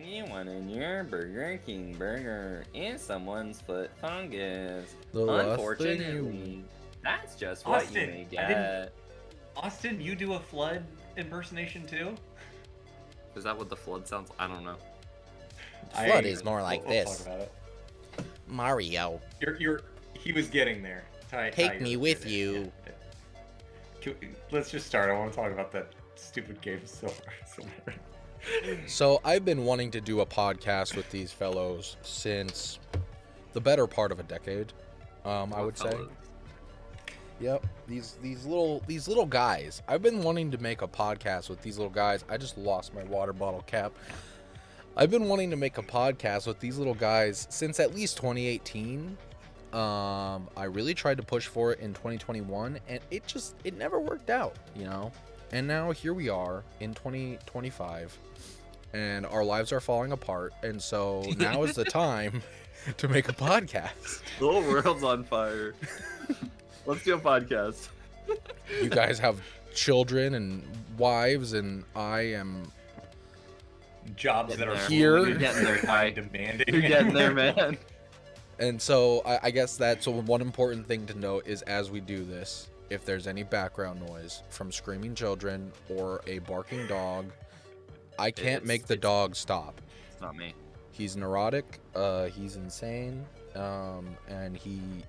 You wanted your Burger King burger and someone's foot fungus. The last thing Unfortunately, that's just what you may I didn't. get. Austin, you do a flood impersonation too? Is that what the flood sounds? I don't know. Flood is more like we'll this. talk about it. Mario, He was getting there. take me with you. Let's just start. I want to talk about that stupid game so much. So I've been wanting to do a podcast with these fellows since the better part of a decade. I would say. Yep, these little guys. I've been wanting to make a podcast with these little guys. I just lost my water bottle cap. I've been wanting to make a podcast with these little guys since at least 2018. I really tried to push for it in 2021, and it never worked out, you know. And now here we are in 2025, and our lives are falling apart. And so now is the time to make a podcast. The whole world's on fire. Let's do a podcast. You guys have children and wives, and I am Jobs that are here. You're getting there, Ty. demanding. You're getting there, man. And so I guess that's one important thing to note is as we do this, if there's any background noise from screaming children or a barking dog, I can't make the dog stop. It's not me. He's neurotic, he's insane, and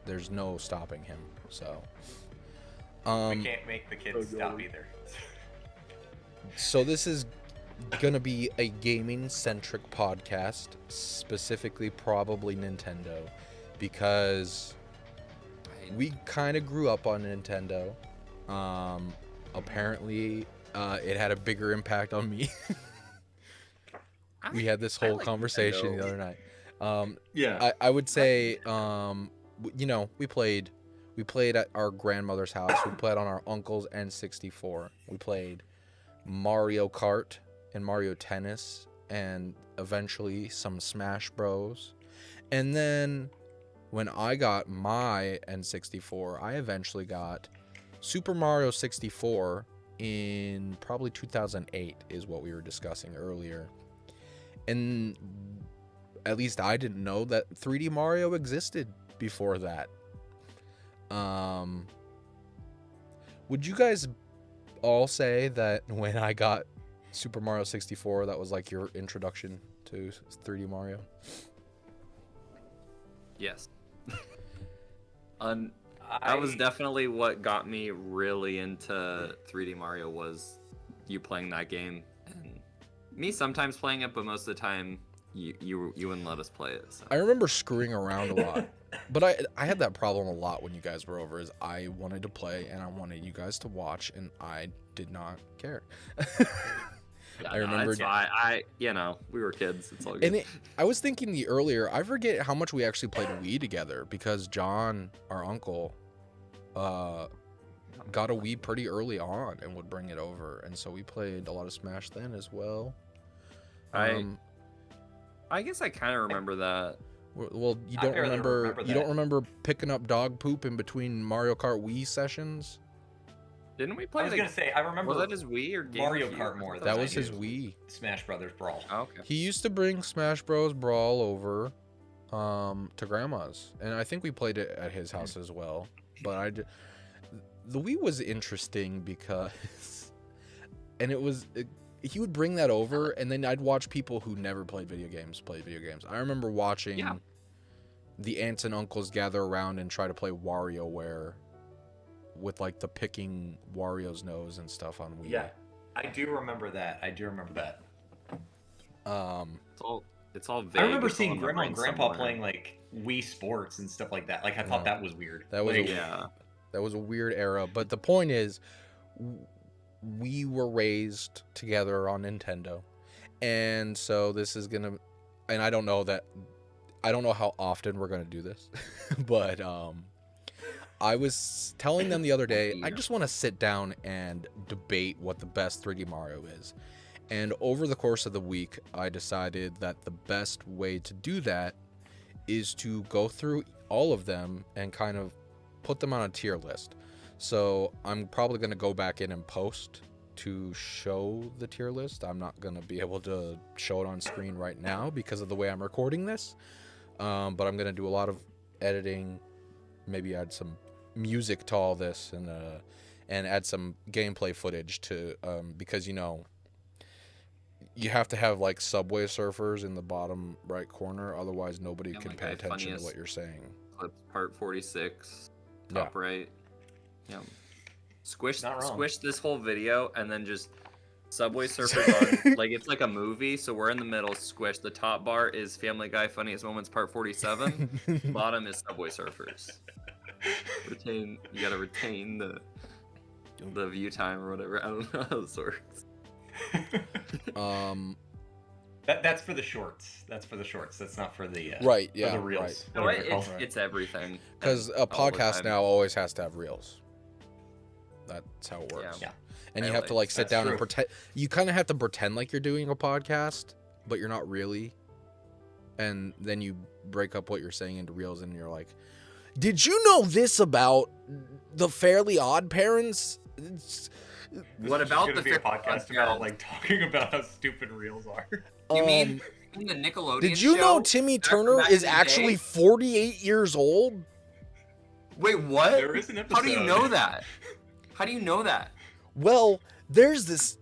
there's no stopping him. So We can't make the kids stop either. So this is gonna be a gaming-centric podcast, specifically probably Nintendo, because we kind of grew up on Nintendo. Apparently, it had a bigger impact on me. We had this whole conversation Nintendo. the other night. Yeah. I would say, you know, we played at our grandmother's house. We played on our uncle's N64. We played Mario Kart and Mario Tennis, and eventually some Smash Bros. And then when I got my N64, I eventually got Super Mario 64 in probably 2008 is what we were discussing earlier. And at least I didn't know that 3D Mario existed before that. Would you guys all say that when I got Super Mario 64, that was like your introduction to 3D Mario? Yes. That was definitely what got me really into 3D Mario, was you playing that game and me sometimes playing it, but most of the time you wouldn't let us play it. So. I remember screwing around a lot, but I had that problem a lot when you guys were over. Is I wanted to play and I wanted you guys to watch, and I did not care. Yeah, I remember. You know, we were kids. It's all good. And I was thinking earlier, I forget how much we actually played Wii together, because John, our uncle, got a Wii pretty early on and would bring it over, and so we played a lot of Smash then as well. I guess I kind of remember that. Well, you don't remember picking up dog poop in between Mario Kart Wii sessions? Didn't we play? I was gonna say, I remember. Was that his Wii or GameCube? Mario Kart more? That was his Wii. Smash Brothers Brawl. Oh, okay. He used to bring Smash Bros. Brawl over to Grandma's, and I think we played it at his house as well. But the Wii was interesting because, and he would bring that over, and then I'd watch people who never played video games play video games. I remember watching the aunts and uncles gather around and try to play WarioWare with like the picking Wario's nose and stuff on Wii. Yeah, I do remember that. It's all vague. I remember seeing Grandma and Grandpa playing like Wii Sports and stuff like that. Like I thought that was weird. That was that was a weird era. But the point is, we were raised together on Nintendo, and so this is gonna. And I don't know how often we're gonna do this, but I was telling them the other day, I just want to sit down and debate what the best 3D Mario is. And over the course of the week, I decided that the best way to do that is to go through all of them and kind of put them on a tier list. So I'm probably going to go back in and post to show the tier list. I'm not going to be able to show it on screen right now because of the way I'm recording this. But I'm going to do a lot of editing, maybe add some music to all this and add some gameplay footage to because you have to have like Subway Surfers in the bottom right corner, otherwise nobody can pay attention to what you're saying. Clips part 46, top right. Yeah. Squish this whole video and then just Subway Surfers on. Like, it's like a movie, so we're in the middle. Squish. The top bar is Family Guy Funniest Moments part 47. Bottom is Subway Surfers. You gotta retain the view time or whatever. I don't know how this works. That's for the shorts. That's not for the right. For Yeah. the reels. Right. No, it's everything. Because a podcast now always has to have reels. That's how it works. Yeah. And you have to like sit down and pretend. You kind of have to pretend like you're doing a podcast, but you're not really. And then you break up what you're saying into reels, and you're like, "Did you know this about the Fairly Odd Parents?" What about the podcast about like talking about how stupid reels are? You mean the Nickelodeon Did you know Timmy Turner is actually 48 years old? Wait, what? There is an episode. How do you know that? How do you know that? Well, there's this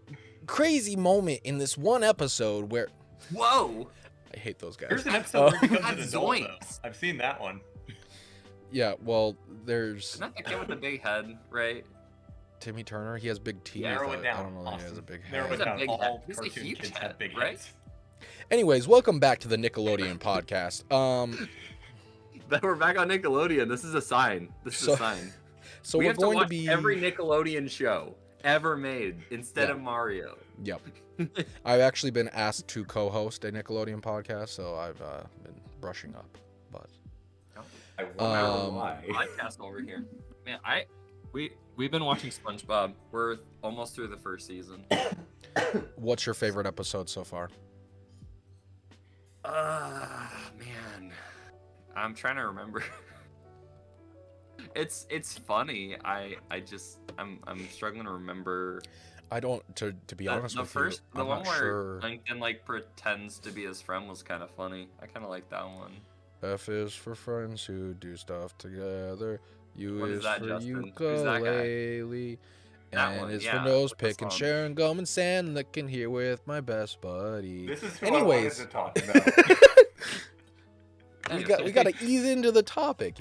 crazy moment in this one episode where... Whoa! I hate those guys. There's an episode where he becomes an adult, though. I've seen that one. Yeah, well, there's... Isn't that the kid with the big head, right? Timmy Turner, he has big teeth. Narrow it down. I don't know that he has a big head. Narrow it down. All He's a cartoon huge kids head, have big right? heads. Anyways, welcome back to the Nickelodeon podcast. We're back on Nickelodeon. This is a sign. This is a sign. So we we're have going to to be every Nickelodeon show ever made instead of Mario. Yep. I've actually been asked to co-host a Nickelodeon podcast, so I've been brushing up. But I wonder why. Podcast over here, man. We've been watching SpongeBob. We're almost through the first season. What's your favorite episode so far? Man, I'm trying to remember. It's funny. I'm struggling to remember. I don't to be honest with you. The one where Lincoln like pretends to be his friend was kind of funny. I kind of like that one. F is for friends who do stuff together. U What is is that, for Justin? Who's that guy? ukulele. That And one, is yeah, for nose what's the picking, song? sharing gum and sand, licking here with my best buddy. This is who Anyways. I wanted to talk about. we got to ease into the topic,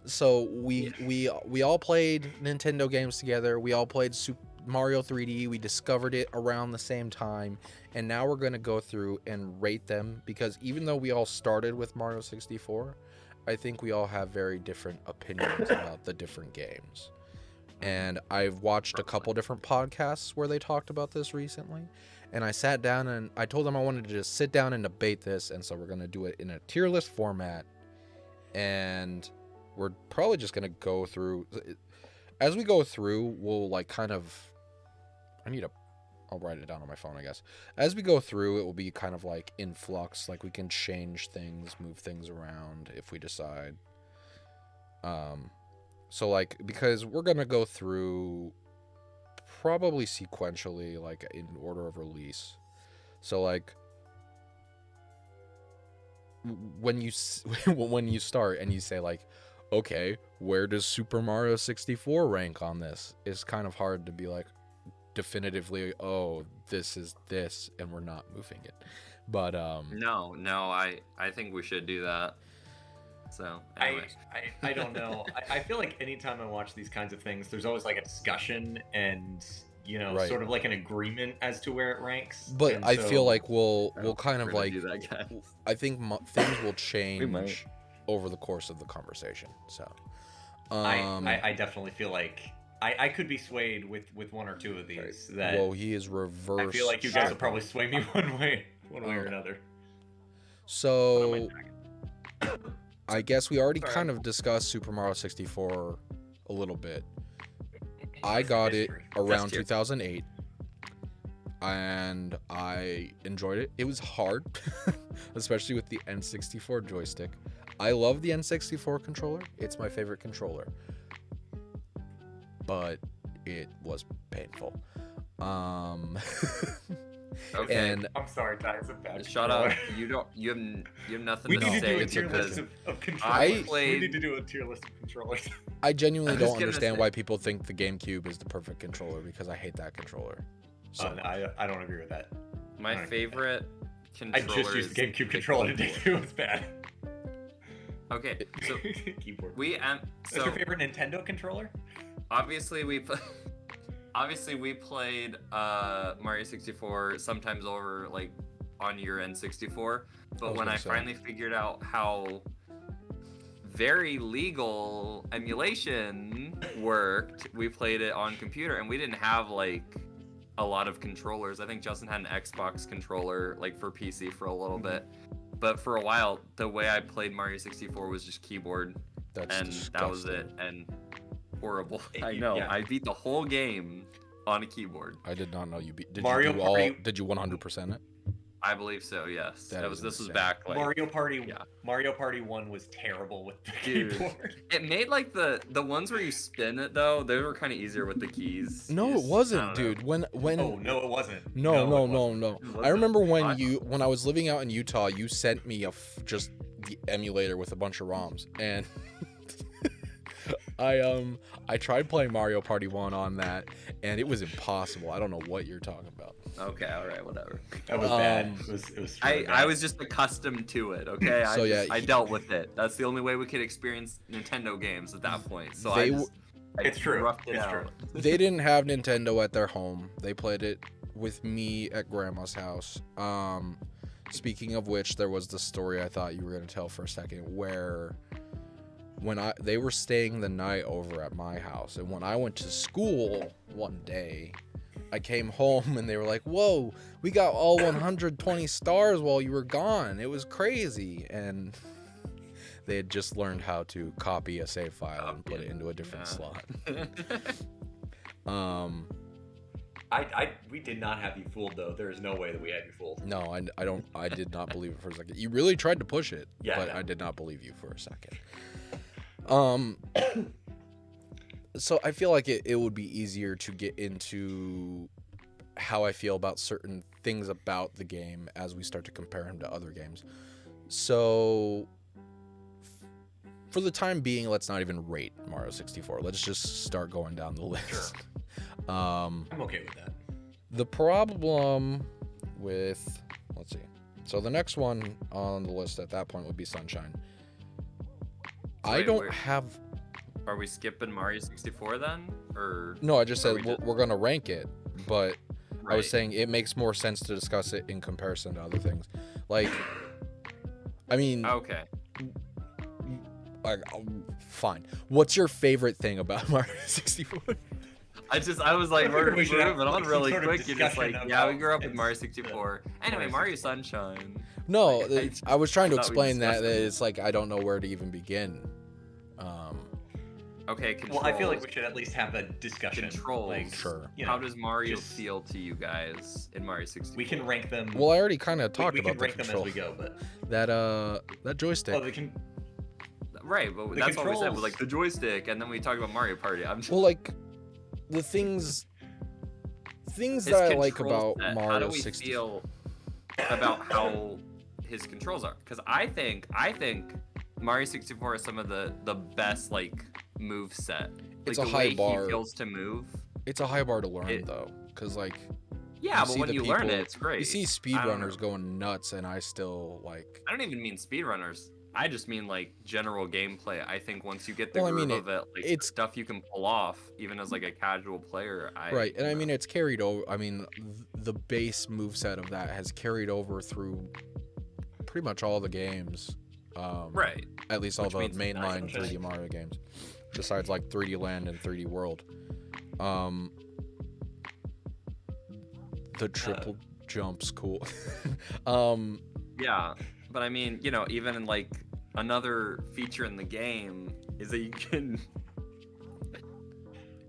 So we all played Nintendo games together. We all played Super Mario 3D. We discovered it around the same time, and now we're gonna go through and rate them because even though we all started with Mario 64, I think we all have very different opinions about the different games. And I've watched a couple different podcasts where they talked about this recently, and I sat down and I told them I wanted to just sit down and debate this, and so we're gonna do it in a tier list format, and we're probably just gonna go through. As we go through, we'll like kind of. I'll write it down on my phone, I guess. As we go through, it will be kind of like in flux. Like we can change things, move things around if we decide. So like because we're gonna go through probably sequentially, like in order of release. So like when you start and you say like, okay, where does Super Mario 64 rank on this? It's kind of hard to be like definitively, oh, this is this, and we're not moving it. But No, I think we should do that. So anyway. I don't know. I feel like anytime I watch these kinds of things, there's always like a discussion and Right. sort of like an agreement as to where it ranks. But And I so- feel like we'll kind of We're gonna like do that, guys. I think things will might. change over the course of the conversation. So I definitely feel like I could be swayed with one or two of these. That well, he is reverse. I feel like you guys will probably sway me one way or another. So I guess we already kind of discussed Super Mario 64 a little bit. I got it around 2008, and I enjoyed it. It was hard, especially with the N64 joystick. I love the N64 controller. It's my favorite controller. But it was painful. Okay. And I'm sorry, Ty. It's a bad Shut up. controller. You have nothing We to need to say do a it's tier because list of controllers. I We played. need to do a tier list of controllers. I genuinely I was don't gonna understand say- why people think the GameCube is the perfect controller because I hate that controller. So I don't agree with that. My Alright. favorite I controller just used is the GameCube controller today too. It's bad. Okay, so Keyboard. What's What's your favorite Nintendo controller? obviously we played Mario 64 sometimes over like on your N64, I but was when gonna I say. finally figured out how very legal emulation worked, we played it on computer, and we didn't have like a lot of controllers. I think Justin had an Xbox controller like for PC for a little bit, but for a while the way I played Mario 64 was just keyboard, that's and that was it. And horrible. I know. Yeah. I beat the whole game on a keyboard. I did not know you beat. Did Mario you do all? Party- Did you 100% it? I believe so. Yes. That is This was insane. back like Mario Party. yeah. Mario Party 1 was terrible with the Dude. keyboard. It made like the ones where you spin it though. They were kind of easier with the keys. No, You it just- I wasn't, don't know. dude. When Oh no, it wasn't. no, it no, wasn't. no. It I wasn't? remember when What? when I was living out in Utah, you sent me just the emulator with a bunch of ROMs, and I tried playing Mario Party 1 on that, and it was impossible. I don't know what you're talking about. Okay. All right. Whatever. That was bad. Um, It was. I really bad. was just accustomed to it. Okay. So, yeah, I dealt with it. That's the only way we could experience Nintendo games at that point. So They I It's true. roughed it It's out. true. They didn't have Nintendo at their home. They played it with me at Grandma's house. Speaking of which, there was the story I thought you were going to tell for a second, where they were staying the night over at my house, and when I went to school one day, I came home and they were like, "Whoa, we got all 120 stars while you were gone. It was crazy." And they had just learned how to copy a save file and put it into a different slot. We did not have you fooled though. There is no way that we had you fooled. No, I did not believe it for a second. You really tried to push it, Yeah, but no. I did not believe you for a second. So I feel like it would be easier to get into how I feel about certain things about the game as we start to compare him to other games. So for the time being, let's not even rate Mario 64. Let's just start going down the list. I'm okay with that. The problem with, let's see. So the next one on the list at that point would be Sunshine. I Wait, don't where- have. Are we skipping Mario 64 then, or No, I just Are said we we're gonna rank it, but I was Right. saying it makes more sense to discuss it in comparison to other things. Like, I mean, Okay. fine. What's your favorite thing about Mario 64? I was like, I figured we're we should have, moving on like, some really sort of quick. You're just like, discussion yeah, we about grew up with it's Mario 64. Anyway, Mario Mario 64. Sunshine. No, I- I was trying to I thought we explain that discussed it. it's like I don't know where to even begin. Okay, controls. Well, I feel like we should at least have a discussion. Controls. Like, Sure. you know, How does Mario just- feel to you guys in Mario 64? we can rank them. Well, I already kind of talked we about can the rank them control. as we go, but That joystick. oh, they can. Right, but The that's what we said was controls- like the joystick, and then we talked about Mario Party. I'm just Well, like the things his that I like control about set. How Mario do we 64. feel about how his controls are? Because I think Mario 64 is some of the best like move set. It's like, a the high way bar. He feels to move. It's a high bar to learn It- though, because like Yeah, but see when the you learn people- it, it's great. you see I don't speedrunners know. going nuts, and I still like. I don't even mean speedrunners. I just mean like general gameplay. I think once you get the Well, I groove mean, of it, like it's- stuff you can pull off, even as like a casual player. Right, and I you mean know. it's carried over. I mean, the base moveset of that has carried over through pretty much all the games. Right. At least all Which the means mainline nice. 3D Mario games, besides like 3D Land and 3D World. The triple jump's cool. Yeah, but I mean, you know, even in like another feature in the game is that you can.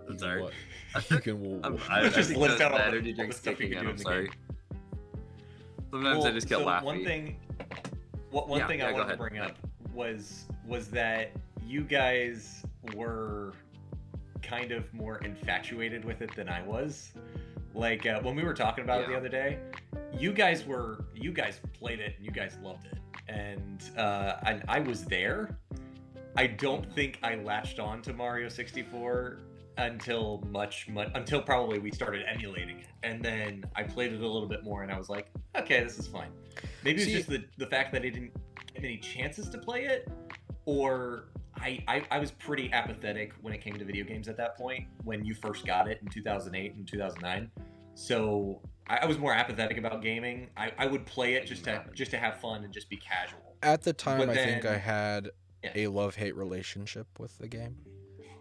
I'm sorry. What? You can. I Let's just think list the out all the- energy all the drink's stuff you kicking can in. do I'm in the sorry. Sometimes I just get so laughy. One thing Yeah, I go wanted to ahead. bring up was that you guys were kind of more infatuated with it than I was. Like when we were talking about it the other day, you guys played it and you guys loved it, and I was there. I don't think I latched on to Mario 64 until until probably we started emulating it, and then I played it a little bit more, and I was like, okay, this is fine. Maybe it's just the fact that I didn't get many chances to play it, or I was pretty apathetic when it came to video games at that point when you first got it in 2008 and 2009. So I was more apathetic about gaming. I would play it just to have fun and just be casual. At the time, I think I had a love-hate relationship with the game.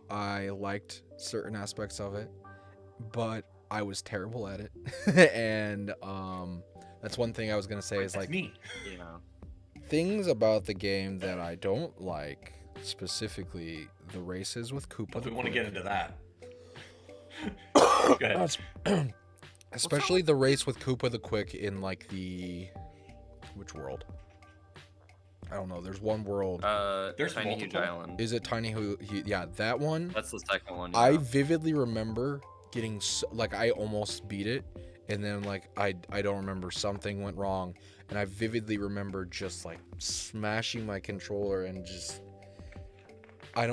I liked certain aspects of it, but I was terrible at it. And that's one thing I was gonna say is like me. Things about the game that I don't like, specifically the races with Koopa. We want to get into that. Go ahead. Especially the race with Koopa the Quick in like which world? I don't know. There's one world. There's Tiny Huge Island. Is it Tiny Huge? Yeah, that one. That's the second one. I vividly remember getting I almost beat it, and then like I don't remember, something went wrong, and I vividly remember just like smashing my controller and just I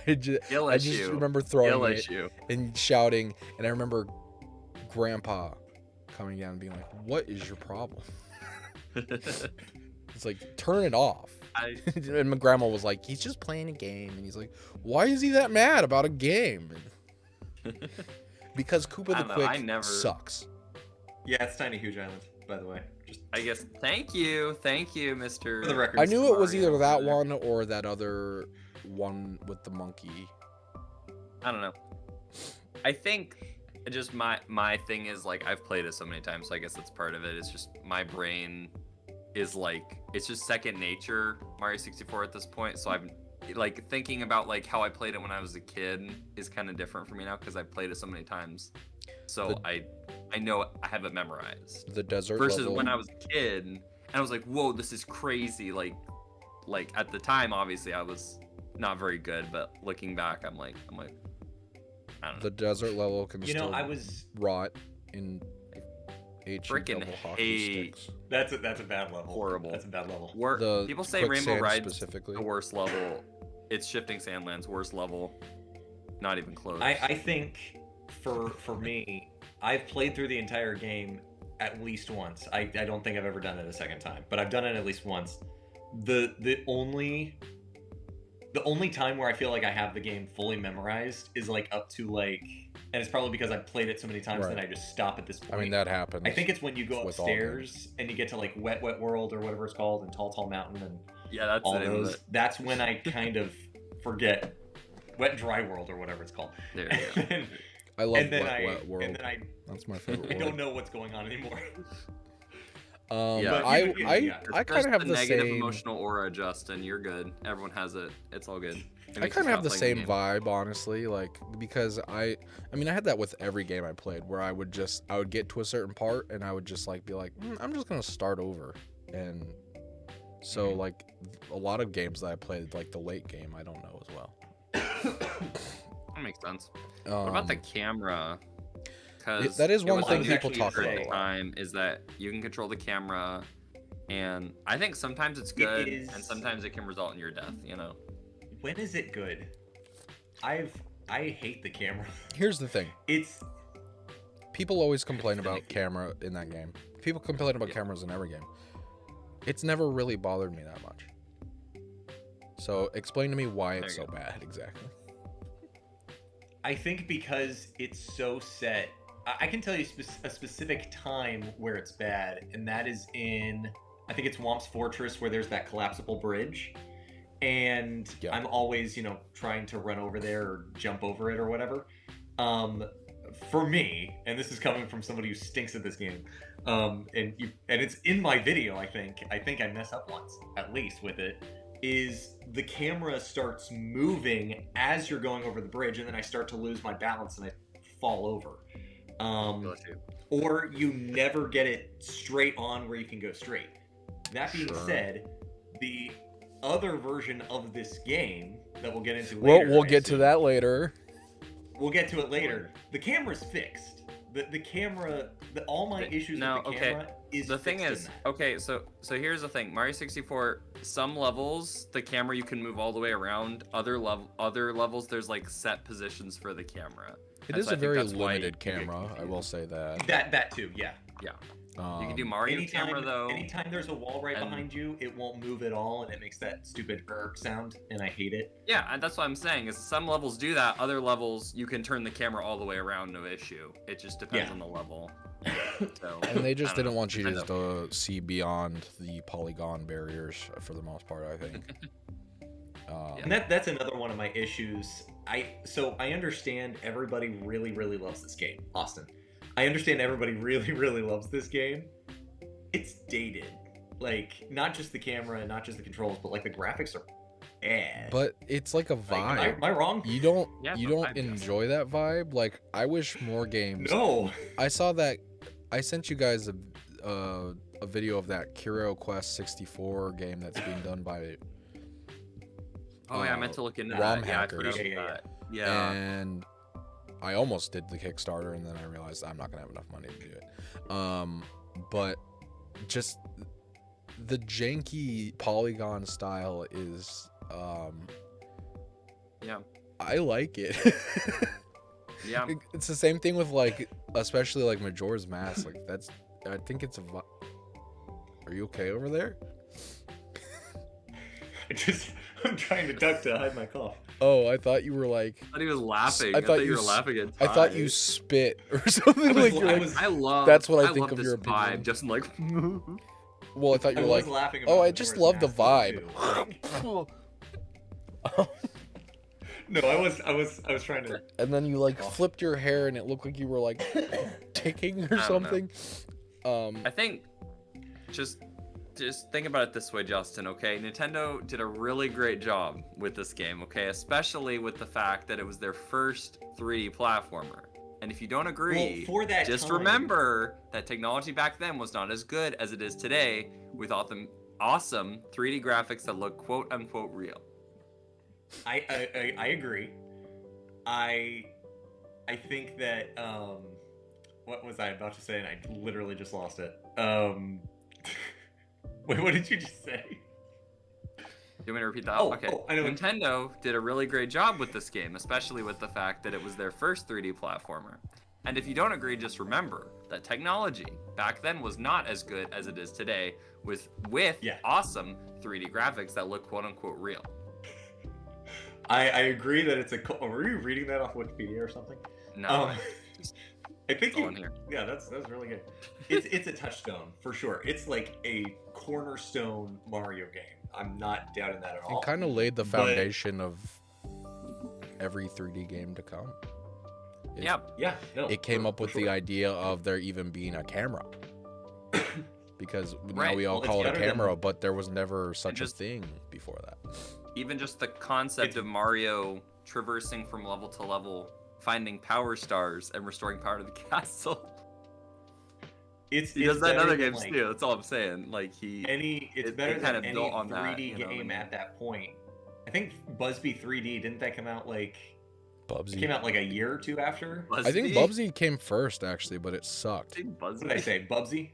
just remember throwing it and shouting, and I remember Grandpa coming down and being like, "What is your problem?" It's like, turn it off. And my grandma was like, he's just playing a game. And he's like, why is he that mad about a game? Because Koopa the Quick sucks. Yeah, it's Tiny Huge Island, by the way. I guess. Thank you, Mr. For the record, I knew it was either that one or that other one with the monkey. I don't know. I think just my thing is like I've played it so many times, so I guess that's part of it. It's just my brain is like, it's just second nature Mario 64 at this point. So I'm like thinking about like how I played it when I was a kid is kind of different for me now because I've played it so many times. So I know I have it memorized. The desert versus level. When I was a kid and I was like, whoa, this is crazy. Like at the time, obviously I was not very good, but looking back, I'm like, I don't know. The desert level can I was rot in freaking hate. That's a bad level. Horrible. That's a bad level. People say Rainbow Ride's specifically the worst level. It's Shifting Sandland's worst level. Not even close. I think for me, I've played through the entire game at least once. I don't think I've ever done it a second time, but I've done it at least once. The only time where I feel like I have the game fully memorized is like up to like, and it's probably because I've played it so many times that I just stop at this point. I mean, that happens. I think it's when you go upstairs and you get to like Wet World or whatever it's called, and Tall Mountain, and that's all those. That's when I kind of forget Wet Dry World or whatever it's called. There you go. I love Wet World. And then that's my favorite. I don't know what's going on anymore. I kind of have the negative same emotional aura, Justin. You're good. Everyone has it. It's all good. I kind of have the same vibe, honestly, like because I mean I had that with every game I played, where I would get to a certain part and I would just like be like, I'm just gonna start over, and so like a lot of games that I played, like the late game, I don't know as well. That makes sense. What about the camera? Because that is one thing people talk about a lot. Time is that you can control the camera, and I think sometimes it's good, and sometimes it can result in your death. When is it good? I hate the camera. Here's the thing. People always complain about camera in that game. People complain about cameras in every game. It's never really bothered me that much. So explain to me why it's so bad exactly. I think because it's so set. I can tell you a specific time where it's bad, and that is in, I think it's Womp's Fortress, where there's that collapsible bridge. And I'm always, trying to run over there or jump over it or whatever. For me, and this is coming from somebody who stinks at this game, and it's in my video, I think I mess up once, at least with it, is the camera starts moving as you're going over the bridge, and then I start to lose my balance and I fall over. Or you never get it straight on where you can go straight. That being said, the other version of this game that we'll get into later. We'll get to that later. we'll get to it later. The camera's fixed. The camera, all my issues with the camera is the thing fixed is, in that. okay, so here's the thing. Mario 64, some levels the camera you can move all the way around. Other levels there's like set positions for the camera. It is a very limited camera, I will say that. That too, yeah. Yeah. You can do Mario camera though. Anytime there's a wall right behind you, it won't move at all, and it makes that stupid sound, and I hate it. Yeah, and that's what I'm saying. Is some levels do that. Other levels you can turn the camera all the way around, no issue. It just depends on the level. So, and they just didn't want you to see beyond the polygon barriers for the most part, I think. And that's another one of my issues. I understand everybody really, really loves this game, Austin. I understand everybody really, really loves this game. It's dated. Like, not just the camera, not just the controls, but like the graphics are bad. But it's like a vibe. Like, am I wrong? You don't enjoy that vibe? Like, I wish more games. No. I saw that. I sent you guys a video of that Hero Quest 64 game that's being done by. Oh yeah, I meant to look into ROM that. hackers. Yeah. And I almost did the Kickstarter, and then I realized I'm not gonna have enough money to do it. But just the janky polygon style is, I like it. Yeah. It's the same thing with like, especially like Majora's Mask. Like I think it's a. Are you okay over there? I'm trying to duck to hide my cough. Oh, I thought you were like. I thought he was laughing. I thought you were laughing at I thought you spit or something like. That's what I think of your opinion. Vibe, just like. Well, I thought you were like. Laughing oh, I just love the vibe. No, I was trying to. And then you like flipped your hair, and it looked like you were like ticking or something. I think just think about it this way, Justin, okay? Nintendo did a really great job with this game, okay? Especially with the fact that it was their first 3D platformer. And if you don't agree, just remember that technology back then was not as good as it is today with awesome 3D graphics that look quote-unquote real. I agree. I think that, what was I about to say? And I literally just lost it. Wait, what did you just say? You want me to repeat that? Okay. Nintendo did a really great job with this game, especially with the fact that it was their first 3D platformer. And if you don't agree, just remember that technology back then was not as good as it is today with awesome 3D graphics that look quote-unquote real. I agree that it's were you reading that off Wikipedia or something? No. I think yeah, that's really good. It's a touchstone for sure. It's like a cornerstone Mario game. I'm not doubting that at all. It kind of laid the foundation of every 3D game to come. It came up with the idea of there even being a camera. Because now we all call it a camera, but there was never such a thing before that. Even just the concept of Mario traversing from level to level, finding power stars and restoring power to the castle. He does that in other games too. That's all I'm saying. Like it's better than any 3D game at that point. I think Bubsy 3D, didn't that come out like? Bubsy came out like a year or two after. I think Bubsy came first actually, but it sucked. What did I say? Bubsy?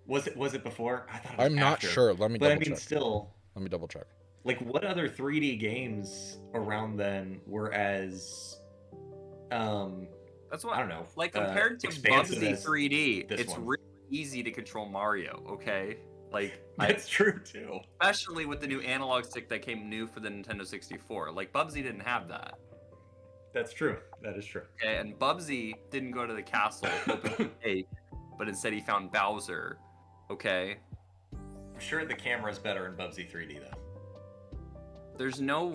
Was it before? I thought it was I'm not sure. Let me double check. But I mean, still. Let me double check. Like, what other 3D games around then were as that's what I don't know. Like compared to Bubsy 3D, it's really easy to control Mario, okay? Like that's true too. Especially with the new analog stick that came new for the Nintendo 64. Like Bubsy didn't have that. That's true. That is true. Okay, and Bubsy didn't go to the castle hoping for cake, but instead he found Bowser. Okay. I'm sure the camera's better in Bubsy 3D though. There's no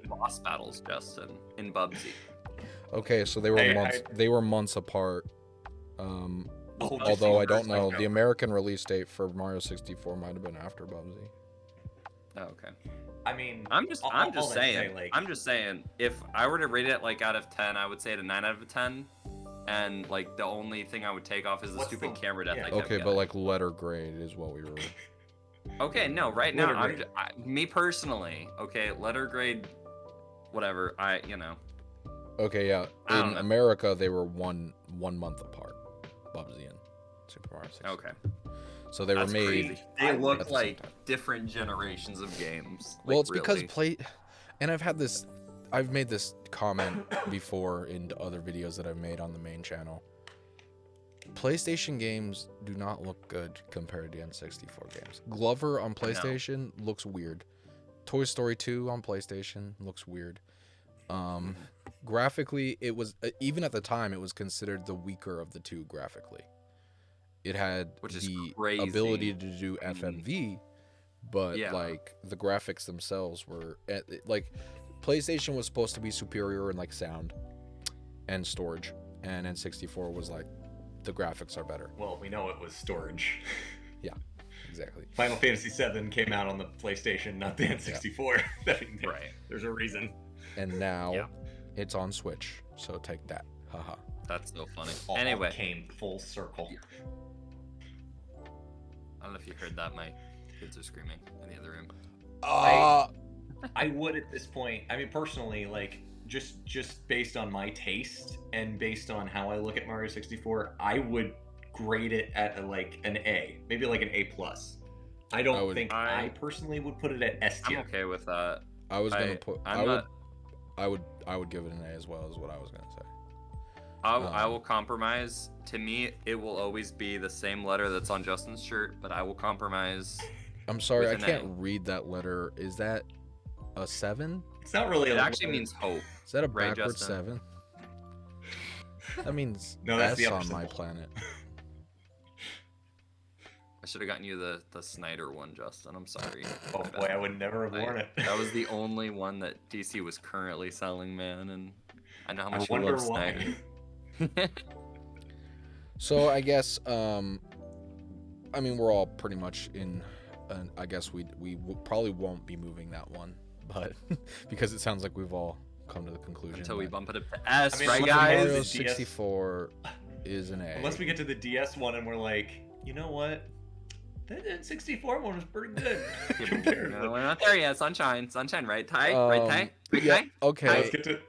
boss battles, Justin, in Bubsy. Okay, so they were months apart. Although I don't know, the American release date for Mario 64 might have been after Bubsy. Oh, okay. I mean, I'm just saying, if I were to rate it like out of 10, I would say it a 9 out of 10. And like the only thing I would take off is the stupid camera death. Okay, but like letter grade is what we were. Okay, no, right now, me personally, okay, letter grade, whatever, Okay, yeah. I don't In know. America, they were one month apart. Bubsy and Super Mario 64. Okay. So they That's were made. crazy. They at look the same like time. different generations of games. Well, Like, it's because really. and I've made this comment before in other videos that I've made on the main channel. PlayStation games do not look good compared to N64 games. Glover on PlayStation looks weird. Toy Story 2 on PlayStation looks weird. Graphically, it was even at the time it was considered the weaker of the two graphically. It had Which is the crazy. ability to do FMV, but Yeah. like the graphics themselves were like PlayStation was supposed to be superior in like sound and storage, and N64 was like the graphics are better. Well, we know it was storage. Yeah, exactly. Final Fantasy VII came out on the PlayStation, not the N64. I mean, Right. There's a reason. And now Yeah. it's on Switch, so take that. Haha. That's so funny. All Anyway, came full circle. I don't know if you heard that. My kids are screaming in the other room. I would at this point. I mean, personally, like just based on my taste and based on how I look at Mario 64, I would grade it at an A, maybe like an A plus. I don't think I personally would put it at S I'm tier. okay with that. I was gonna put. I'm not. I would give it an A as well, is what I was gonna say. I will compromise. To me, it will always be the same letter that's on Justin's shirt, but I will compromise. I'm sorry, I With an can't A. read that letter. Is that a 7? It's not really. It actually means hope. Is that a Right, backwards Justin? 7? That means No, that's S the upper on my symbol. planet. I should have gotten you the Snyder one, Justin. I'm sorry. Oh My boy, bad. I would never have worn it. That was the only one that DC was currently selling, man, and I know how I much you wonder love why. Snyder. So I guess I mean we're all pretty much in. I guess we probably won't be moving that one, but because it sounds like we've all come to the conclusion. Until we that bump it up to S, I mean, right, unless we guys? Mario the DS 64 is an A. Unless we get to the DS one and we're like, you know what? That N64 one was pretty good. compared to No, we're not there yet. Sunshine, right, Ty? Um, Right, Ty? Right, yeah, Ty? okay. Let's get to.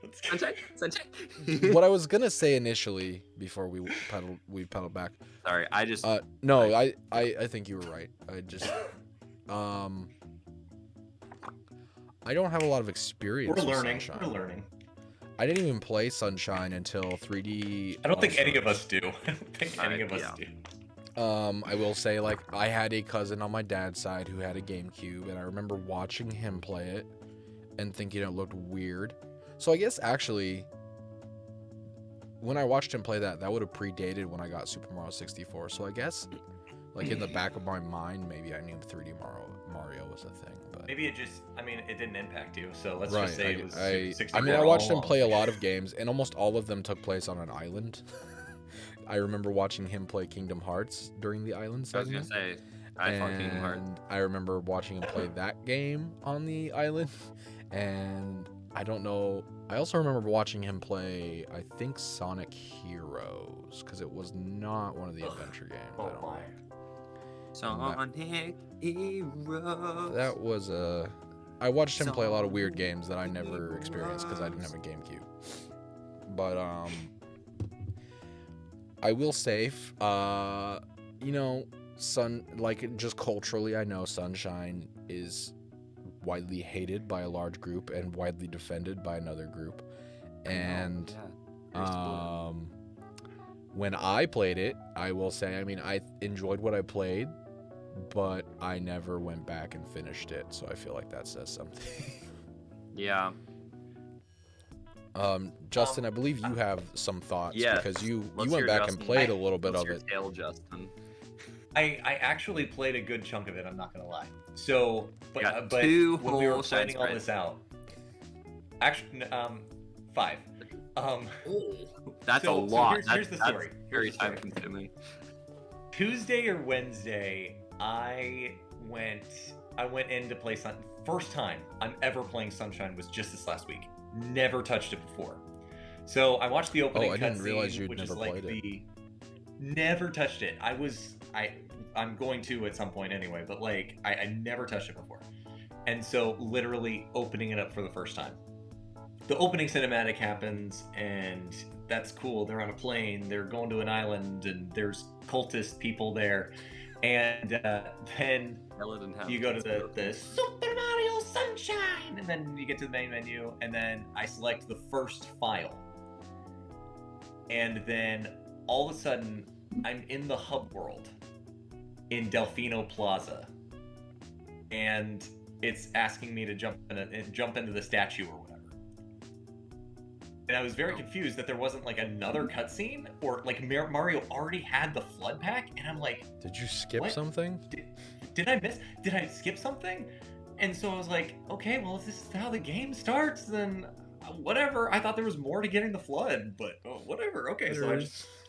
Sunshine. What I was gonna say initially before we pedaled back. Sorry, I just. No, I think you were right. I just I don't have a lot of experience. We're with learning. Sunshine. We're learning. I didn't even play Sunshine until 3D. I don't think any of All-Stars. us do. I don't think any of us yeah. do. I will say, like, I had a cousin on my dad's side who had a GameCube, and I remember watching him play it and thinking it looked weird. So I guess actually, when I watched him play that would have predated when I got Super Mario 64. So I guess, like, in the back of my mind, maybe I knew 3D Mario was a thing. But Maybe it just. I mean, it didn't impact you. So let's right, just say it was. I 64 mean, I watched all him play a along. lot of games, and almost all of them took place on an island. I remember watching him play Kingdom Hearts during the island I was gonna segment. say, I thought Kingdom Hearts. And I remember watching him play that game on the island. And I don't know. I also remember watching him play, I think, Sonic Heroes, because it was not one of the adventure games. I Oh don't my. Sonic Heroes. That was a. I watched him play a lot of weird games that I never experienced because I didn't have a GameCube. But I will say, you know, just culturally, I know Sunshine is widely hated by a large group and widely defended by another group. And when I played it, I will say, I mean, I enjoyed what I played, but I never went back and finished it. So I feel like that says something. Yeah. Justin, I believe you have some thoughts Yes. because you Let's went hear back Justin. and played a little bit What's of your it. Tale, Justin. I actually played a good chunk of it. I'm not gonna lie. So, but Got but two when we were whole shine planning all spreads. this out, actually, 5. That's So- a so lot. here's the That's story. very Here's the story. time consuming. Tuesday or Wednesday, I went in to play Sun. First time I'm ever playing Sunshine was just this last week. Never touched it before. So I watched the opening I didn't cutscene, realize you'd which never is like played the never touched it. I'm going to at some point anyway, but like I never touched it before. And so literally opening it up for the first time. the opening cinematic happens, and that's cool. They're on a plane, they're going to an island, and there's cultist people there. And then you go to the Super Mario Sunshine, and then you get to the main menu, and then I select the first file. And then all of a sudden, I'm in the hub world in Delfino Plaza. And it's asking me to jump into the statue or whatever. And I was very confused that there wasn't like another cutscene, or like Mario already had the flood pack, and I'm like, did you skip something? Did I skip something? And so I was like, okay, well, if this is how the game starts, then whatever. I thought there was more to getting the flood, but whatever. Okay, so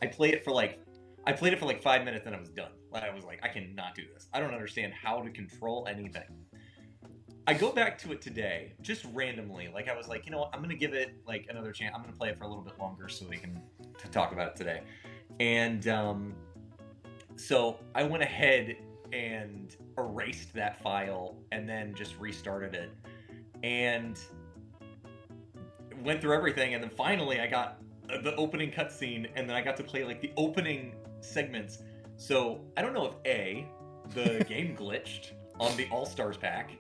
I played it for like 5 minutes, and I was done. I was like, I cannot do this. I don't understand how to control anything. I go back to it today, just randomly. Like, I was like, you know what? I'm going to give it, like, another chance. I'm going to play it for a little bit longer so we can talk about it today. And so I went ahead and erased that file and then just restarted it. And went through everything. And then finally I got the opening cutscene, and then I got to play, like, the opening segments. So I don't know if the game glitched on the All-Stars pack,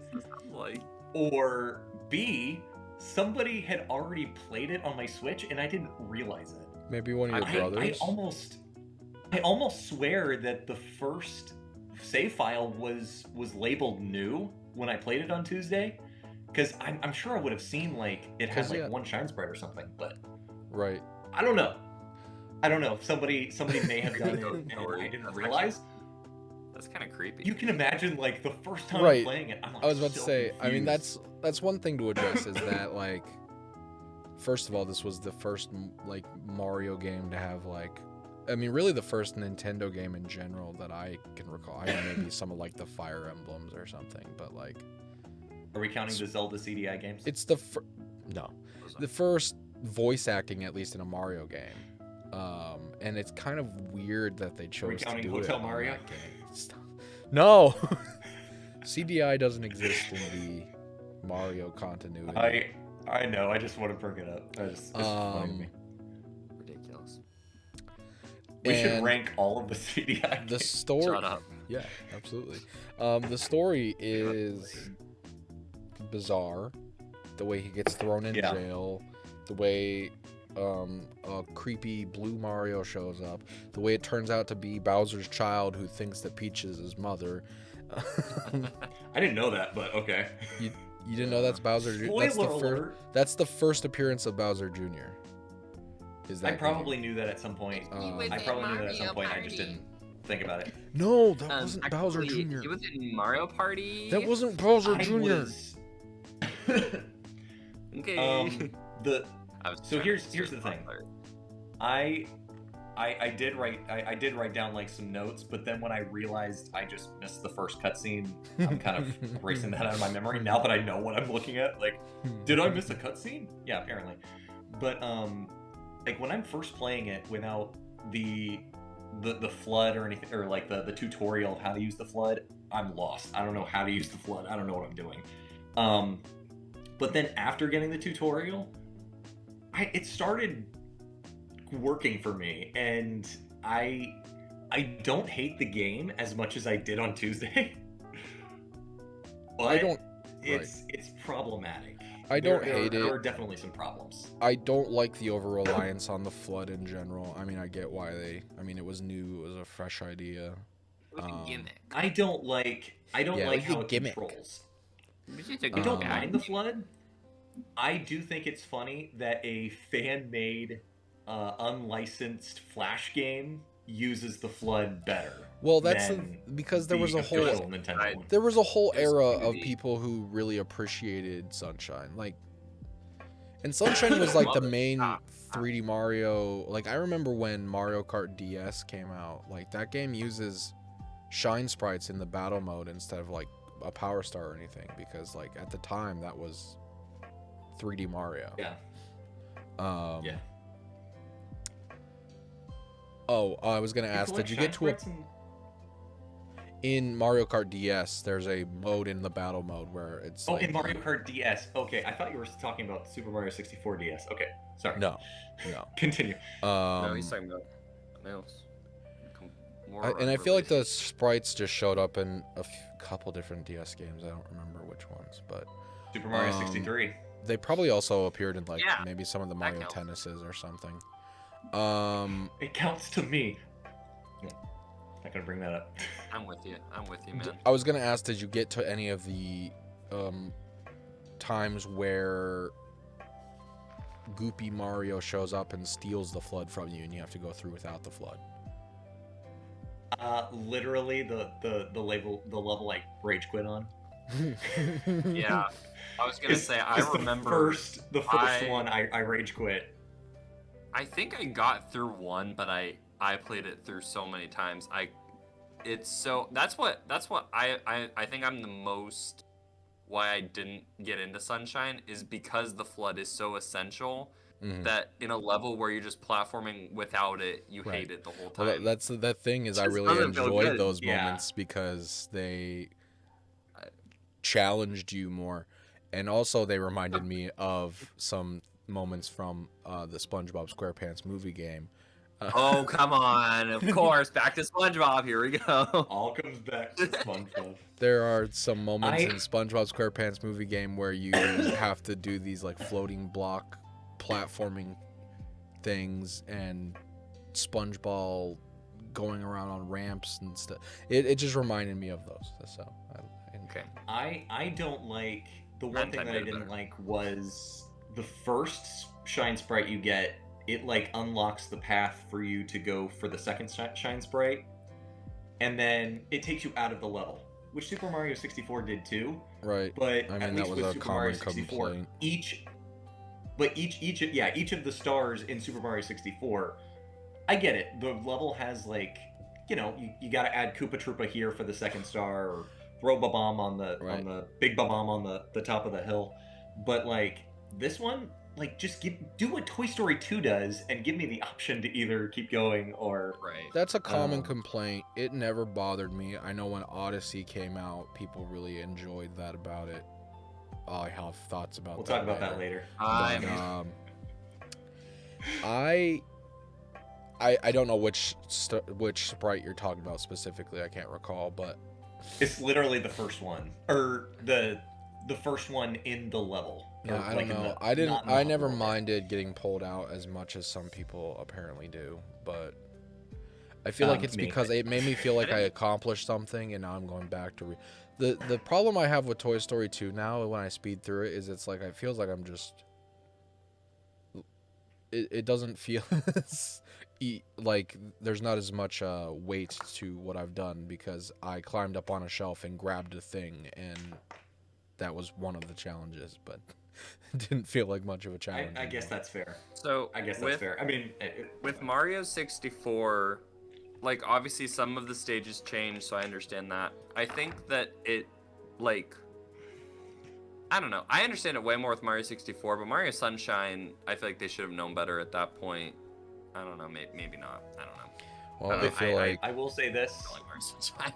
or B, somebody had already played it on my Switch and I didn't realize it. Maybe one of your brothers? I almost swear that the first save file was labeled new when I played it on Tuesday, because I'm sure I would have seen, like, it had like one shine sprite or something, but right. I don't know. Somebody may have done it and I didn't realize. That's kind of creepy. You can imagine, like, the first time I'm playing it, I'm like, I was about to say, confused. I mean, that's one thing to address, is that, like, first of all, this was the first, like, Mario game to have, like, I mean, really the first Nintendo game in general that I can recall. I mean, maybe some of, like, the Fire Emblems or something, but, like... Are we counting the Zelda CDI games? It's the first voice acting, at least in a Mario game. And it's kind of weird that they chose to do Hotel it Mario? on that game. No! CDI doesn't exist in the Mario continuity. I know, I just want to bring it up. It's funny to me. Ridiculous. We should rank all of the CDI games. The story... Shut up. Yeah, absolutely. The story is bizarre. The way he gets thrown in jail. The way a creepy blue Mario shows up. The way it turns out to be Bowser's child who thinks that Peach is his mother. I didn't know that, but okay. You didn't know that's Bowser Jr.? That's the first appearance of Bowser Jr. I probably knew that at some point. I just didn't think about it. No, that wasn't Bowser Jr. He was in Mario Party. That wasn't Bowser Jr. Okay. So here's the thing. I did write down, like, some notes, but then when I realized I just missed the first cutscene, I'm kind of erasing that out of my memory now that I know what I'm looking at. Like, did I miss a cutscene? Yeah, apparently. But like, when I'm first playing it without the flood or anything, or like the tutorial of how to use the flood, I'm lost. I don't know how to use the flood. I don't know what I'm doing. But then after getting the tutorial, it started working for me, and I don't hate the game as much as I did on Tuesday. But it's problematic. I don't hate it. There are definitely some problems. I don't like the over-reliance on the flood in general. I mean, I get why it was new, it was a fresh idea. It was a gimmick. I don't like how it controls. I don't mind the flood. I do think it's funny that a fan-made, unlicensed Flash game uses the flood better. Well, that's because there was a whole era of people who really appreciated Sunshine. Like, and Sunshine was like the main 3D Mario. Like, I remember when Mario Kart DS came out. Like, that game uses shine sprites in the battle mode instead of like a Power Star or anything, because like at the time that was 3D Mario. Yeah. Yeah. Oh, I was gonna ask, did you get to a... in Mario Kart DS, there's a mode in the battle mode where it's in Mario Kart DS. Okay, I thought you were talking about Super Mario 64 DS. Okay, sorry. No. Continue. No, he's talking about else. And I feel like the sprites just showed up in a couple different DS games. I don't remember which ones, but Super Mario 63. They probably also appeared in maybe some of the Mario Tennises or something. It counts to me. Not gonna bring that up. I'm with you, man. I was gonna ask, did you get to any of the times where Goopy Mario shows up and steals the flood from you, and you have to go through without the flood? Literally the level I rage quit on. Yeah, I was gonna say I remember the first one I rage quit. I think I got through one, but I played it through so many times. That's what I think I'm the most why I didn't get into Sunshine is because the flood is so essential. That in a level where you're just platforming without it, you hate it the whole time. Well, that's the thing is I really enjoyed those moments because they challenged you more, and also they reminded me of some moments from the SpongeBob SquarePants movie game. Oh, come on. Of course, back to SpongeBob. Here we go. All comes back to SpongeBob. There are some moments in SpongeBob SquarePants movie game where you have to do these floating block platforming things and SpongeBob going around on ramps and stuff. It just reminded me of those. So okay. I don't like the one thing that I didn't like was the first shine sprite you get. It unlocks the path for you to go for the second shine sprite, and then it takes you out of the level, which Super Mario 64 did too. Right. But I mean, at least that was with a Super common Mario 64, complaint. each of the stars in Super Mario 64, I get it. The level has you got to add Koopa Troopa here for the second star, or throw Ba-Bomb on the big Ba-Bomb on the top of the hill. But this one, just do what Toy Story 2 does and give me the option to either keep going or... Right. That's a common complaint. It never bothered me. I know when Odyssey came out, people really enjoyed that about it. I have thoughts about we'll that. We'll talk about that later. I don't know which sprite you're talking about specifically. I can't recall, but... It's literally the first one. Or the first one in the level. Yeah, I don't know. I never minded getting pulled out as much as some people apparently do, but I feel like it's because it made me feel like I accomplished something, and now I'm going back to the problem I have with Toy Story 2 now when I speed through it is it's it feels like I'm just it doesn't feel like there's not as much weight to what I've done because I climbed up on a shelf and grabbed a thing, and that was one of the challenges, but it didn't feel like much of a challenge. I guess that's fair. So I guess that's fair. I mean, with Mario 64, obviously some of the stages changed, so I understand that. I think that it, I don't know. I understand it way more with Mario 64, but Mario Sunshine, I feel like they should have known better at that point. I don't know. Maybe not. I don't know. Well, I feel like I will say this. I like Mario Sunshine.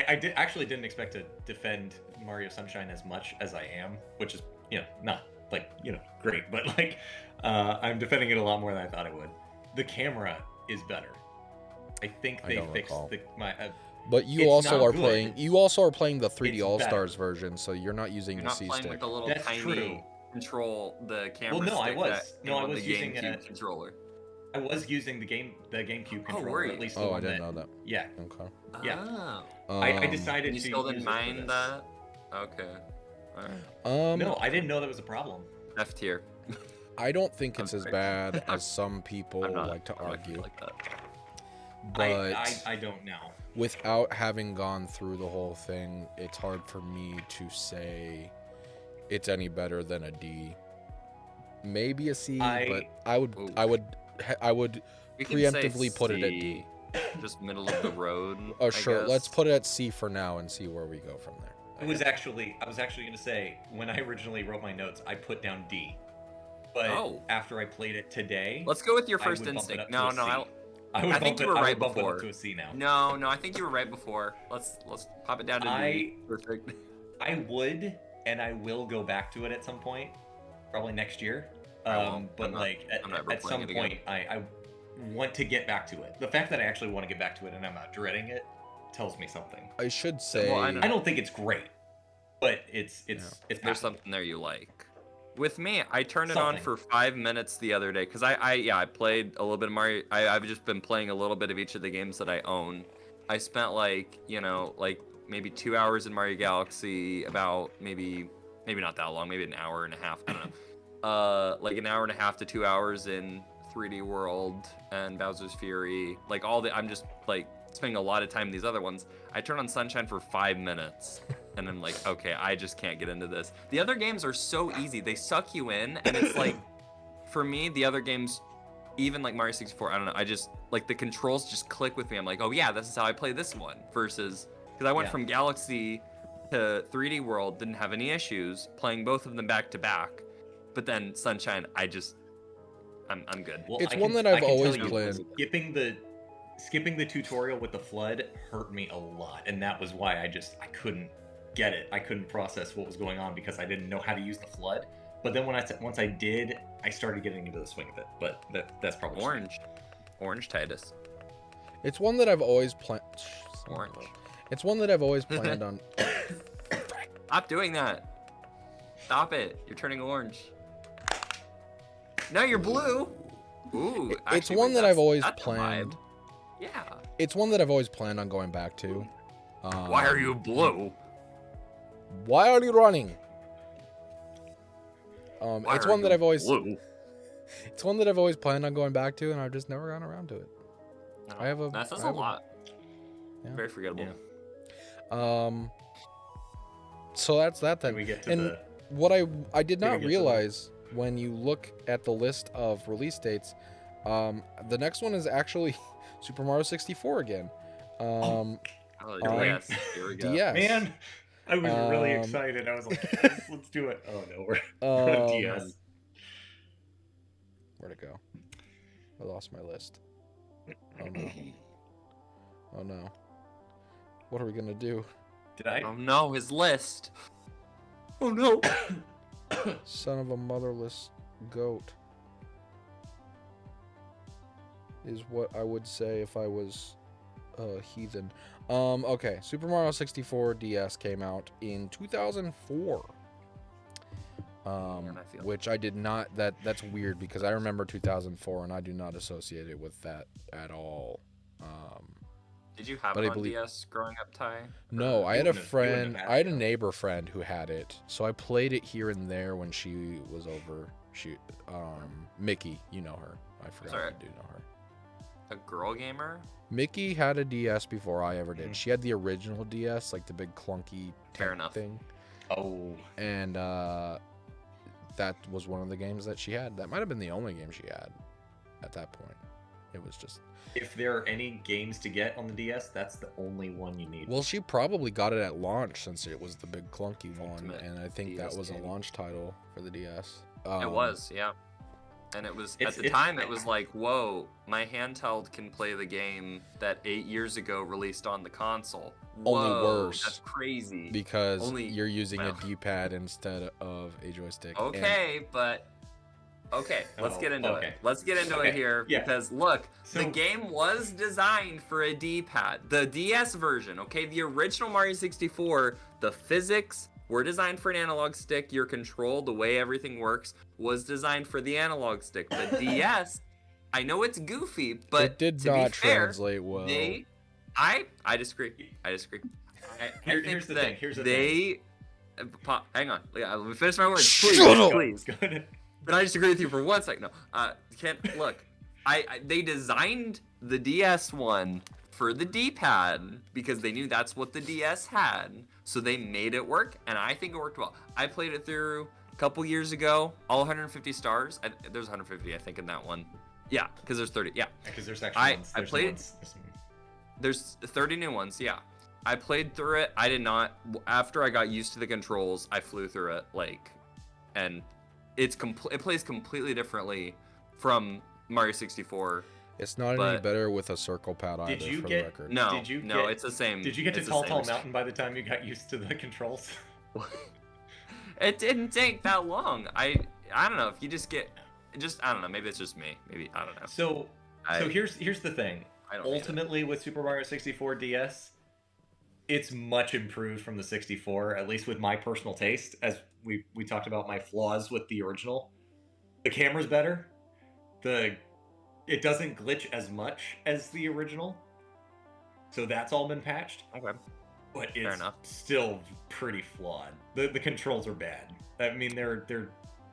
I didn't expect to defend Mario Sunshine as much as I am, which is not great, but I'm defending it a lot more than I thought I would. The camera is better. I think they fixed but you also are playing. You also are playing the 3D All Stars version, so you're not using the C stick. You're not playing with the little That's tiny true. Control the camera. Well, no, I was. No, I was using a controller. I was using the GameCube controller. Were you? At least I didn't know that. Yeah. Okay. Yeah. Oh. I decided you to. still didn't mind that? Okay. All right. No, I didn't know that was a problem. F tier. I don't think it's as bad as some people like to argue. Like that. But I don't know. Without having gone through the whole thing, it's hard for me to say it's any better than a D. Maybe a C, but I would preemptively put it at D. Just middle of the road. Oh, sure. Let's put it at C for now and see where we go from there. I was actually going to say, when I originally wrote my notes, I put down D. But after I played it today... Let's go with your first instinct. No, I think you were right bump it before. up to a C now. No, I think you were right before. Let's pop it down to D. Perfect. I would, and I will go back to it at some point, probably next year. But like at some point, I want to get back to it. The fact that I actually want to get back to it and I'm not dreading it tells me something. I should say, Well, I don't think it's great, but it's there's something there you like. With me, I turned it on for 5 minutes the other day because I played a little bit of Mario. I've just been playing a little bit of each of the games that I own. I spent like maybe 2 hours in Mario Galaxy, about maybe not that long, maybe an hour and a half. I don't know. Like an hour and a half to 2 hours in 3D World and Bowser's Fury. Like I'm just like spending a lot of time in these other ones. I turned on Sunshine for 5 minutes. And I'm like, okay, I just can't get into this. The other games are so easy. They suck you in, and it's like, for me, the other games, even like Mario 64, I don't know, I just, like, the controls just click with me. I'm like, oh yeah, this is how I play this one. Versus, because I went from Galaxy to 3D World, didn't have any issues, playing both of them back to back. But then Sunshine, I'm good. Well, it's one that I've always played. Skipping the tutorial with the flood hurt me a lot, and that was why I couldn't get it. I couldn't process what was going on because I didn't know how to use the flood. But then once I did, I started getting into the swing of it. But that's probably Orange Titus. It's one that I've always planned. Orange. It's one that I've always planned on. Stop doing that. Stop it. You're turning orange. No, you're blue. Ooh. It's one that I've always planned. Yeah. It's one that I've always planned on going back to. Why are you blue? Why are you running? It's one that I've always. Blue? It's one that I've always planned on going back to, and I've just never gotten around to it. No, that says a lot. Yeah. Very forgettable. Yeah. So that's that then. We get to what I did not realize when you look at the list of release dates, the next one is actually Super Mario 64 again. Yes. Here we go. DS. Man, I was really excited. I was like, let's do it. Oh no, we're on DS. Where'd it go? I lost my list. Oh no. Oh no. What are we gonna do? Did I? Oh no, his list. Oh no. Son of a motherless goat is what I would say if I was a heathen. Okay, Super Mario 64 DS came out in 2004. Which I did not. That's weird because I remember 2004 and I do not associate it with that at all. Did you have it on DS growing up, Ty? No, I had a friend. I had a neighbor friend who had it, so I played it here and there when she was over. Mickey, you know her. I forgot if you do know her. A girl gamer? Mickey had a DS before I ever did. She had the original DS, like the big clunky thing. Oh. And that was one of the games that she had. That might have been the only game she had at that point. It was just... If there are any games to get on the DS, that's the only one you need. Well, she probably got it at launch since it was the big clunky one, Ultimate and I think DS that was game. a launch title for the DS. It was, yeah. And it was, at the time, it was like, whoa, my handheld can play the game that 8 years ago released on the console. Whoa, only worse. That's crazy. Because you're using a D-pad instead of a joystick. Okay, but... Okay, let's get into it. Let's get into it here because look, the game was designed for a D-pad. The DS version, okay, the original Mario 64, the physics were designed for an analog stick. Your control, the way everything works, was designed for the analog stick. The DS, I know it's goofy, but it did not translate well. I disagree. Here's the thing. Hang on. Let me finish my words. Shut up. Please. But I disagree with you for 1 second. No, can't look. They designed the DS one for the D-pad because they knew that's what the DS had, so they made it work, and I think it worked well. I played it through a couple years ago, all 150 stars. There's 150, I think, in that one. Yeah, because there's 30. Yeah, because there's actually I played it. There's 30 new ones. Yeah, I played through it. I did not. After I got used to the controls, I flew through it and. It plays completely differently from Mario 64 It's not any But better with a circle pad either, Did you for the get- record. no, Did you no, get- it's the same. Did you get to it's the Tall same Tall as- Mountain by the time you got used to the controls? It didn't take that long. I don't know if you I don't know. Maybe it's just me. Maybe I don't know. So here's the thing. I don't hate it. Ultimately, with Super Mario 64 DS, it's much improved from the 64, at least with my personal taste. As we talked about my flaws with the original, the camera's better. It doesn't glitch as much as the original, so that's all been patched. Okay. But Fair it's enough. still pretty flawed. The controls are bad. I mean, they're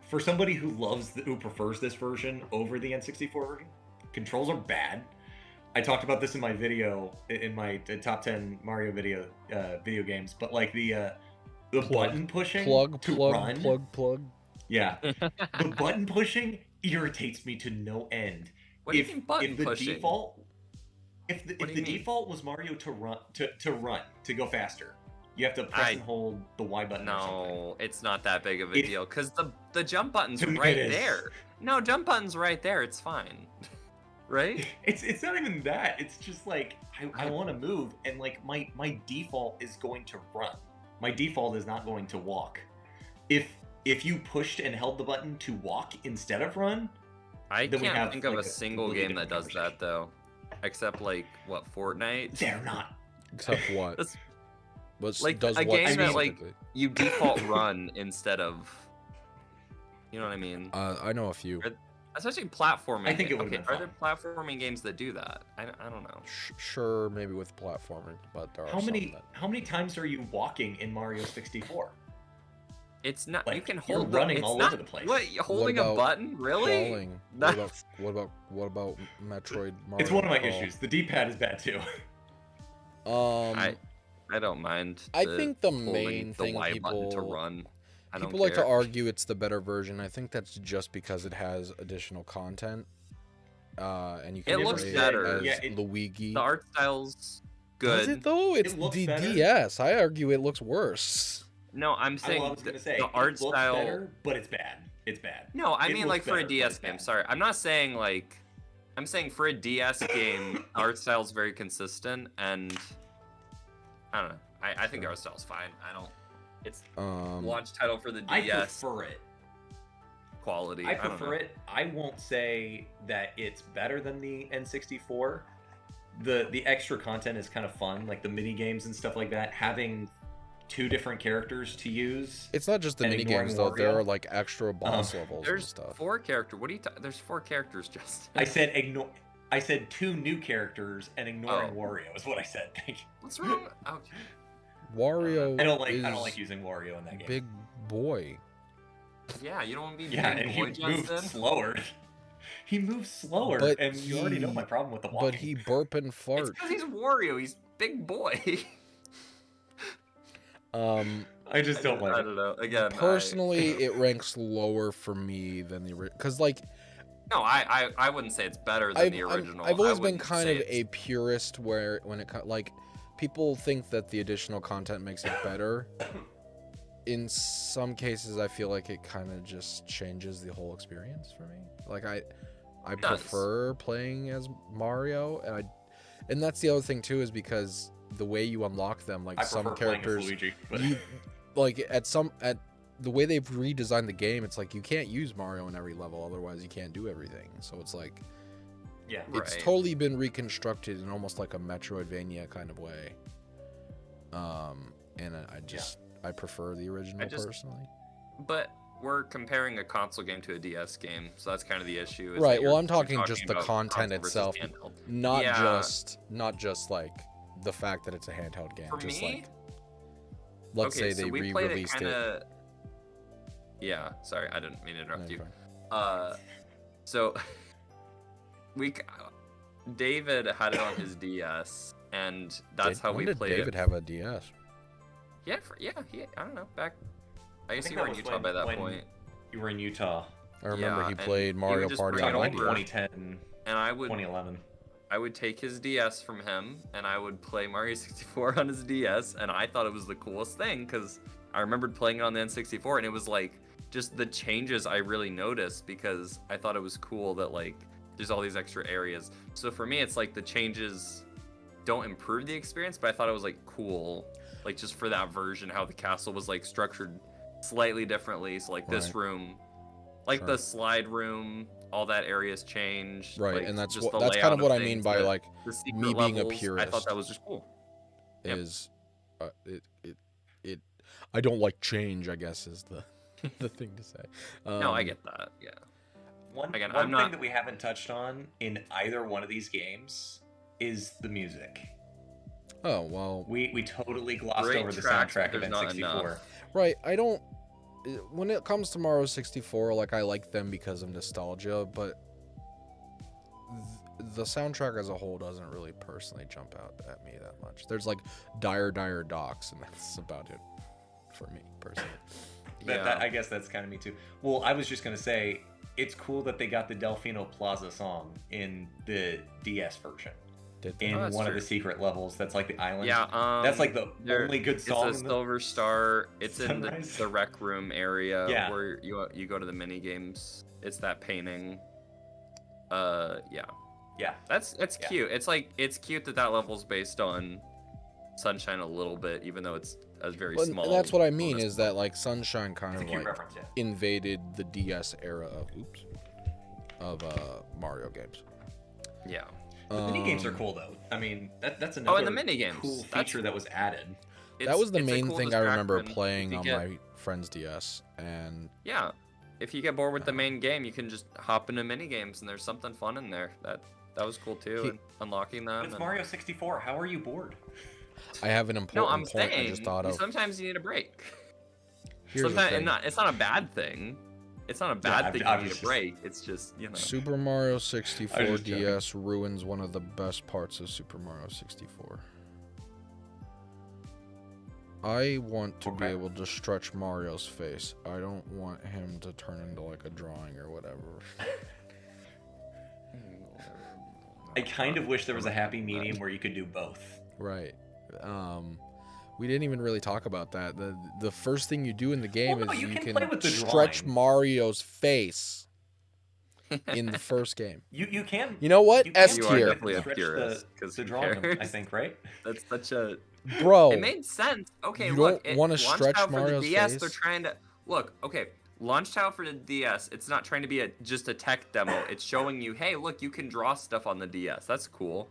for somebody who prefers this version over the N64 version. Controls are bad. I talked about this in my video, in my top 10 Mario video games. But like the button pushing to run, plug. yeah, the button pushing irritates me to no end. What do you mean button pushing? If What do the you mean? default was Mario to run to go faster, you have to press and hold the Y button. Or something. No, it's not that big of a deal because the jump button's To me, right it is. there. No, jump button's right there. It's fine, right? It's not even that. It's just like I want to move, and like my default is going to run. My default is not going to walk. If you pushed and held the button to walk instead of run, I Then we can't have, think of like, a a single completely game that different does that though, except like what Fortnite. they're not. Except what? That's What's like does a what game that like specifically? you default run instead of. You know what I mean? I know a few. Especially platforming. I think it would've okay, been are there platforming games that do that? I don't know. Sure, maybe with platforming, but there are How some many that... times are you walking in Mario 64? It's not. Like, you can you're hold running it's all not, over the place. What? You holding a about button? Really? Crawling. No. What about Metroid Mario? It's one of my Crawl? issues. The D-pad is bad too. I don't mind. I think the holding main the thing Y button to people- run. I don't People like to care. argue it's the better version. I think that's just because it has additional content, and you can It looks play better. as Yeah, Luigi. The art style's Does good. it though? It's looks the better. DS. I argue it looks worse. No, I'm saying I was gonna say the art it looks style. better, but it's bad. It's bad. No, I It mean looks like for better, a but DS it's game. bad. Sorry, I'm not saying like. I'm saying for a DS game, art style's very consistent, and I don't know. I think the art style's fine. I don't. It's launch title for the I DS prefer it. quality. I don't prefer know. it. I won't say that it's better than the N64. The extra content is kind of fun, like the mini games and stuff like that. Having two different characters to use. It's not just the And mini ignoring games though. There Wario? are like extra boss levels and There's stuff. 4 characters. What are you? There's 4 characters, Justin. I said ignore. I said 2 new characters and ignoring Oh. Wario is what I said. What's wrong? Okay. Wario. I don't like is using Wario in that game. big boy. Yeah, you don't want to be Yeah, big and boy, he moves Justin. slower. He moves slower, But and you already know he- my problem with the walking. But he burp and It's fart. because he's Wario. He's big boy. I just don't like I it. don't know. Again, Personally, it ranks lower for me than the original. Because like I wouldn't say it's better than the original. I've I always been wouldn't kind say of it's- a purist where when it like people think that the additional content makes it better. In some cases, I feel like it kind of just changes the whole experience for me. Like I It does. prefer playing as Mario, and that's the other thing too, is because the way you unlock them, like I some prefer playing as characters, Luigi, but you like at the way they've redesigned the game, it's like you can't use Mario in every level, otherwise you can't do everything. So it's like yeah. it's Right. totally been reconstructed in almost like a Metroidvania kind of way. And I prefer the original personally. But we're comparing a console game to a DS game, so that's kind of the issue. is Right, that well, you're I'm talking just the about content console versus itself. handheld. Not Yeah. just like the fact that it's a handheld game. For just me, like let's okay, say so they we played re-released it. kinda... Yeah, sorry, I didn't mean to No, interrupt you're you. fine. So David had it on his DS, and that's how When we did played David it. have a DS? Yeah, I don't know. Back, I guess think you were that in was Utah by that when point, You were in Utah, I remember Yeah, he and played he Mario would just Party bring on it my over. DS. 2010, and I would 2011. take his DS from him, and I would play Mario 64 on his DS, and I thought it was the coolest thing because I remembered playing it on the N64, and it was like just the changes I really noticed because I thought it was cool that like there's all these extra areas. So for me, it's like the changes don't improve the experience, but I thought it was like cool, like just for that version, how the castle was like structured slightly differently. So like this room, like the slide room, all that area's changed. Right, like, and that's just that's kind of what I mean by like the secret me being a levels. purist. I thought that was just cool. Is it I don't like change, I guess, is the the thing to say. No, I get that. Yeah. One Again, thing I'm not... that we haven't touched on in either one of these games is the music. Oh, well. We totally glossed Great over the tracks, soundtrack but of there's not N64. enough. Right, I don't... When it comes to Mario 64, like, I like them because of nostalgia, but the soundtrack as a whole doesn't really personally jump out at me that much. There's, like, Dire Docks, and that's about it for me, personally. I guess that's kind of me, too. Well, I was just going to say, it's cool that they got the Delfino Plaza song in the DS version. In one of the secret levels, that's like the island. Yeah, that's like the only good song. It's a Silver Star. It's Sunrise? in the rec room area Yeah. where you go to the mini games. It's that painting. Yeah. Yeah. That's cute. It's cute that level's based on Sunshine a little bit, even though it's a very small. And that's what I mean is that like Sunshine kind It's a of cute like reference, yeah. invaded the DS era of Mario games. Yeah. The mini games are cool though. I mean, that's another and the mini games. cool feature that was added. That was the it's a main cool thing I remember distraction. playing on my friend's DS, and yeah, if you get bored with the main game, you can just hop into mini games, and there's something fun in there. That was cool too, and unlocking them. It's Mario 64. How are you bored? I have an important No, I'm point saying I just thought of. sometimes you need a break. Here's the Sometimes thing. it's not a bad thing. It's not a bad thing to need a break. It's just, Super Mario 64 just DS ruins one of the best parts of Super Mario 64. I want to be able to stretch Mario's face. I don't want him to turn into like a drawing or whatever. I kind of wish there was a happy medium where you could do both. Right. We didn't even really talk about that. The first thing you do in the game is you can play with the stretch drawing. Mario's face in the first game. You can. You know what? You S You are tier. definitely a stretch purist, 'cause the who drawing, cares? I think, right? That's such a... Bro. It made sense. Okay, You look. don't wanna launched stretch out for Mario's the DS, face? They're trying to... Look, okay. Launched out for the DS, it's not trying to be just a tech demo. It's showing you, hey, look, you can draw stuff on the DS. That's cool.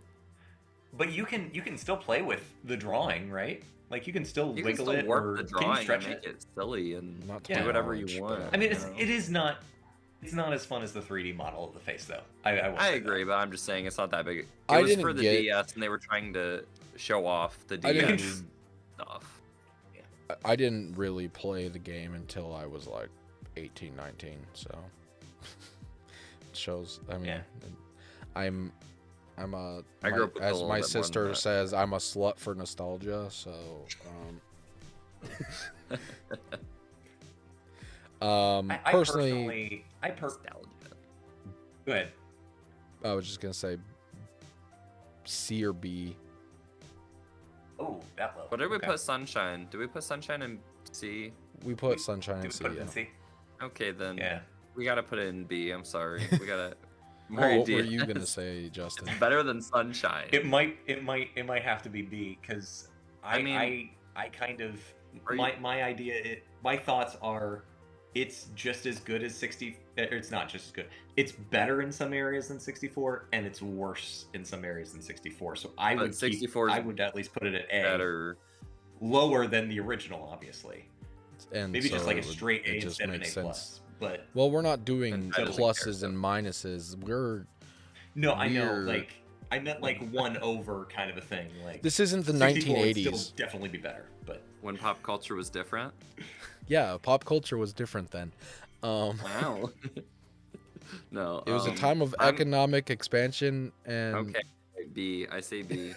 But you can still play with the drawing, right? Like you can still You can wiggle still it work or the can you drawing and stretch make it? it silly and Not do too whatever much, you want. but- I mean, you know? it is not. It's not as fun as the 3D model of the face, though. I will I say agree, that. but I'm just saying it's not that big. It I was didn't for the get- DS, and they were trying to show off the I didn't- DS stuff. I didn't really play the game until I was like 18, 19, so it shows. I mean, Yeah. I'm a I grew up with a as little my bit more than sister that. says, I'm a slut for nostalgia. So, I personally, Nostalgia. Go ahead. I was just gonna say C or B. Oh, that low. What did we Okay. put Sunshine? Did we put Sunshine in C? We put Sunshine Do and we C. put it Yeah. in C? Okay, then Yeah. we gotta put it in B. I'm sorry. We gotta. What were DS. you gonna say, Justin? It's better than Sunshine. It might have to be B because I mean- I kind of Are you- my idea my thoughts are it's just as good as 60. It's not just as good. It's better in some areas than 64, and it's worse in some areas than 64. So I But would 64 is I would at least put it at A. better. Lower than the original, obviously. And Maybe just so like a it would- straight A it just instead of an A makes plus. But Well, we're not doing And I don't pluses care, and minuses. We're no, I know. Weird. Like I meant like one over kind of a thing. Like this isn't the 64 would 1980s. still definitely be better, but When pop culture was different. Yeah, pop culture was different then. Wow. No. It was a time of economic expansion and Okay, B. I say B.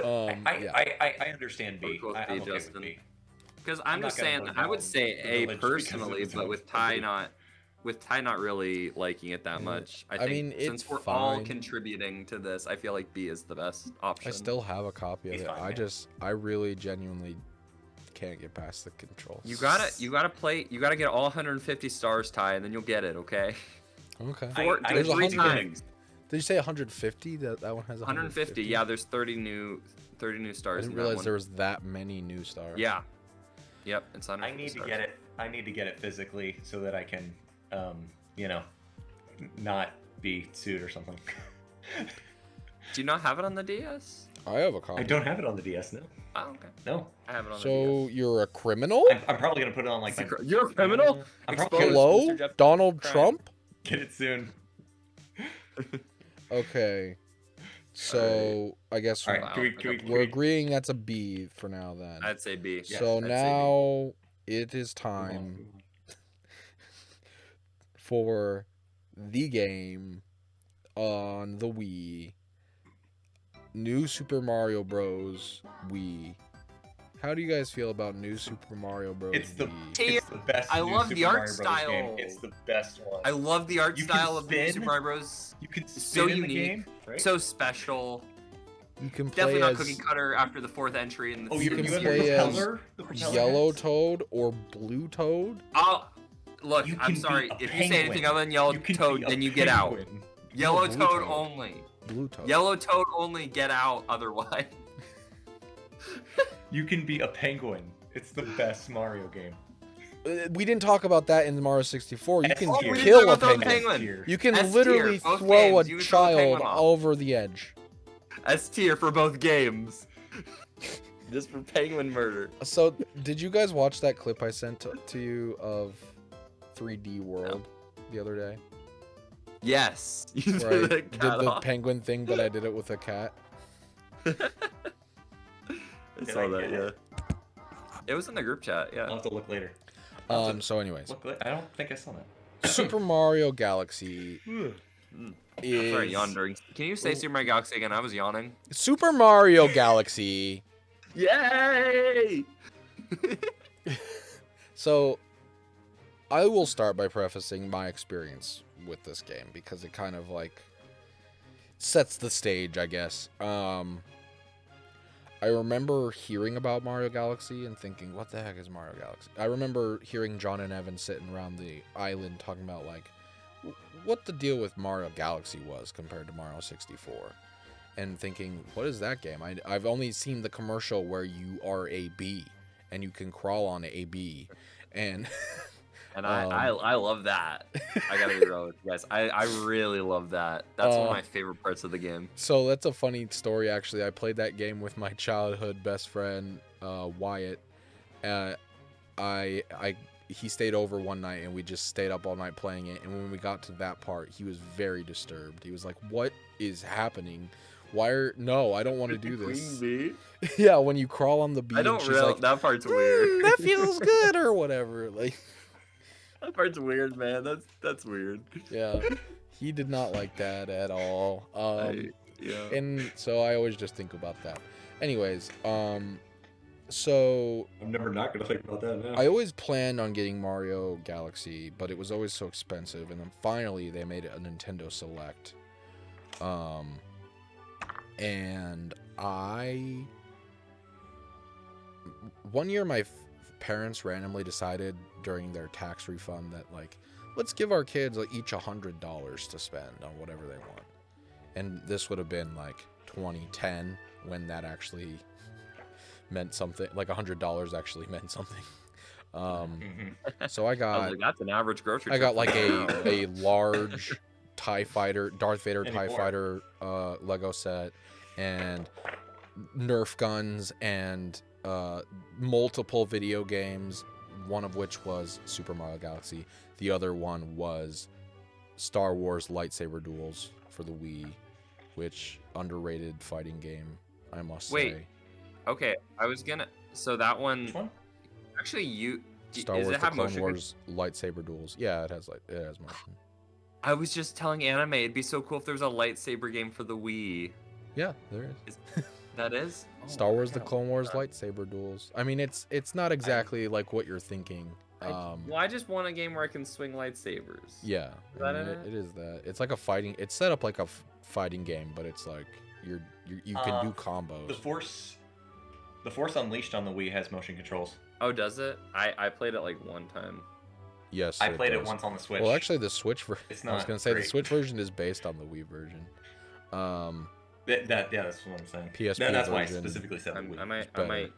yeah. I understand B. We'll go with I'm B, okay with Justin. B. Because I'm I'm not just gonna saying, vote I would down say the A village because personally, it's but a with Ty B. not really liking it that much. I I think mean, since it's we're all fine. contributing to this, I feel like B is the best option. I still have a copy of He's it. fine, I really genuinely can't get past the controls. You gotta play. You gotta get all 150 stars, Ty, and then you'll get it. Okay. Okay. I- Four, I do it There's three 100. times. Did you say 150? That one has 150. Yeah, there's 30 new stars. I didn't in realize that one. there was that many new stars. Yeah. Yep, it's I 150 need stars. to get it. I need to get it physically so that I can, not be sued or something. Do you not have it on the DS? I have a copy. I don't have it on the DS. No. Oh, okay. No. I have it on the So DS. you're a criminal? I'm probably gonna put it on like my. You're a criminal? I'm Exposed. probably Hello, Mr. Jeff Donald Crime. Trump? get it soon. Okay. So I guess All right. Wow. we're agreeing that's a B for now then. I'd say B. Yes, So I'd say B. now it is time for the game on the Wii. New Super Mario Bros. Wii. How do you guys feel about New Super Mario Bros. It's the Wii? it's the best. I new love Super the art Mario Bros. style. Game. It's the best one. I love the art You can style of New spin. Super Mario Bros. You can It's spin so in unique, the game, right? so special. You can Definitely play not as cookie cutter after the 4th entry in the oh, you you can have play the as propeller? The propeller Yellow heads? Toad or Blue Toad. Oh, look, You I'm can be sorry. a If you say penguin. anything other than Yellow You can Toad, be a then you get out. penguin. Yellow Blue Toad Toad. only. Blue Toad. Yellow Toad only. Get out. Otherwise. You can be a penguin. It's the best Mario game. We didn't talk about that in the Mario 64. You S can tier. we didn't kill a talk about penguin. penguin. You can S literally tier, both throw games. You a can throw a child penguin off. over the edge. S tier for both games. Just for penguin murder. So, did you guys watch that clip I sent to you of 3D World the other day? Yes. You Where I threw the did cat the off. penguin thing, but I did it with a cat. I Did saw I that, get yeah. it? It was in the group chat, yeah. I'll have to look later. So anyways, I don't think I saw that. Super Mario Galaxy I'm is sorry, yawned during. Can you say Super Mario Galaxy again? I was yawning. Super Mario Galaxy. Yay! So, I will start by prefacing my experience with this game because it kind of like sets the stage, I guess. I remember hearing about Mario Galaxy and thinking, what the heck is Mario Galaxy? I remember hearing John and Evan sitting around the island talking about like what the deal with Mario Galaxy was compared to Mario 64. And thinking, what is that game? I've only seen the commercial where you are a bee and you can crawl on a bee. And And I love that. I gotta be real with you guys. I really love that. That's one of my favorite parts of the game. so that's a funny story, actually. I played that game with my childhood best friend, Wyatt. He stayed over one night and we just stayed up all night playing it. And when we got to that part, he was very disturbed. He was like, "What is happening? No, I don't want to do this." Yeah, when you crawl on the bee, I and don't she's really. like, That part's weird. that feels good or whatever. Like, That part's weird, man. That's weird. yeah, he did not like that at all. Yeah. And so I always just think about that. Anyways, so I'm never not gonna think about that now. I always planned on getting Mario Galaxy, but it was always so expensive. And then finally they made it a Nintendo Select. And one year my parents randomly decided during their tax refund that like, let's give our kids like, each $100 to spend on whatever they want. And this would have been like 2010 when that actually meant something. Like $100 actually meant something. So I I was got like, that's an average grocery. I got trip like for now. a large TIE Fighter, Darth Vader TIE Anymore. Fighter Lego set, and Nerf guns, and multiple video games, one of which was Super Mario Galaxy. The other one was Star Wars lightsaber duels for the Wii, which underrated fighting game, I must Wait. say. Okay, I was gonna. So that one. Which one? Actually, Star does Wars it The have Clone motion? Wars lightsaber duels. Yeah, it has motion. I was just telling Anime it'd be so cool if there was a lightsaber game for the Wii. Yeah, there is. That is. Oh, Star Wars The wow. Clone Wars lightsaber duels. I mean, it's not exactly like what you're thinking. Well, I just want a game where I can swing lightsabers. Yeah, Is I that mean, it? it is that. It's like a fighting. It's set up like a fighting game, but it's like you can do combos. The Force Unleashed on the Wii has motion controls. Oh, does it? I played it like one time. Yes, I played it does. once on the Switch. Well, actually, the Switch It's I was not gonna say the great. Switch version is based on the Wii version. That's what I'm saying. PSP That's why I version. specifically said Wii.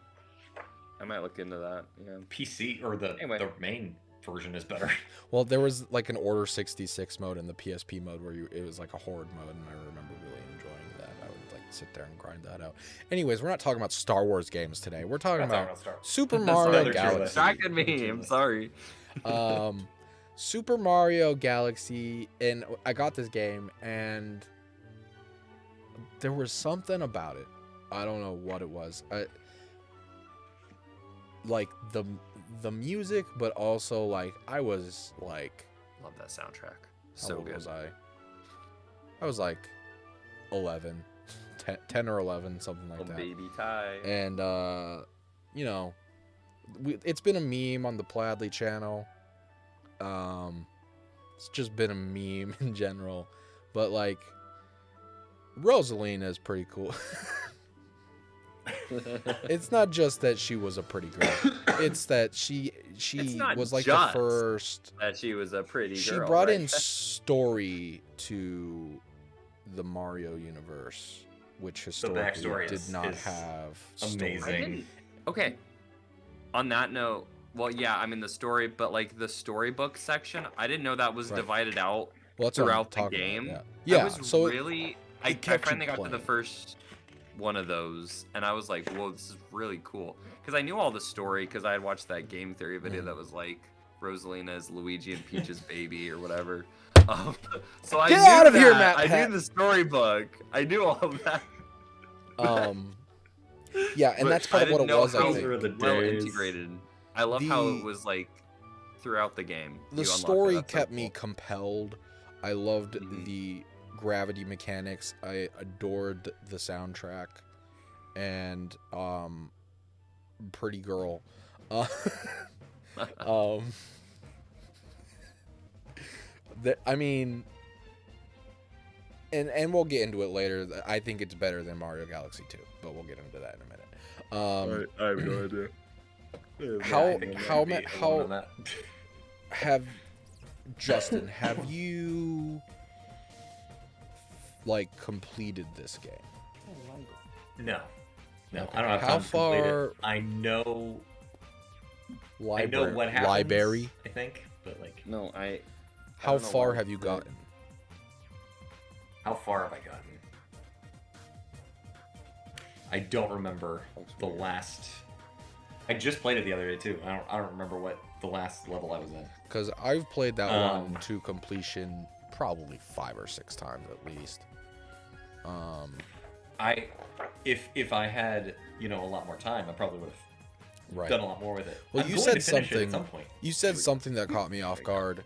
I might look into that. Yeah. PC or the main version is better. Well, there was like an Order 66 mode in the PSP mode where it was like a horde mode, and I remember really enjoying that. I would like sit there and grind that out. Anyways, we're not talking about Star Wars games today. We're talking about Super Mario Galaxy. Distracted me. I'm sorry. Super Mario Galaxy, and I got this game, and there was something about it. I don't know what it was. Like the music, but also like I was like, love that soundtrack. How So old good. was I? I was like 11, 10 or 11, something like that. Baby Ty. And you know, it's been a meme on the Pladley channel. It's just been a meme in general, but like Rosalina is pretty cool. It's not just that she was a pretty girl. It's that she was like the first that she was a pretty girl. She brought in story to the Mario universe, which historically did not have amazing. Okay. On that note, well, yeah, I mean the story, but like the storybook section, I didn't know that was divided out throughout the game. Yeah. I was so really, I finally got to the first one of those, and I was like, whoa, this is really cool. Because I knew all the story, because I had watched that game theory video that was like, Rosalina is Luigi and Peach's baby or whatever. So I Get knew out of that. here, Matt. I knew the storybook. I knew all of that. Yeah, and that's kind of what it was, I think. Well integrated. I love how it was like throughout the game. The story kept me compelled. I loved the gravity mechanics. I adored the soundtrack, and pretty girl. I mean, and we'll get into it later. I think it's better than Mario Galaxy 2, but we'll get into that in a minute. I have no idea. Justin, have you like completed this game? No, okay. I don't have how far. I know. I know what happens. Library. I think, but like no, How far have you gotten? How far have I gotten? I don't remember the last. I just played it the other day too. I don't remember what the last level I was in. Because I've played that one to completion probably 5 or 6 times at least. If I had a lot more time, I probably would have done a lot more with it. Well, you said something. At some point. You said something that caught me off guard.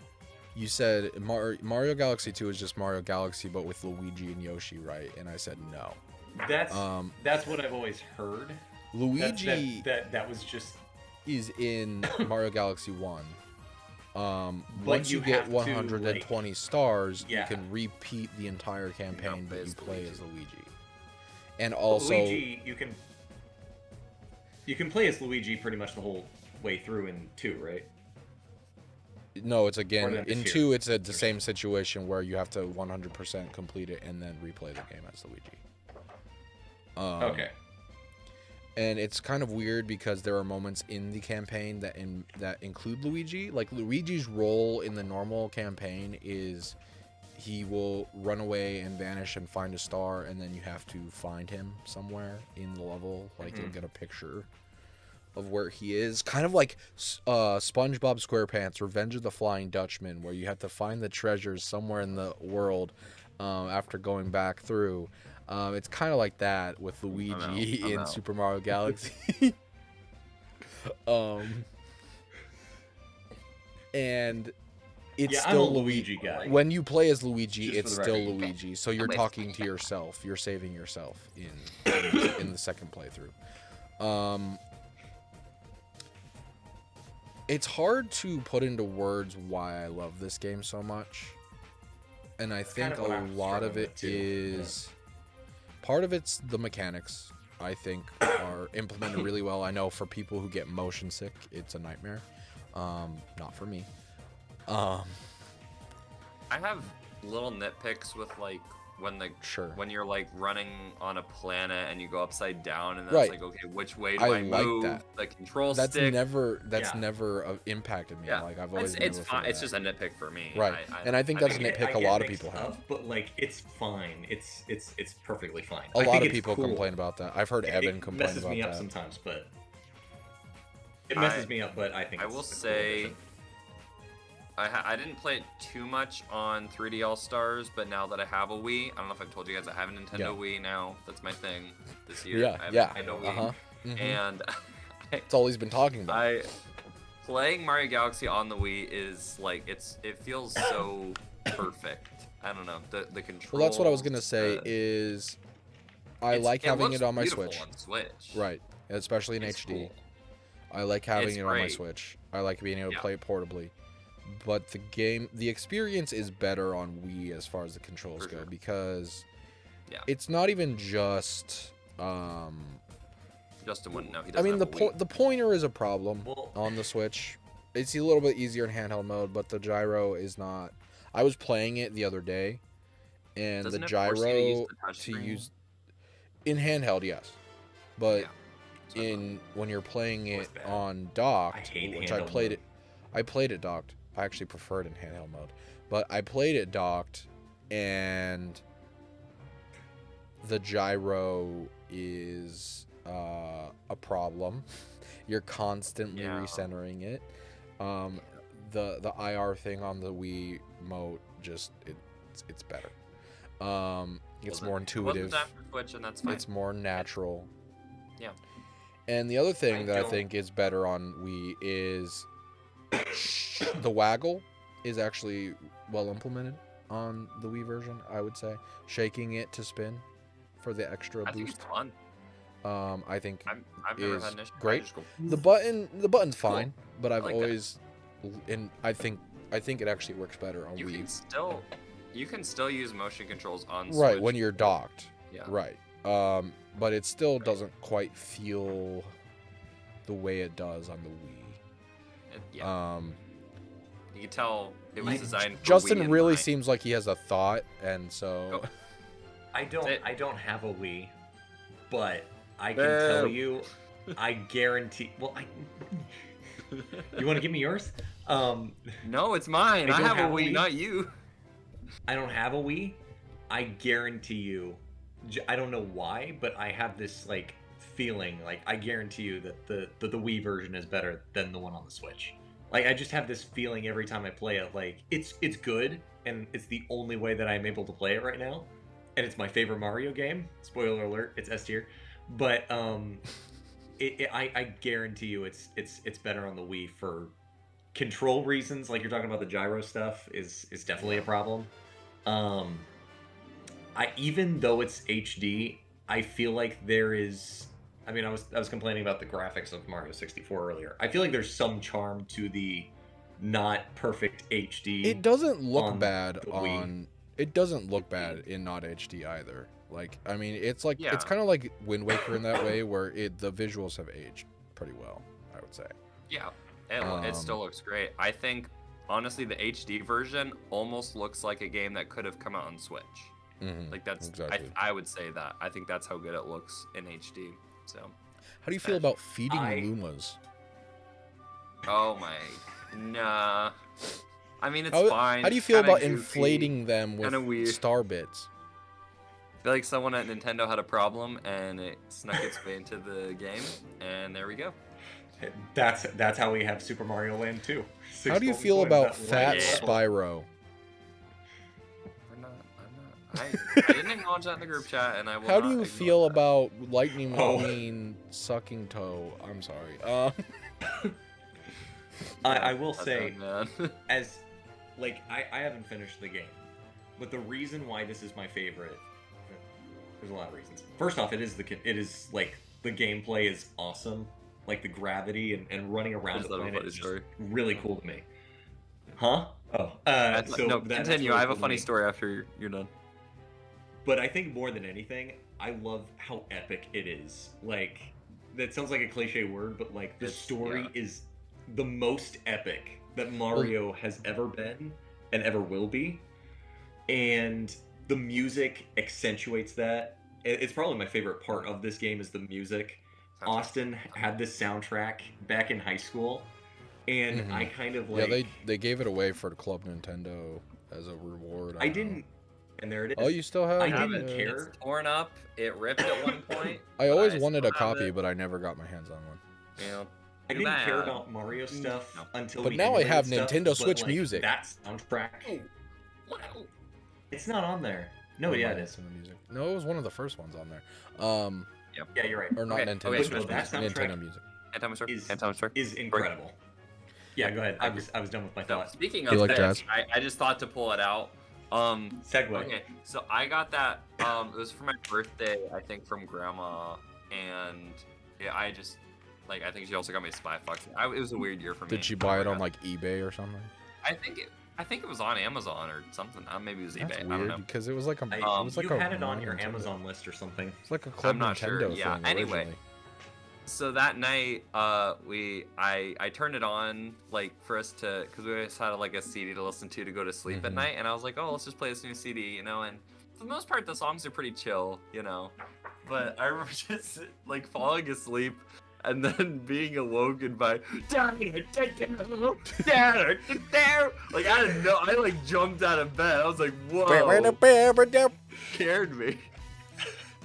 You said Mario Galaxy 2 is just Mario Galaxy, but with Luigi and Yoshi, right? And I said no. That's what I've always heard. Luigi that was just is in Mario Galaxy 1. Once you get 120 stars, you can repeat the entire campaign, but you play as Luigi. And also, Luigi, you can play as Luigi pretty much the whole way through in 2, right? No, it's again in 2. It's the same situation where you have to 100% complete it and then replay the game as Luigi. Okay. And it's kind of weird because there are moments in the campaign that include Luigi. Like Luigi's role in the normal campaign is he will run away and vanish and find a star, and then you have to find him somewhere in the level. Like you'll get a picture of where he is. Kind of like SpongeBob SquarePants, Revenge of the Flying Dutchman, where you have to find the treasures somewhere in the world after going back through. It's kind of like that with Luigi in Super Mario Galaxy. And it's still I'm a Luigi guy. When you play as Luigi, it's still Luigi. So you're talking to yourself. You're saving yourself in the second playthrough. It's hard to put into words why I love this game so much. And I think a lot of it is... Part of it's the mechanics, I think, are implemented really well. I know for people who get motion sick, it's a nightmare. Not for me. I have little nitpicks with like when you're like running on a planet and you go upside down and then Right. it's like, okay, which way do I I like move? that. The control That's stick. never Yeah. impacted me. Yeah. Like I've always It's never fine. felt It's that. just a nitpick for me. Right. And I think that's a nitpick I a get lot of mixed people have. up, but like it's fine. It's perfectly fine. A I lot think of it's people cool. complain about that. I've heard Evan It complain messes about me up that. sometimes, but it messes me up. But I think I it's will a cool say, addition. I didn't play it too much on 3D All Stars, but now that I have a Wii, I don't know if I've told you guys, I have a Nintendo Wii now. That's my thing this year. Yeah, I have yeah. a Nintendo Wii. Mhm. And It's all he's been talking about. playing Mario Galaxy on the Wii is like it feels so perfect. I don't know, the controls. Well, that's what I was gonna say. Is I like having it on my Switch. On Switch. Right, especially in It's HD. cool. I like having It's it on my great. Switch. I like being able to Yeah. play it portably. But the experience is better on Wii as far as the controls For go sure. because Yeah. it's not even just. Justin wouldn't know. He I doesn't mean, have a Wii. the pointer is a problem Well- on the Switch. It's a little bit easier in handheld mode, but the gyro is not. I was playing it the other day, and Doesn't the it force you to use gyro the touch to screen? use in handheld, yes, but Yeah. That's what I thought. when you're playing it Was bad. on docked, I hate which I handheld played mode. I played it docked. I actually preferred in handheld mode, but I played it docked, and the gyro is a problem. You're constantly Yeah. recentering it. The IR thing on the Wii Mote just it's better. It's Wasn't- more it wasn't intuitive. that for Switch, and that's fine. It's more natural. Yeah. And the other thing I that I don't- think is better on Wii is the waggle is actually well implemented on the Wii version, I would say. Shaking it to spin for the extra I think it's boost. fun. I think I've never is had an issue. I great. just go, the button's Cool. fine, but I've I like that. always and I think it actually works better on you Wii. can still use motion controls on Right, Switch. when you're docked. Yeah. Right. But it still doesn't quite feel the way it does on the Wii. Yeah. You can tell it was designed for Wii Justin in really mind. seems like he has a thought, and so Oh. I don't It- have a Wii, but I can tell you, I guarantee. Well, you want to give me yours? No, it's mine. I I don't have a have a Wii, Wii. not you. I don't have a Wii. I guarantee you. I don't know why, but I have this like feeling. Like I guarantee you that the Wii version is better than the one on the Switch. Like I just have this feeling every time I play it. Like it's good, and it's the only way that I'm able to play it right now. And it's my favorite Mario game. Spoiler alert: it's S tier. But I guarantee you, it's better on the Wii for control reasons. Like you're talking about the gyro stuff is definitely a problem. Even though it's HD, I feel like there is. I mean, I was complaining about the graphics of Mario 64 earlier. I feel like there's some charm to the not perfect HD. it doesn't look on bad the Wii. on. It doesn't look bad in not HD either. Like I mean, it's like Yeah. it's kind of like Wind Waker in that way, where the visuals have aged pretty well, I would say. Yeah, it still looks great. I think honestly, the HD version almost looks like a game that could have come out on Switch. Mhm, Like that's exactly. I would say that. I think that's how good it looks in HD. So, How do you feel about feeding I- Lumas? oh my, nah. I mean, it's How, fine. how do you feel Kinda about goofy. inflating them with kinda weird. star bits? I feel like someone at Nintendo had a problem and it snuck its way into the game, and there we go. That's how we have Super Mario Land 2. How do you Golden feel coins, about that Fat Yeah. Spyro? I'm not. I didn't acknowledge that in the group chat, and I will. How do not you acknowledge feel that. about Lightning Oh. McQueen sucking toe? I'm sorry. I will That's say, man. as like I haven't finished the game, but the reason why this is my favorite, there's a lot of reasons. First off, it is like the gameplay is awesome, like the gravity and running around Is the that a planet funny is just story? really cool to me. Huh? Oh, so no, that's continue. really I have a cool to funny me. story after you're done. But I think more than anything, I love how epic it is. Like, that sounds like a cliche word, but like the story is the most epic that Mario has ever been and ever will be. And the music accentuates that. It's probably my favorite part of this game is the music. Austin had this soundtrack back in high school, and I kind of like... Yeah, they gave it away for Club Nintendo as a reward. I didn't... And there it is. Oh, you still have I it? didn't care. It's torn up. It ripped at one point. I always wanted a copy, but I never got my hands on one. Yeah. I didn't care about Mario stuff until But we now I have stuff, Nintendo Switch like, music. That soundtrack. It's not on there. No, yeah, it is. No, it was one of the first ones on there. Yeah, you're right. Or not Okay, Nintendo okay, Switch that music, soundtrack Nintendo music. is incredible. Yeah, go ahead. I was done with my So, thought. speaking You of like this, jazz? I just thought to pull it out. Segue. Okay, so I got that. It was for my birthday, I think, from Grandma, and yeah, I just like. I think she also got me Spy Fox. It was a weird year for me. Did she buy it on like eBay or something? I think it was on Amazon or something. Maybe it was eBay. That's I don't weird know. because it was like a. It was like you a had it on your Nintendo. Amazon list or something. It's like a Club I'm not Nintendo sure. Yeah. thing Anyway, originally. so that night, I turned it on like for us to, because we always had like a CD to listen to go to sleep at night, and I was like, oh, let's just play this new CD, you know. And for the most part, the songs are pretty chill, you know. But I remember just like falling asleep and then being awoken by like I didn't know. I like jumped out of bed. I was like, whoa, scared me.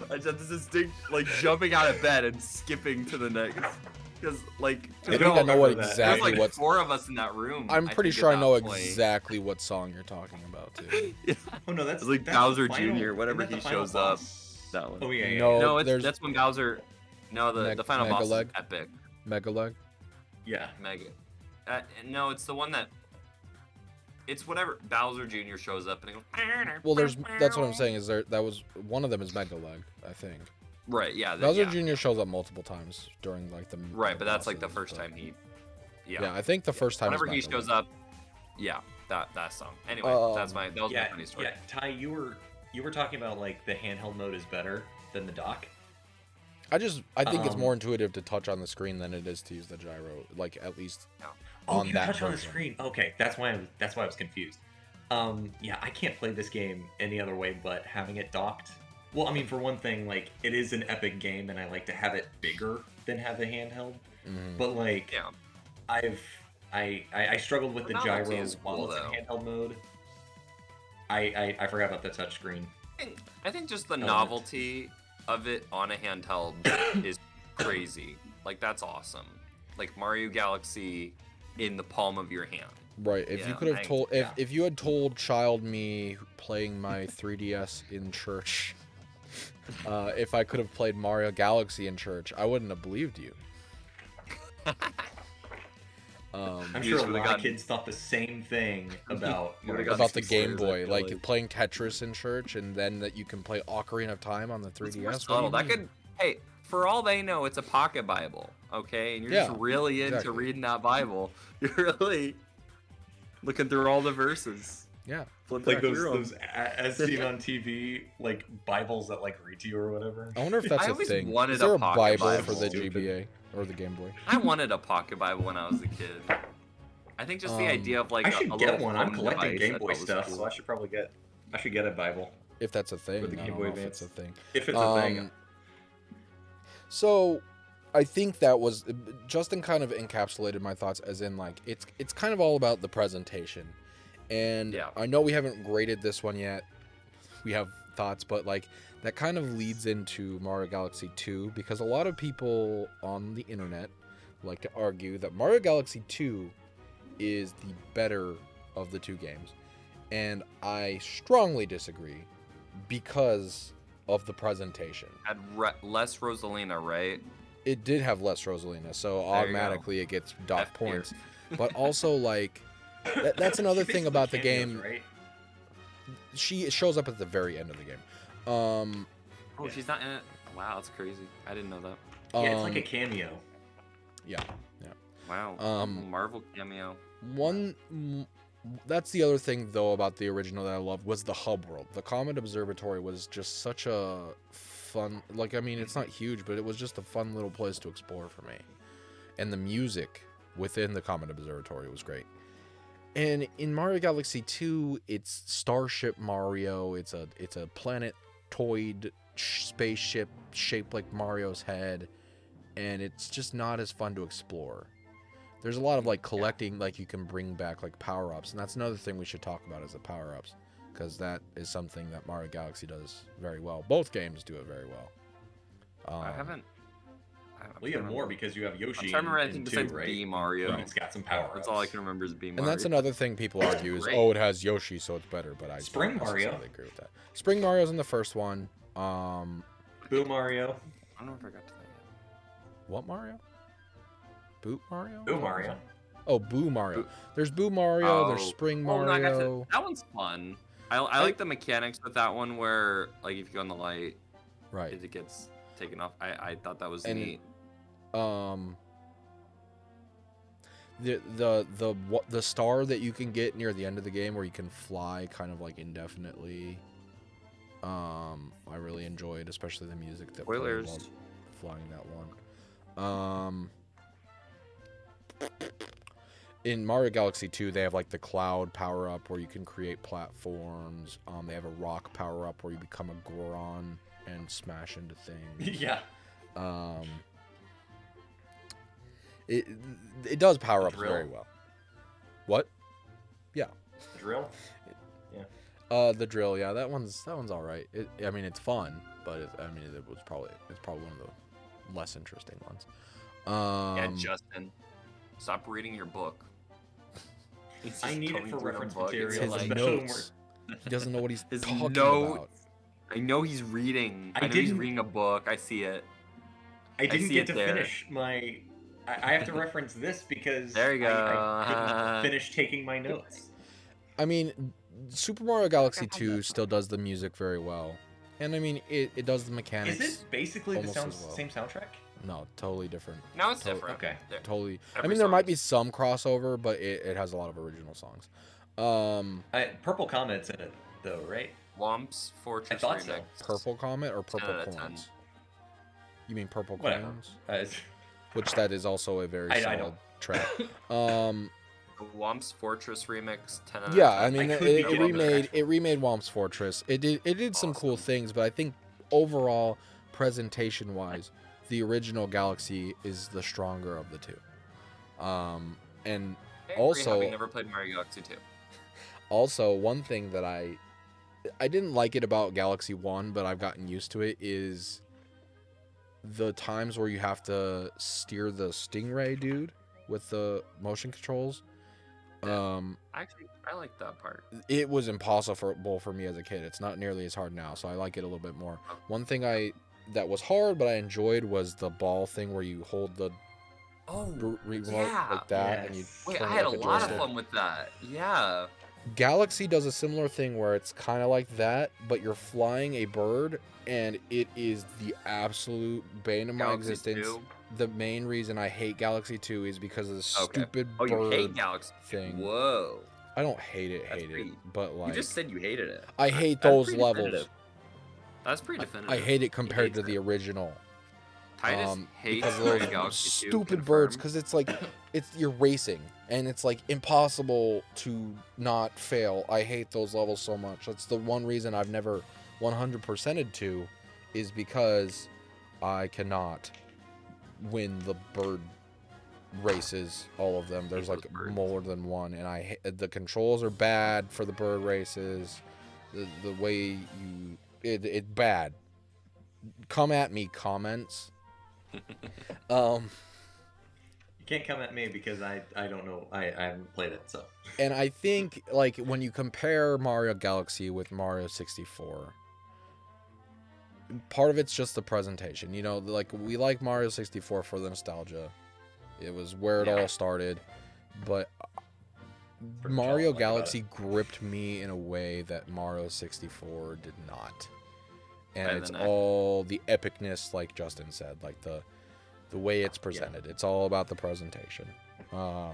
I just had this distinct like jumping out of bed and skipping to the next, because like I think I know what that. there was exactly like what. 4 of us in that room. I'm pretty think, sure at I know that point. exactly what song you're talking about too. Yeah. Oh no, that's It's like that's Bowser the final, Jr. Whenever isn't that he the final shows up. boss? That one. Oh yeah. No, No, there's that's when Bowser. No, the final boss is Megaleg? epic. Megaleg. Yeah. Mega. No, it's the one that. It's whatever Bowser Jr. shows up and he goes. Well, that's what I'm saying is that was one of them is Megaleg, I think. Right. Yeah. Bowser yeah. Jr. shows up multiple times during like the. Right, but that's like the bosses, first but- time he. Yeah. Yeah, I think the first time. Whenever he is Megaleg. shows up. Yeah, that song. Anyway, that was my funny story. Yeah, Ty, you were talking about like the handheld mode is better than the dock. I think it's more intuitive to touch on the screen than it is to use the gyro. Like at least Oh, on you that touch on the version. screen. Okay, that's why I was confused. Yeah, I can't play this game any other way but having it docked. Well, I mean, for one thing, like it is an epic game, and I like to have it bigger than have the handheld. Mhm. But like, Yeah. I struggled with the gyro is while cool, it's though. in handheld mode. I forgot about the touchscreen. I think just the novelty of it on a handheld is crazy. Like that's awesome. Like Mario Galaxy in the palm of your hand. Right. If you Yeah, could have told, yeah. if you had told child me playing my 3DS in church, if I could have played Mario Galaxy in church, I wouldn't have believed you. I'm You sure a should've lot gotten- of kids thought the same thing about You would've Mario gotten About the 64 Game years, Boy, I feel like like. playing Tetris in church, and then that you can play Ocarina of Time on the 3DS. It's What do more you subtle. That mean? could, hey, for all they know, it's a pocket Bible, okay? And you're Yeah, just really into exactly. reading that Bible. You're really looking through all the verses. Yeah. Flip like back through 'em. those as seen on TV, like Bibles that like read to you or whatever. I wonder if that's I a always thing. wanted Is there a a pocket Bible Bible. for the Stupid. GBA or the Game Boy? I wanted a pocket Bible when I was a kid. I think just the idea of like I a should little get one. I'm phone collecting device Game I Boy thought was stuff, cool. so I should get a Bible If that's a thing. For the I Game don't Boy know if Advance. it's a thing. if it's a thing. So I think that was Justin kind of encapsulated my thoughts as in like it's kind of all about the presentation. And Yeah. I know we haven't graded this one yet. We have thoughts, but like that kind of leads into Mario Galaxy 2 because a lot of people on the internet like to argue that Mario Galaxy 2 is the better of the two games. And I strongly disagree because of the presentation. Had less Rosalina, right? It did have less Rosalina, so go. automatically it gets docked F tier. points. But also, like, that's another She thing basically about the cameos, game. right? She shows up at the very end of the game. Oh, Yeah. she's not in it. Wow, that's crazy. I didn't know that. Yeah, it's like um, a cameo. yeah. Wow. Marvel cameo. That's the other thing though about the original that I loved was the hub world. The Comet Observatory was just such a fun, like, I mean, it's not huge, but it was just a fun little place to explore for me. And the music within the Comet Observatory was great. And in Mario Galaxy 2, it's Starship Mario. It's a planetoid spaceship shaped like Mario's head, and it's just not as fun to explore. There's a lot of like collecting, like you can bring back like power-ups, and that's another thing we should talk about is the power-ups, because that is something that Mario Galaxy does very well. Both games do it very well. I haven't. Well, you have more because you have Yoshi. I'm trying to remember anything in besides two, right? B Mario. It's got some power. That's all I can remember is B Mario. And that's another thing people argue is, Great. oh, it has Yoshi, so it's better. But I Spring don't Mario. necessarily agree with that. Spring Mario's in the first one. Boo Mario. I don't know if I got to that yet. What Mario? Boot Mario? Boo Mario. Oh, Boo Mario. Boo. There's Boo Mario. There's Spring Oh, no, I got Mario. to- that one's fun. I like the mechanics with that one where, like, if you go in the light, Right. it gets taken off. I thought that was And neat. The star that you can get near the end of the game where you can fly kind of like indefinitely. I really enjoyed, especially the music that played Spoilers. while flying that one. In Mario Galaxy 2, they have like the cloud power up where you can create platforms. They have a rock power up where you become a Goron and smash into things. Yeah. It does power up Drill. very well. What? Yeah. Drill. The drill. Yeah, that one's all right. I mean, it's fun, but it's probably one of the less interesting ones. Yeah, Justin, stop reading your book. He's I just need it going for through the reference book. material. It's His like- like, special notes. He doesn't know what he's His talking notes. about. I know he's reading. I I know he's didn't- reading a book. I see it. I didn't see get it to there. finish my. I have to reference this because There you go. I couldn't finish taking my notes. I mean, Super Mario Galaxy 2 still does the music very well, and I mean, it does the mechanics. Is it basically the almost as well. same soundtrack? No, totally different. No, it's To- different. Okay. There- Totally. I Every mean, there might song be is- some crossover, but it has a lot of original songs. Purple Comet's in it though, right? Womp's Fortress I thought so. Remix. Purple Comet or Purple 10 out of 10. Coins? You mean Purple Whatever. Coins? It's- Which that is also a very I solid don't. track. The Womp's Fortress Remix. 10 out of Yeah, 10. I mean, I it, could be it getting the remade track. it remade Womp's Fortress. It did some cool Awesome. things, but I think overall, presentation wise, the original Galaxy is the stronger of the two. And I agree, also- having never played Mario Galaxy 2. also one thing that I didn't like it about Galaxy 1, but I've gotten used to it is the times where you have to steer the Stingray dude with the motion controls. Actually, I like that part. It was impossible for me as a kid. It's not nearly as hard now, so I like it a little bit more. One thing that was hard but I enjoyed was the ball thing where you hold the Oh, remote yeah. like that and you Yes. Wait, turn I it had a like lot of joystick. fun with that. Yeah. Galaxy does a similar thing where it's kind of like that, but you're flying a bird, and it is the absolute bane of my Galaxy existence. 2? The main reason I hate Galaxy 2 is because of the Okay. stupid Oh, you bird hate Galaxy thing. Whoa. I don't hate it, That's hate it, pretty- but like You just said you hated it. I hate That's those pretty levels. definitive. That's pretty definitive. I hate it compared hates to the it. original. Titus hates Because of Mario those Galaxy 2. stupid birds. confirmed. Because it's like you're racing, and it's like impossible to not fail. I hate those levels so much. That's the one reason I've never 100%ed to, is because I cannot win the bird races. All of them. There's Hate like those birds. more than one, and the controls are bad for the bird races. The way it's bad. Come at me, comments. You can't come at me because I don't know. I haven't played it, so. And I think, like, when you compare Mario Galaxy with Mario 64, part of it's just the presentation. You know, like, we like Mario 64 for the nostalgia. It was where it Yeah. all started. But For Mario John, like about Galaxy gripped me in a way that Mario 64 did not. And Better it's than that. all the epicness, like Justin said, like the way it's presented. It's all about the presentation. It's Yeah,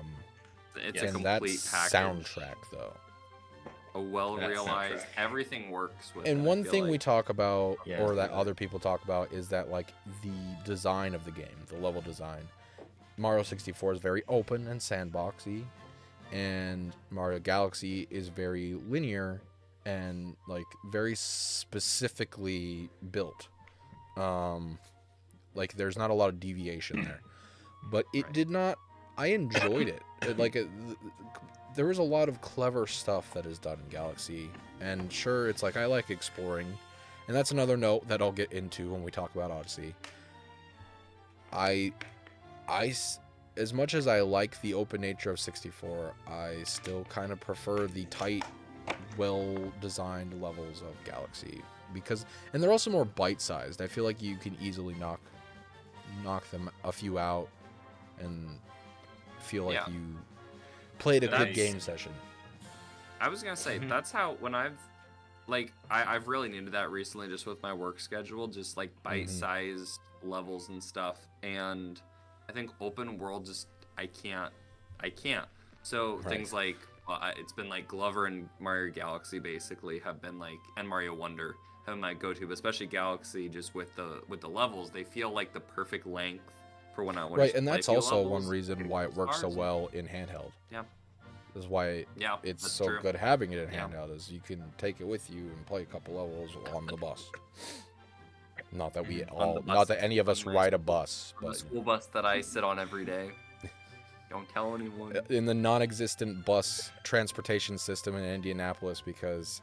a And complete that package. soundtrack, though. A well That realized. soundtrack. Everything works with it, And I one feel thing we like. talk about, Yeah, or that yeah. other people talk about, is that, like, the design of the game, the level design. Mario 64 is very open and sandboxy, and Mario Galaxy is very linear and like very specifically built. Like there's not a lot of deviation there, but it did not. I enjoyed it. There was a lot of clever stuff that is done in Galaxy, and sure, it's like I like exploring, and that's another note that I'll get into when we talk about Odyssey. As much as I like the open nature of 64, I still kind of prefer the tight, well-designed levels of Galaxy and they're also more bite-sized. I feel like you can easily knock them a few out and feel like you played a good game session. I was gonna say that's how when I've really needed that recently, just with my work schedule, just like bite-sized levels and stuff, and I think open world just I can't. So things like it's been like Glover and Mario Galaxy basically have been like, and Mario Wonder have been my go-to, but especially Galaxy, just with the levels, they feel like the perfect length for when I want to and that's also one reason why it works so well in handheld. Yeah. Is why it's so true. good having it in handheld, is you can take it with you and play a couple levels on the bus. Not that any of us ride a bus, but the school bus that I sit on every day. Don't tell anyone. In the non-existent bus transportation system in Indianapolis, because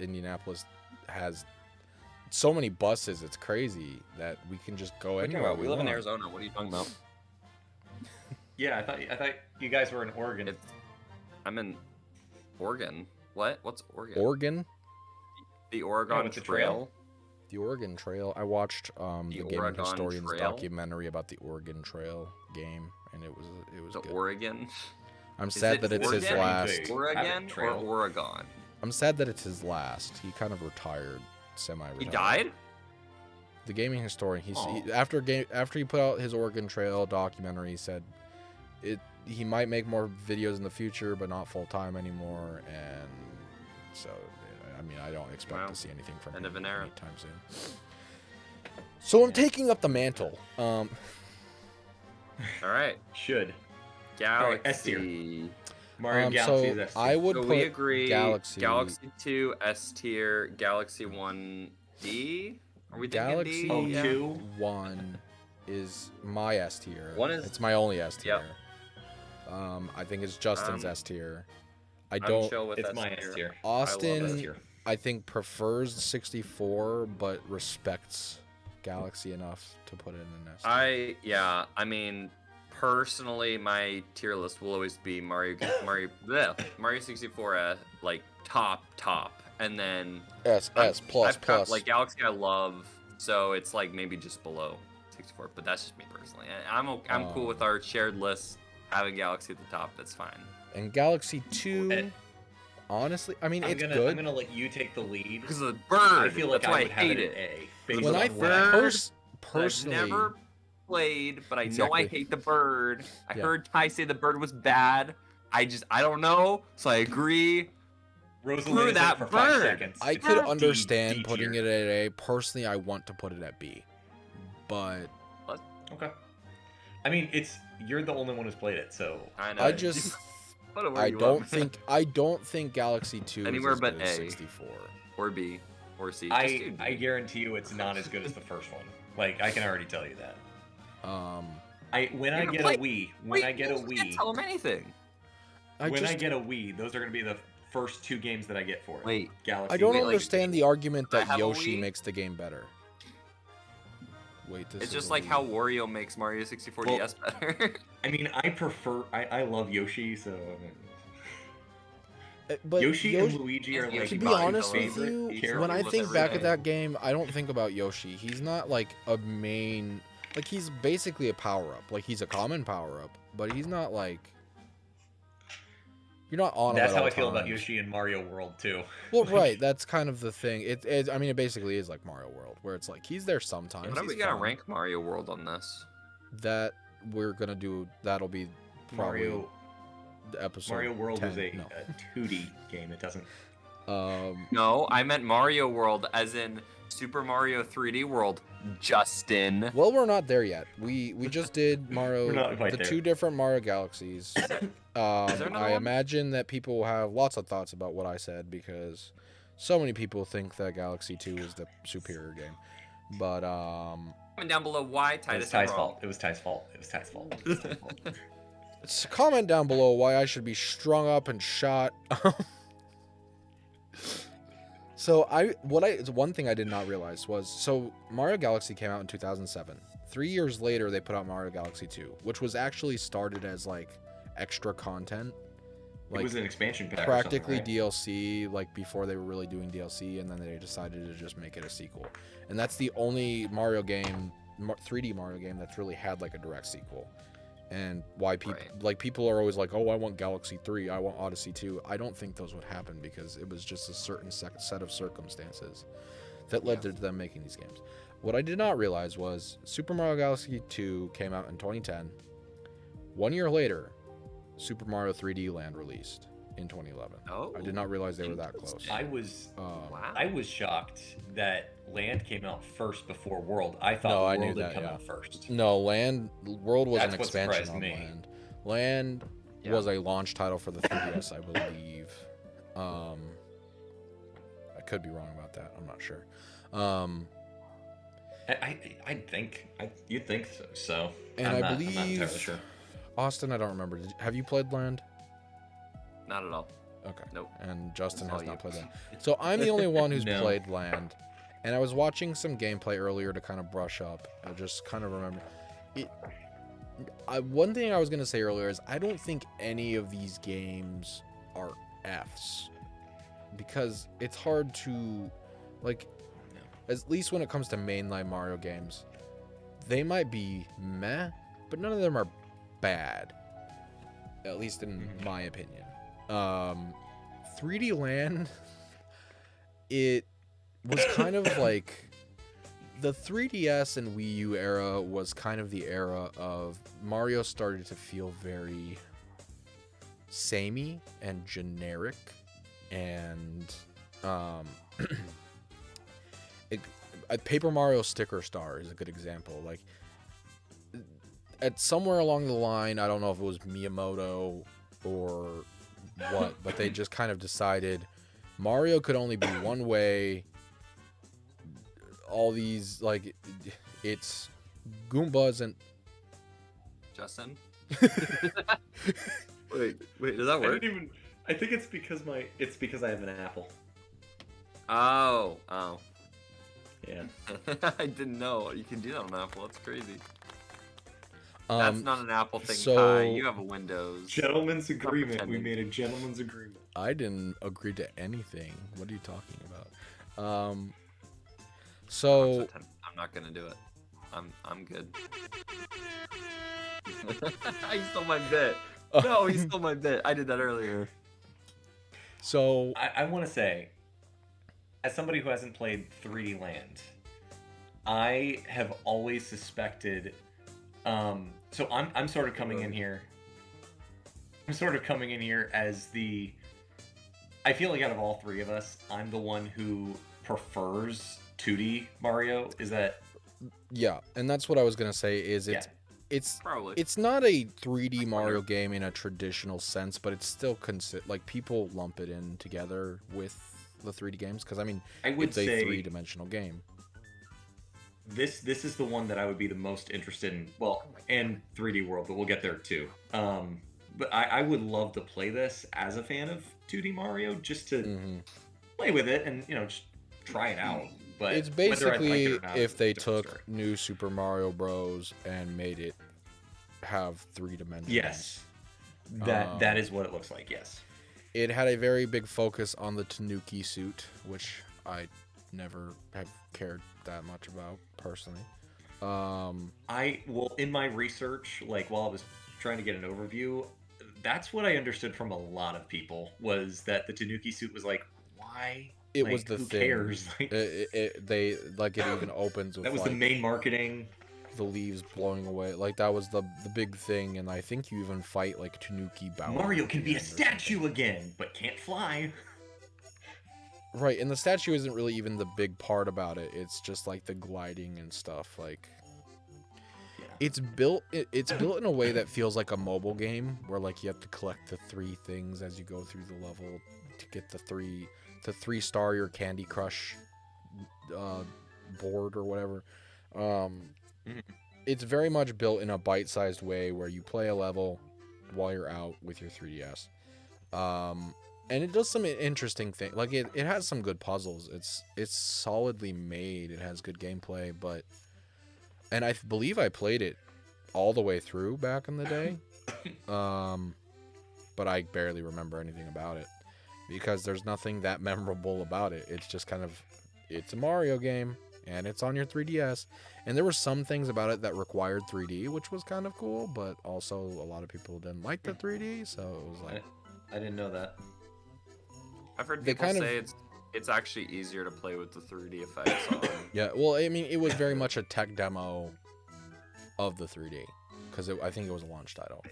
Indianapolis has so many buses, it's crazy that we can just go anywhere. We live in Arizona. What are you talking about? Yeah, I thought you guys were in Oregon. I'm in Oregon. What? What's Oregon? Oregon? The Oregon Trail. The Oregon Trail. I watched the Gaming Historian's documentary about the Oregon Trail game, and it was good. Oregon. I'm sad that it's his last. Oregon or Oregon? I'm sad that it's his last. He kind of retired, semi-retired. He died? The Gaming Historian. After he put out his Oregon Trail documentary, he said he might make more videos in the future, but not full time anymore, and so. I mean, I don't expect to see anything from him anytime soon. So I'm taking up the mantle. All right. Should. Galaxy. S tier. Mario Galaxy is S tier. I would put we agree. Galaxy 2 S tier. Galaxy 1 D. Are we Galaxy thinking D? 2 1 is my S tier. It's my only S tier. I think it's Justin's S tier. It's my S tier. Austin, I think, prefers 64, but respects Galaxy enough to put it in an S tier. I mean, personally, my tier list will always be Mario 64 like top, and then S plus. Like Galaxy, I love, so it's like maybe just below 64, but that's just me personally. I'm cool with our shared list having Galaxy at the top. That's fine. And Galaxy 2, honestly, I mean, it's good. I'm gonna let you take the lead because of the bird. I feel like that's why I would have it at A. When I personally, I've never played, but I know I hate the bird. I heard Ty say the bird was bad. I don't know, so I agree. Screw that for bird. 5 seconds. I could understand putting it at A. Personally, I want to put it at B, but okay. I mean, you're the only one who's played it, so I know. I don't think Galaxy 2 anywhere is as but good as A 64 or B or C. I guarantee you it's not as good as the first one. Like, I can already tell you that. When I get a Wii, can't tell them anything. I get a Wii, those are going to be the first 2 games that I get for it. Wait, Galaxy. I don't understand the argument that Yoshi makes the game better. Wait, it's just like how Wario makes Mario 64 DS better. I mean, I love Yoshi, so. But Yoshi and Luigi are like. To be honest with you, when I think back at that game, I don't think about Yoshi. He's not like a main. Like, he's basically a power up. Like, he's a common power up, but he's not like. You're not on. That's how I feel about Yoshi in Mario World too. Well, right. That's kind of the thing. I mean, it basically is like Mario World, where it's like he's there sometimes. When are we gonna rank Mario World on this? That we're gonna do. That'll be probably Mario. Episode. Mario World 10. is a 2D game. It doesn't. No, I meant Mario World, as in Super Mario 3D World, Justin. Well, we're not there yet. We just did Mario, We're not quite the there. 2 different Mario Galaxies. there another I one? imagine that people will have lots of thoughts about what I said because so many people think that Galaxy 2 is the superior game. But Comment down below why It was Titus Ty's wrong. fault. It was Ty's fault. It was Ty's fault. It was Ty's fault. comment down below why I should be strung up and shot. So one thing I did not realize was, so Mario Galaxy came out in 2007. 3 years later, they put out Mario Galaxy 2, which was actually started as like extra content. It was an expansion pack. Practically or something, right? DLC, like before they were really doing DLC, and then they decided to just make it a sequel. And that's the only Mario game, 3D Mario game, that's really had like a direct sequel. And why people people are always like, oh, I want Galaxy 3, I want Odyssey 2. I don't think those would happen because it was just a certain set of circumstances that led to them making these games. What I did not realize was Super Mario Galaxy 2 came out in 2010. 1 year later, Super Mario 3D Land released in 2011. Oh, I did not realize they were that close. I was wow. I was shocked that Land came out first before World. I thought No, I World knew had that, come yeah. out first. No, World was That's an what expansion surprised on me. Land. Land was a launch title for the 3DS, I believe. I could be wrong about that. I'm not sure. You'd think so. And I'm I not believe entirely sure. Austin, I don't remember. Have you played Land? Not at all. Okay. Nope. And Justin That's has all not you. played Land. So I'm the only one who's No. played Land. And I was watching some gameplay earlier to kind of brush up. I just kind of remember. One thing I was going to say earlier is I don't think any of these games are Fs. Because it's hard to, like, at least when it comes to mainline Mario games, they might be meh, but none of them are bad. At least in my opinion. 3D Land, it was kind of like the 3DS and Wii U era was kind of the era of Mario started to feel very samey and generic, and Paper Mario Sticker Star is a good example. Like, at somewhere along the line, I don't know if it was Miyamoto or what, but they just kind of decided Mario could only be one way. All these, like, it's Goombas and Justin? wait, does that work? I think it's because I have an Apple. Oh. Yeah. I didn't know. You can do that on Apple. That's crazy. um, That's not an Apple thing, so- Ty. You have a Windows. Gentleman's agreement. We pretending. made a gentleman's agreement. I didn't agree to anything. What are you talking about? So I'm not gonna do it. I'm good. He stole my bit. No, he stole my bit. I did that earlier. so I want to say, as somebody who hasn't played 3D Land, I have always suspected. So I'm sort of coming in here. I'm sort of coming in here as the. I feel like out of all three of us, I'm the one who prefers 2D Mario. Is that? yeah, and that's what I was gonna say. Is it's Probably. it's not a 3D Mario game in a traditional sense, but it's still like people lump it in together with the 3D games because I mean I would it's a say 3-dimensional game. this is the one that I would be the most interested in. Well, and 3D World, but we'll get there too. But I would love to play this as a fan of 2D Mario, just to play with it and just try it out. But It's whether I'd like basically it or not, if they is a different took story. new Super Mario Bros. And made it have 3 dimensions. Yes, that is what it looks like. Yes. It had a very big focus on the Tanuki suit, which I never have cared that much about personally. In my research, like while I was trying to get an overview, that's what I understood from a lot of people was that the Tanuki suit was like, why? It Like, was the who thing. cares? Like, It even opens with that was the main marketing. the leaves blowing away. Like that was the big thing, and I think you even fight like Tanuki Bowser. Mario can be a at the end or something. statue again, but can't fly. Right, and the statue isn't really even the big part about it. It's just like the gliding and stuff. Like, Yeah. it's built in a way that feels like a mobile game, where like you have to collect the 3 things as you go through the level to get the 3-star your Candy Crush board or whatever. It's very much built in a bite-sized way where you play a level while you're out with your 3DS. And it does some interesting things. Like it has some good puzzles. It's solidly made. It has good gameplay, and I believe I played it all the way through back in the day. But I barely remember anything about it because there's nothing that memorable about it. It's just kind of, it's a Mario game and it's on your 3DS. And there were some things about it that required 3D, which was kind of cool, but also a lot of people didn't like the 3D, so it was like, I didn't know that. I've heard people say it's actually easier to play with the 3D effects on. Yeah, well, I mean, it was very much a tech demo of the 3D because I think it was a launch title.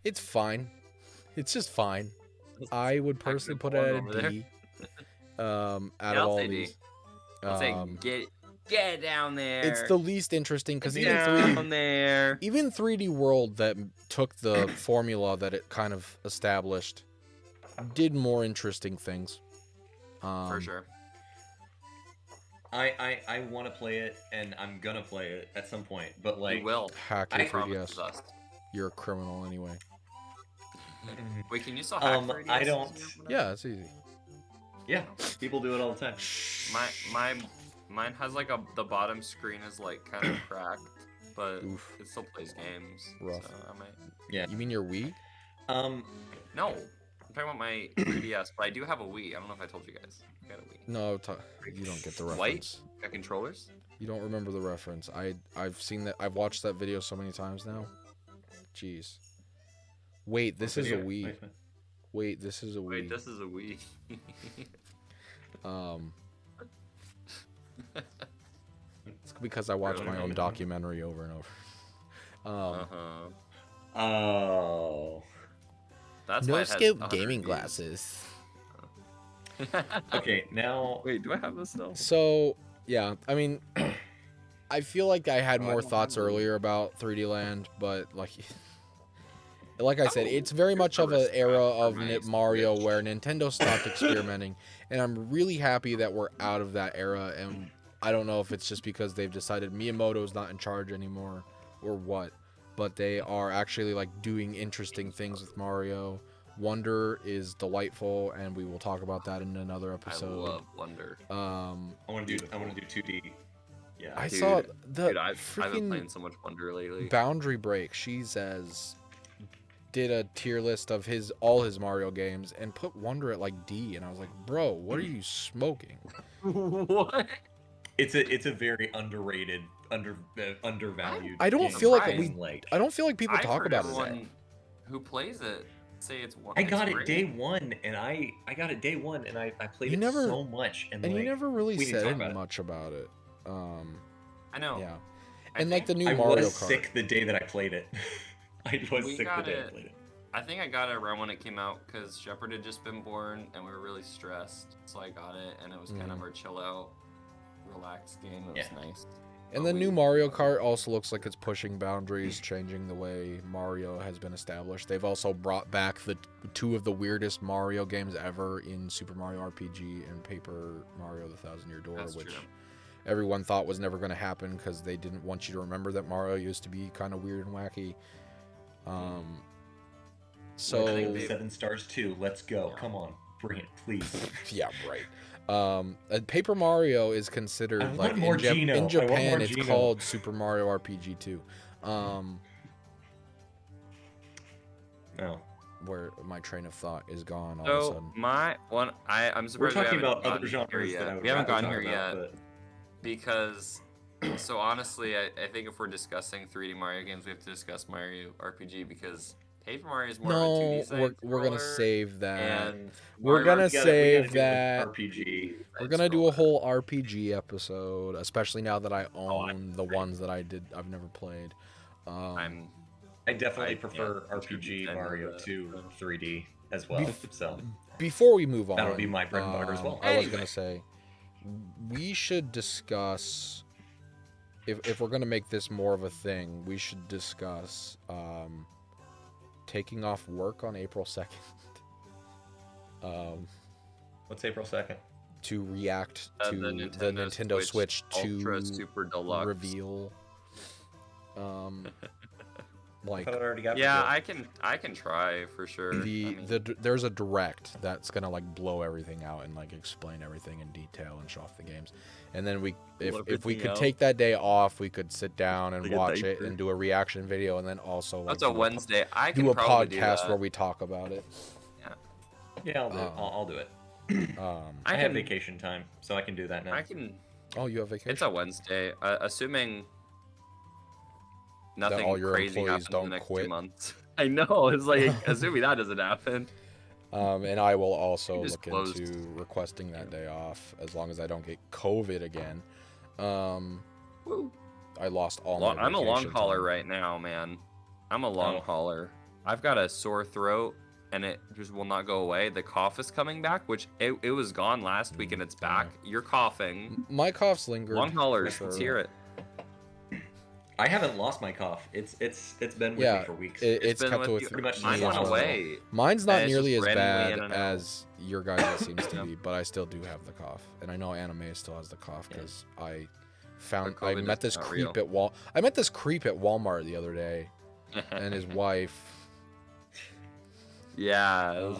It's fine. It's just fine. I would personally put it at a D. Out of all these, I'll say get down there. it's the least interesting because even 3D World that took the formula that it kind of established did more interesting things. For sure. I want to play it, and I'm gonna play it at some point. But like, You will. Hack your Promise 3DS. us. You're a criminal anyway. Wait, can you still hack 3DS? I don't. Yeah, it's easy. Yeah, people do it all the time. Mine has like the bottom screen is like kind of cracked, but Oof. it still plays games. Rough. So I might. Yeah. You mean your Wii? No, I'm talking about my 3DS, but I do have a Wii. I don't know if I told you guys. I got a Wii. No, you don't get the reference. White? Got controllers? You don't remember the reference. I've seen that. I've watched that video so many times now. Jeez. Wait, this is a Wii. Wait, this is a Wii. Wait, this is a Wii. It's because I watch my own documentary over and over. Oh. That's No why it has scope 100 gaming views. glasses. Okay, now. Wait, do I have this still? So yeah, I mean, I feel like I had Oh, I more don't thoughts remember. earlier about 3D Land, but like I said, Oh, it's very much of an first era for of my Mario Switch. where Nintendo stopped experimenting, and I'm really happy that we're out of that era. And I don't know if it's just because they've decided Miyamoto's not in charge anymore or what, but they are actually like doing interesting things with Mario. Wonder is delightful, and we will talk about that in another episode. I love Wonder. I want to do 2D. Yeah. I Dude, saw the Dude, I've been freaking playing so much Wonder lately. Boundary Break. She says did a tier list of all his Mario games and put Wonder at like D, and I was like, bro, what are you smoking? What? It's a very underrated, undervalued. I don't game. feel like I don't feel like people I've talk heard about everyone it. who plays it say it's one. I got it's it great. day one, and I played You it never- so much, and And like, you never really we didn't talk said about it. much about it. I know. Yeah. I And like the think new I Mario was Kart. sick the day that I played it. I was We sick the got day I it. played it. I think I got it around when it came out because Shepard had just been born and we were really stressed. So I got it, and it was kind of our chill out, relaxed game. It was nice. And But the new we- Mario Kart also looks like it's pushing boundaries, changing the way Mario has been established. They've also brought back the 2 of the weirdest Mario games ever in Super Mario RPG and Paper Mario: The Thousand Year Door, That's which true. everyone thought was never going to happen because they didn't want you to remember that Mario used to be kind of weird and wacky. So I think they- 7 stars too. Let's go. Yeah. Come on, bring it, please. yeah, right. And Paper Mario is considered I want like more Geno. I in want Japan more it's Geno. called Super Mario RPG 2. No. Where my train of thought is gone all of a So sudden. I'm We're surprised talking we haven't about other gotten here genres that I yet. would We haven't rather gotten talk here about, yet but because. So honestly, I think if we're discussing 3D Mario games, we have to discuss Mario RPG because Paper Mario is more of a No, 2D side we're gonna scroller, save that. and We're Mario gonna we RPG gotta save do an that. RPG. We're side gonna do a scroller. whole RPG episode, especially now that I Oh, own the ones that I've never played. I'm I definitely I prefer can't RPG contribute any Mario of that, to so. 3D as well. So before we move on, that'll be my bread and butter as well. I was gonna say we should discuss if we're gonna make this more of a thing. We should discuss taking off work on April 2nd. What's April 2nd? To react to the Nintendo Switch 2 Ultra Super Deluxe reveal. Like, I thought I already got yeah, I can try for sure. There's a direct that's gonna like blow everything out and like explain everything in detail and show off the games. And then if we could take that day off, we could sit down and watch it and do a reaction video, and then also like that's a Wednesday. I can do a probably podcast where we talk about it. Yeah, I'll do it. I have vacation time, so I can do that now. I can. Oh, you have vacation? It's a Wednesday. Assuming nothing all your crazy employees happens don't in the next quit. 2 months. I know. It's like assuming that doesn't happen. And I will also look closed. into requesting that day off as long as I don't get COVID again. I lost all my I'm a long vacation hauler time. right now, man. I'm a long hauler. I've got a sore throat, and it just will not go away. The cough is coming back, which it was gone last week, and it's back. You're coughing. My cough's lingered. Long haulers, for- let's hear it. I haven't lost my cough. It's been with me for weeks. It's been kept with with you. pretty much Mine since went last away. Mine's not It's nearly just as randomly bad in and out. as your guys' seems to be, but I still do have the cough, and I know Anime still has the cough because I COVID met is this not creep real. I met this creep at Walmart the other day, and his wife. Yeah,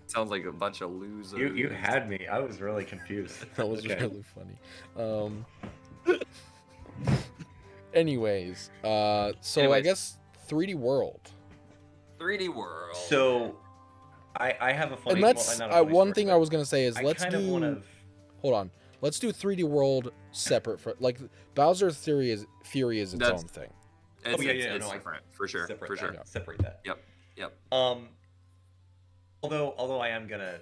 sounds like a bunch of losers. You had me. I was really confused. That was Okay. really funny. Anyways, so I guess 3D World. 3D World. So, I have a funny. And let's not a funny one story, thing but I was gonna say is I let's kind of do. wanna- Hold on. Let's do 3D World separate for like Bowser's Fury is its That's- own thing. It's, yeah, it's, yeah, it's no, I- different for sure. separate For that, sure. Separate that. Yep. Although I am gonna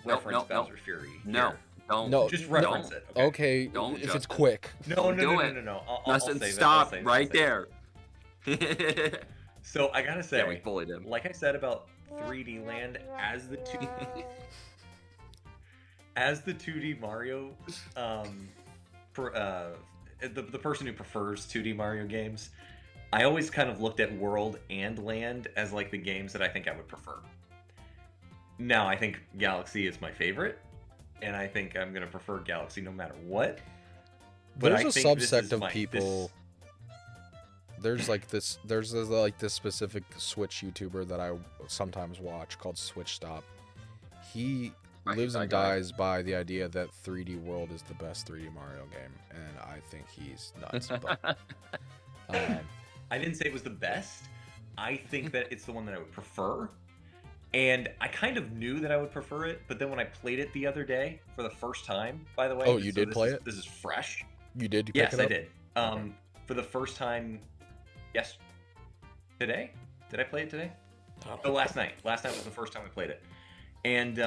reference no. Bowser's Fury. No. here. Don't. No. Just reference it. Okay. Okay, Don't, if it's Justin. quick. No. do it. I'll Justin, save it, stop I'll save it, right I'll save it. there. So I gotta say, Yeah, we bullied him. like I said about 3D Land as the 2D Mario, the person who prefers 2D Mario games, I always kind of looked at World and Land as like the games that I think I would prefer. Now I think Galaxy is my favorite, and I think I'm gonna prefer Galaxy no matter what. But There's I a think this subsect is of my- people. There's like this specific Switch YouTuber that I sometimes watch called Switch Stop. He I hate lives that and guy. dies by the idea that 3D World is the best 3D Mario game, and I think he's nuts. But, I didn't say it was the best. I think that it's the one that I would prefer. And I kind of knew that I would prefer it, but then when I played it the other day for the first time, by the way. Oh, you did this play is- it? This is fresh. you did pick Yes, it up? I did. For the first time, yes, today? Did I play it today? Oh, last night. Last night was the first time I played it. And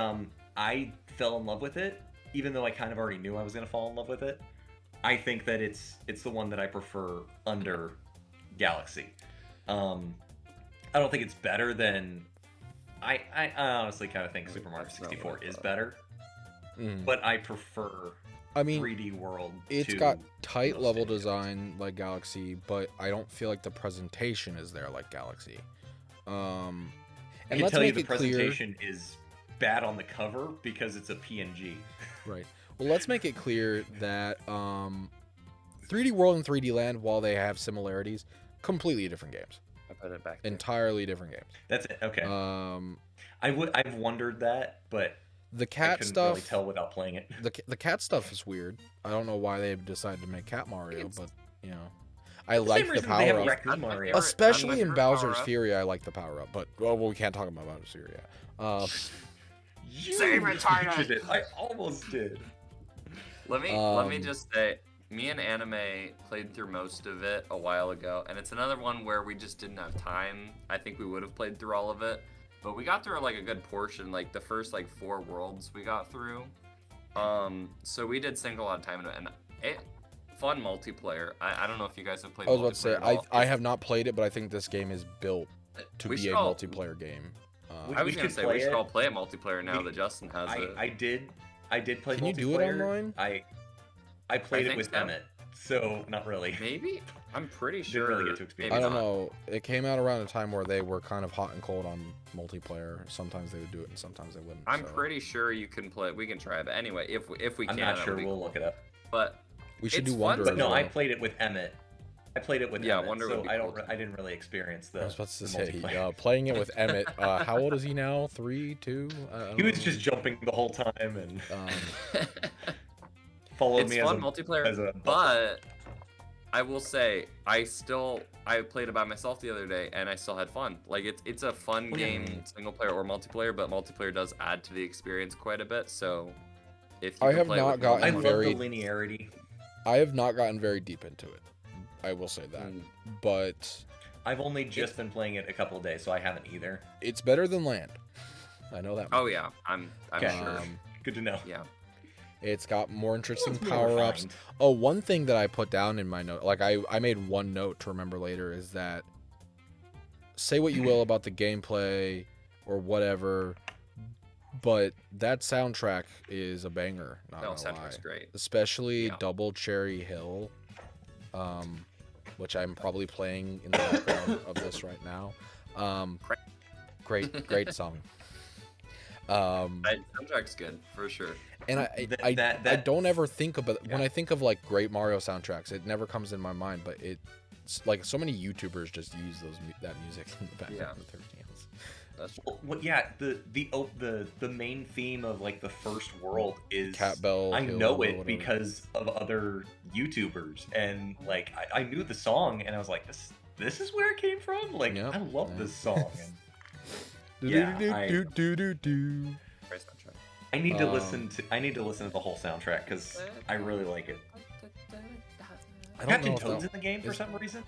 I fell in love with it, even though I kind of already knew I was going to fall in love with it. I think that it's the one that I prefer under Galaxy. I don't think it's better than... I honestly kind of think Super Mario 64 is better, Mm. but I prefer I mean, 3D World. it's to got tight most level videos. design like Galaxy, but I don't feel like the presentation is there like Galaxy. I And can let's tell you make the it clear. presentation is bad on the cover because it's a PNG. Right. Well, let's make it clear that 3D World and 3D Land, while they have similarities, completely different games. I put it back there. Entirely different games. That's it. Okay. Um, I've wondered that, but the I cat couldn't stuff. really tell without playing it. The cat stuff is weird. I don't know why they decided to make Cat Mario, It's- but you know, I The like same the reason they power have up. Raccoon I'm my Mario. favorite. Especially I'm my in favorite Bowser's power-up. Fury, I like the power up. But well, we can't talk about Bowser's Fury yet. You Say retarded. mentioned it. I almost did. Let me just say, me and Anime played through most of it a while ago, and it's another one where we just didn't have time. I think we would have played through all of it, but we got through like a good portion, like the first like 4 worlds we got through. So we did sink a lot of time into it, and it fun multiplayer. I don't know if you guys have played. I was about to say multiplayer at all. I have not played it, but I think this game is built to We be should a all- multiplayer game. I was gonna say we should all play it multiplayer now that Justin has it. I did play multiplayer. Can you do it online? I played it with Emmett, so not really. Maybe? I'm pretty sure. Didn't really get to experience I don't know. It came out around a time where they were kind of hot and cold on multiplayer. Sometimes they would do it, and sometimes they wouldn't. I'm pretty sure you can play. We can try it. But anyway, if we can, I'm not sure. We'll look it up. But we should do Wonder. Wonder. But no, I played it with Emmett. Emmett, Wonder so would be cool. I didn't really experience the. I was about to say, multiplayer. playing it with Emmett. How old is he now? 3, 2? He was just jumping the whole time and followed It's me fun as multiplayer, but I will say I played it by myself the other day and I still had fun. Like it's a fun game, single player or multiplayer, but multiplayer does add to the experience quite a bit. So if you I can have play not with gotten I someone- love very- the linearity. I have not gotten very deep into it. I will say that, but I've only just been playing it a couple of days, so I haven't either. it's better than Land. I know that. Oh yeah, I'm Okay. sure. Good to know. Yeah. It's got more interesting It's more power-ups. refined. Oh, one thing that I put down in my note, like I made one note to remember later, is that say what you will about the gameplay or whatever, but that soundtrack is a banger. Not No, gonna lie. soundtrack's great. Especially Yeah. Double Cherry Hill, which I'm probably playing in the background of this right now. Great song. Soundtrack's good for sure. And I don't ever think about when I think of like great Mario soundtracks, it never comes in my mind. But it's like so many YouTubers just use that music in the background of their videos. That's Well, yeah, the main theme of like the first world is Cat Bell I Hill know or it whatever. because of other YouTubers, and like I knew the song, and I was like, this is where it came from. Like Yep, I love yeah. this song. And great soundtrack. I need to listen to the whole soundtrack because I really like it. I don't Captain know if Toad's that- in the game for is- some reason.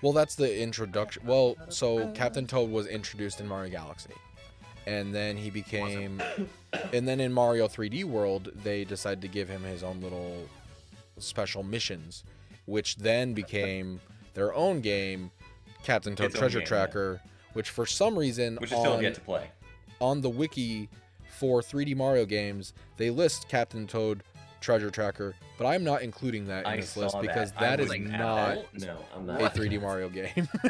Well, that's the introduction. Well, so Captain Toad was introduced in Mario Galaxy, and then he became, and then in Mario 3D World, they decided to give him his own little special missions, which then became their own game, Captain Toad Its own Treasure game, Tracker, which for some reason Which I still have yet to play. on the wiki for 3D Mario games, they list Captain Toad Treasure Tracker, but I'm not including that in I this saw list because I that was is like, not No, I'm a not. 3D Mario game. No.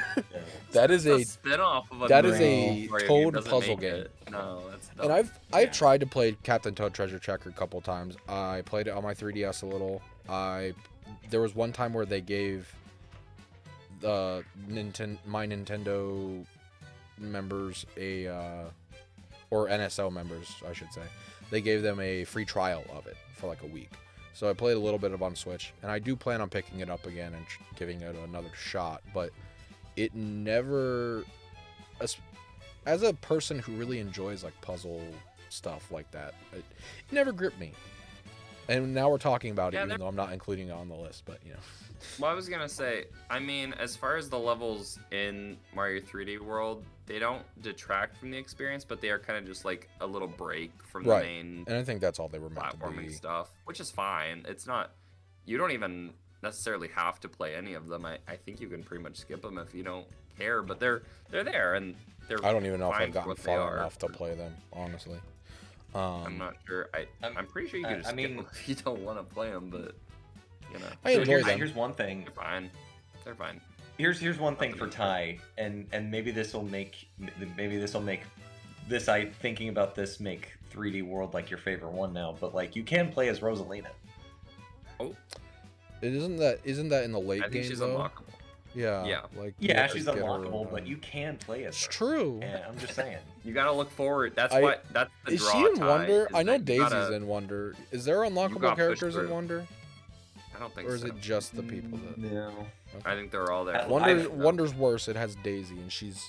That is a spin-off of a that is normal a Mario Toad game, doesn't puzzle make game. it. No, that's And dumb. I've tried to play Captain Toad Treasure Tracker a couple times. I played it on my 3DS a little. There was one time where they gave the my Nintendo members or NSO members, I should say. They gave them a free trial of it for like a week. So I played a little bit of on Switch, and I do plan on picking it up again and giving it another shot, but it never, as a person who really enjoys like puzzle stuff like that, it never gripped me. And now we're talking about it, even though I'm not including it on the list, but you know. Well, I was gonna say, I mean, as far as the levels in Mario 3D World, they don't detract from the experience, but they are kind of just like a little break from the Right. main And I think that's all they were meant to platforming be. stuff, which is fine. It's not, you don't even necessarily have to play any of them. I think you can pretty much skip them if you don't care, but they're there and they're. I don't even know if fine I've for gotten what they far are. enough to play them, honestly. I'm not sure. I'm pretty sure you can just skip them if you don't want to play them, but you know. I enjoy them. Here's one thing. They're fine. They're fine. Here's one thing for Ty, and maybe this will make this thinking about this make 3D World like your favorite one now. But like you can play as Rosalina. Oh, Isn't that in the late I think game she's though? unlockable. Yeah. Yeah. Like you Yeah, have to she's get her, unlockable, but you can play as It's her. true. Yeah, I'm just saying. You gotta look forward. That's I- what. That's the Is draw. she in Ty, Wonder? is I know that you Daisy's gotta- in Wonder. Is there unlockable got pushed characters in through. Wonder? I don't think Or is so. it just the people that... No. I think they're all there. Wonder's worse. It has Daisy, and she's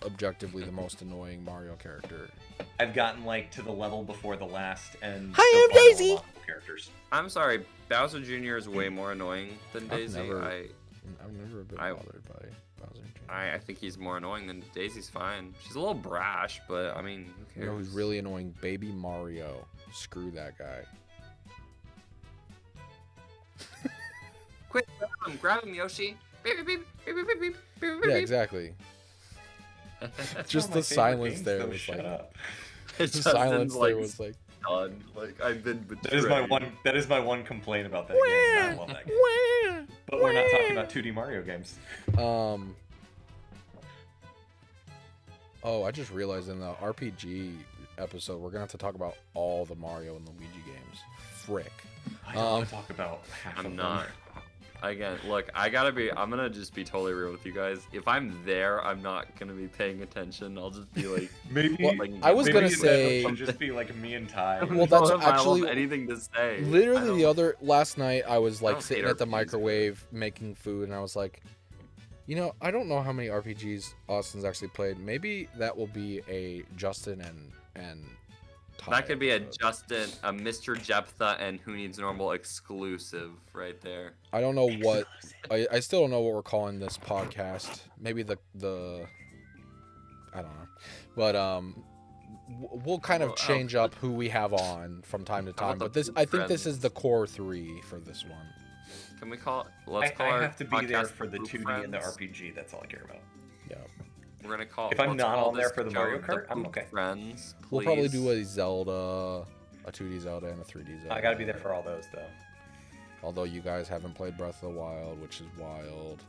objectively the most annoying Mario character. I've gotten like to the level before the last, and Hi, still I'm find Daisy! unlockable characters. I'm sorry, Bowser Jr. is way more annoying than Daisy. I've never been bothered by Bowser Jr. I think he's more annoying than Daisy's fine. She's a little brash, but I mean, who cares? You know who's really annoying? Baby Mario. Screw that guy. Quick, grab him, Yoshi. Beep, beep, beep, beep, beep, beep, beep, beep, Yeah, beep. exactly. That's Just one the of my favorite silence games, there though. was Shut like up. the silence there was like. done. Like I've been betrayed. That is my one complaint about that game. I love that game. But we're not talking about 2D Mario games. Oh, I just realized in the RPG episode we're gonna have to talk about all the Mario and Luigi games. Frick. I don't want to talk about half of I'm them. not. Again, look, I'm gonna just be totally real with you guys. If I'm there, I'm not gonna be paying attention. I'll just be like, Maybe. Well, like I was maybe gonna it say- should just be like me and Ty. Well, that's I don't have actually- anything to say. Literally last night I was like don't sitting hate at the RPGs, microwave making food and I was like, you know, I don't know how many RPGs Austin's actually played. Maybe that will be a Justin and Ty That could be a episode. Justin, a Mr. Jeptha, and Who Needs Normal exclusive right there. I don't know what I still don't know what we're calling this podcast. Maybe the I don't know. But we'll kind of Well, change up who we have on from time to How time. about But the this I think this friends? is the core 3 for this one. Can we call it? Let's call I our have to be there podcast for the Group 2D and the Friends. RPG. That's all I care about. Yeah. We're gonna call. If I'm let's not call on there this for the show Mario Kart, I'm Poop okay. Friends, please. We'll probably do a Zelda, a 2D Zelda, and a 3D Zelda. I gotta be there for all those though. Although you guys haven't played Breath of the Wild, which is wild.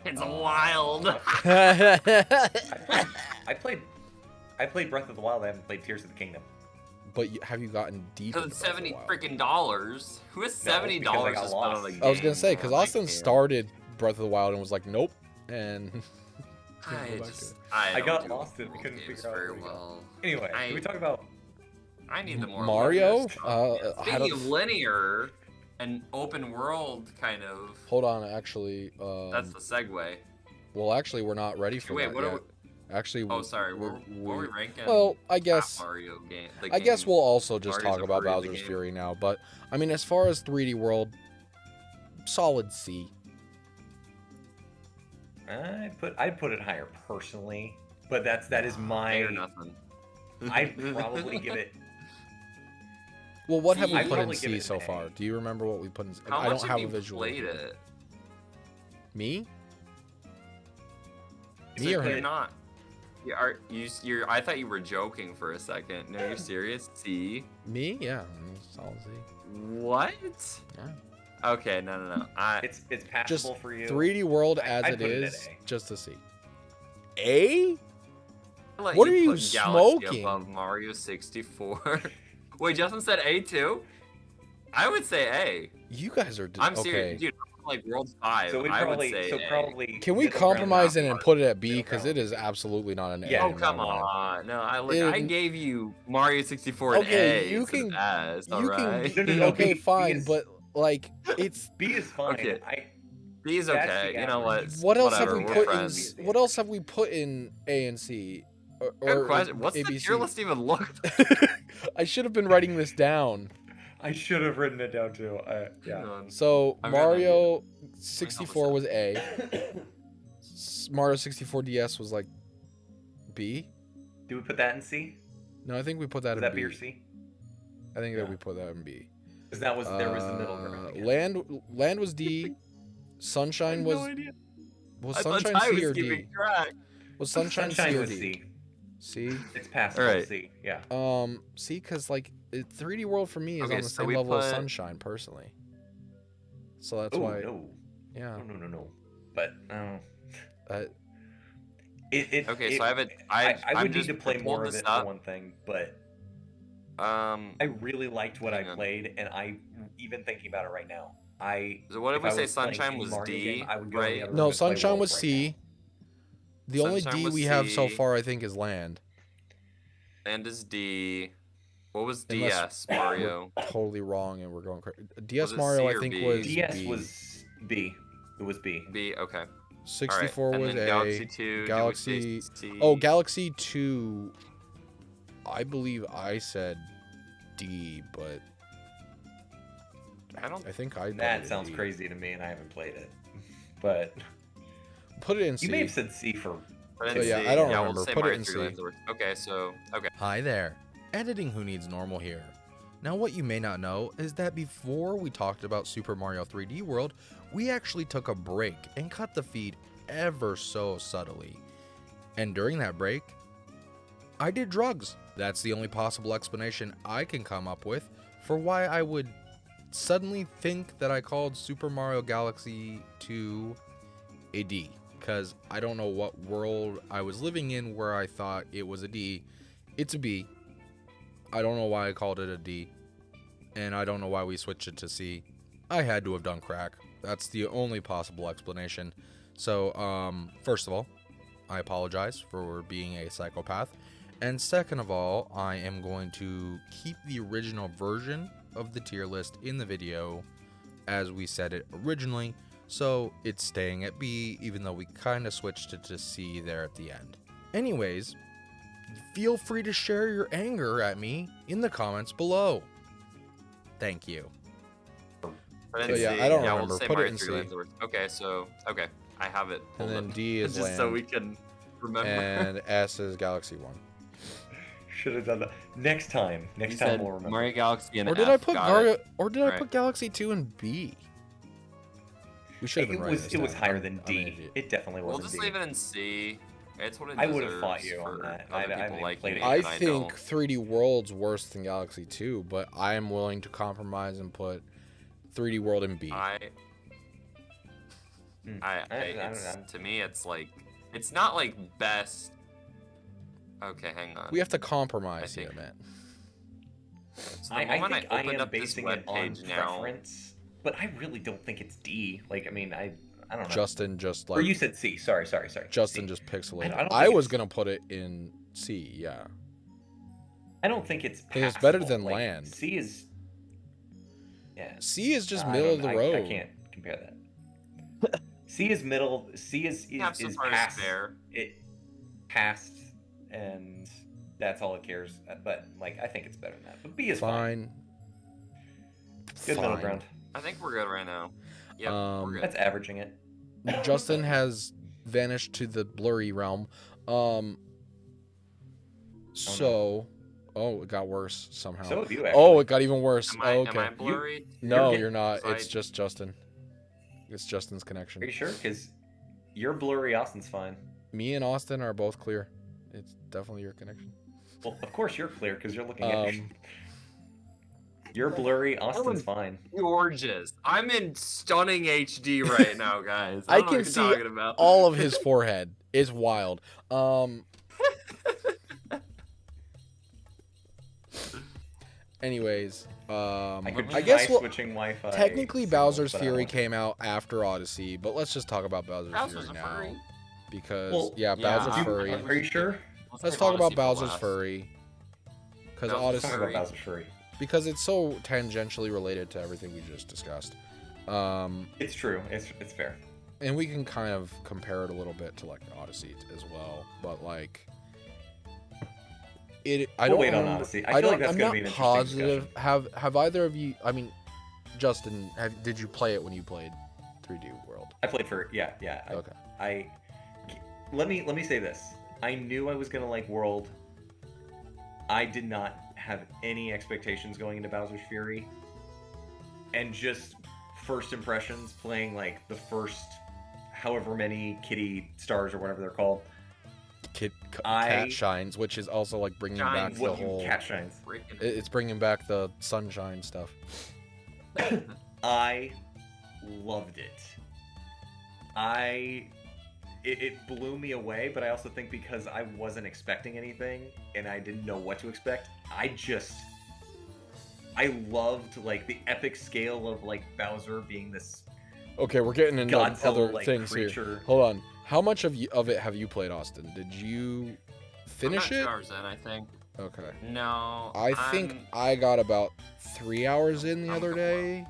It's wild. I played Breath of the Wild. I haven't played Tears of the Kingdom. But have you gotten deep? Because into it's Breath of the $70 Wild? freaking dollars. Who has No, $70 because I got to spend on a lost. game? I was gonna say because man? I Austin can't. started Breath of the Wild and was like, nope, and couldn't I go back to just, it. I got don't do lost and old couldn't games figure out very where to go. well. Anyway, I- can we talk about? I need the more Mario? linear stuff. I Speaking don't- of linear and open world, kind of. Hold on, actually. That's the segue. Well, actually, we're not ready for Wait, that what yet. are we? Actually, Oh, sorry. What are we ranking? Well, I Top guess. Mario game. I guess we'll also just Mario's talk a about part of the Bowser's game. Fury now. But I mean, as far as 3D World, solid C. I'd put it higher personally, but that is A my. or nothing. I'd probably give it. Well, what have C. we I'd put in probably give C it so an A. far? Do you remember what we put in? How I much don't have a you visual. played it? Me? So Me or you're him? not. You're. I thought you were joking for a second. No, you're serious. C. Me? Yeah, solid C. What? Yeah. Okay, no. It's passable Just for you. 3D World as I'd it put it at is, A. just a C. A? Let What you are you put Galaxy smoking? above Mario 64. Wait, Justin said A too. I would say A. You guys are I'm okay. serious, dude. I'm like World 5. So we I would probably, say so A. probably. Can we middle ground compromise it and not put it at B? Middle Because ground. it is absolutely not an A. Yeah. Oh in my come mind. on! No, I It- gave you Mario 64 an Okay, A. you for can- the past, You alright? can. No, Okay, B fine, is- but like it's. B is fine. Okay. I B is That's okay. the You know what? average. What else Whatever, have we we're put friends. in? What else have we put in A and C? Good question. What's the ABC? tier list even look? I should have been writing this down. should have written it down too. Yeah. So I've got an Mario idea. 64 was A. Mario 64 DS was like B. Do we put that in C? No, I think we put that Is in that B. B or C? I think that Yeah. we put that in B. Because there was the middle ground. again. Land was D. Sunshine was idea. was I thought Sunshine Ty C was or D? keeping track. Was Sunshine C or was D? C. C. It's passable. Alright. C. Yeah. C, because like 3D World for me is Okay, on the so same we level as put- Sunshine personally. So that's Oh why, no. yeah. No. But no. Uh, Okay, so I have a. I I would need just to play pulled more of this it up. for one thing, but Um. I really liked what I Hang on. played, and I even thinking about it right now. So what did if we I say? was playing Sunshine any was Mario D, game, I would go in the right? other no, room and play Sunshine World was right C. now. The only Sunshine D was we have so C. far, I think, is Land. And is D. What was Unless- DS Mario? Totally wrong, and we're going crazy. DS it Mario, C I or think, B? was DS B. was B. It was B. B. Okay. 64 Alright, was and then A. Galaxy 2. did we say Galaxy- C? Oh, Galaxy 2. I believe I said D, but I don't. I think I. That put it sounds D. crazy to me, and I haven't played it. But Put it in C. you may have said C for. But So, yeah, C. I don't yeah, remember. We'll say Put it Mario in 3 C. Lands of Earth. Okay, so okay. Hi there. Editing Who Needs Normal here. Now, what you may not know is that before we talked about Super Mario 3D World, we actually took a break and cut the feed ever so subtly. And during that break, I did drugs. That's the only possible explanation I can come up with for why I would suddenly think that I called Super Mario Galaxy 2 a D. Because I don't know what world I was living in where I thought it was a D. It's a B. I don't know why I called it a D. And I don't know why we switched it to C. I had to have done crack. That's the only possible explanation. So, first of all, I apologize for being a psychopath. And second of all, I am going to keep the original version of the tier list in the video as we said it originally. So it's staying at B, even though we kind of switched it to C there at the end. Anyways, feel free to share your anger at me in the comments below. Thank you. But So yeah, I don't remember. We'll say Put it Mario in 3 C. Lands of Worth. Okay, I have it. And pulled then up. D is just land. so we can remember. And S is Galaxy 1. Should have done that. Next time You we'll said remember. Mario Galaxy and Or did F, I put got it. I put Galaxy 2 in B? We should have been writing this It was down. higher than I'm an D. idiot. It definitely We'll wasn't just D. leave it in C. It's what it I deserves. would have fought you on for that. Other I people like played me, it. I and think don't. 3D World's worse than Galaxy 2, but I am willing to compromise and put 3D World in B. To me, it's like, it's not like best. Okay, hang on. We have to compromise I think- here, man. So the I moment think I I opened am up this basing it on webpage now, preference, but I really don't think it's D. Like, I mean, I don't know. Justin just Or like you said C. Sorry. Justin C. just pixelated. I don't I think was it's- gonna put it in C, yeah. I don't think it's. think it's better passable. than Like, Land. C is. Yeah. C is just I middle don't- of the I road. can't compare that. C is middle. C is Capsifar is past. fair. It passed, and that's all it cares. But like, I think it's better than that. But B is fine. Good middle Fine. ground. I think we're good right now. Yep, we're good. That's averaging it. Justin has vanished to the blurry realm. So, oh, it got worse somehow. So have you actually. Oh, it got even worse. Am I, Okay. am I blurry? No, You're you're not. so It's just Justin. It's Justin's connection. Are you sure? Because you're blurry. Austin's fine. Me and Austin are both clear. It's definitely your connection. Well, of course you're clear because you're looking at me. Um, You're blurry. Austin's fine. Gorgeous. I'm in stunning HD right now, guys. I don't know can what see you're talking about. all of his forehead. It's wild. Anyways, I could I guess try we'll, switching Wi-Fi. technically signals, Bowser's but I Fury don't came out after Odyssey, but let's just talk about Bowser's Bowser's Fury a now. furry. Because, Well, yeah, yeah, Bowser's I'm- Furry. Are you sure? Let's save talk about Odyssey for Bowser's last. Furry. Because Bowser's Let's talk Odyssey, about Bowser's Fury. because it's so tangentially related to everything we just discussed. It's true. It's fair. And we can kind of compare it a little bit to like Odyssey as well, but like I We'll don't wait on remember- Odyssey. I feel don't, like that's I'm gonna not be an interesting positive. Have either of you? I mean, Justin, did you play it when you played 3D World? I played for yeah. Okay. Let me say this. I knew I was gonna like World. I did not have any expectations going into Bowser's Fury, and just first impressions playing like the first however many kitty stars or whatever they're called. Cat Shines, which is also like bringing back Shines, the What whole. cat shines? Freaking- It's bringing back the sunshine stuff. I loved it. It blew me away, but I also think because I wasn't expecting anything and I didn't know what to expect, I loved like the epic scale of like Bowser being this Okay, we're getting into other Godzilla-like things here. creature. Hold on. How much of it have you played, Austin? Did you finish I'm it? not 2 hours in, I think. Okay. No. I think I got about 3 hours in the I'm other a couple day,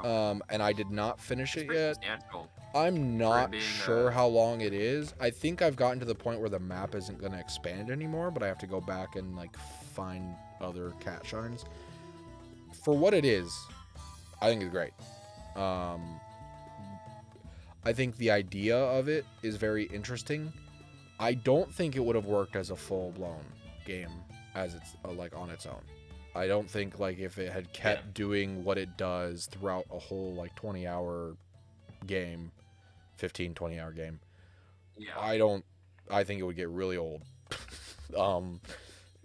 hours. and I did not finish It's it pretty yet. substantial. I'm not being, sure how long it is. I think I've gotten to the point where the map isn't going to expand anymore, but I have to go back and like find other cat shines. For what it is, I think it's great. I think the idea of it is very interesting. I don't think it would have worked as a full-blown game as it's like on its own. I don't think like if it had kept doing what it does throughout a whole like 20-hour game, 15-20-hour game, Yeah. I think it would get really old. um,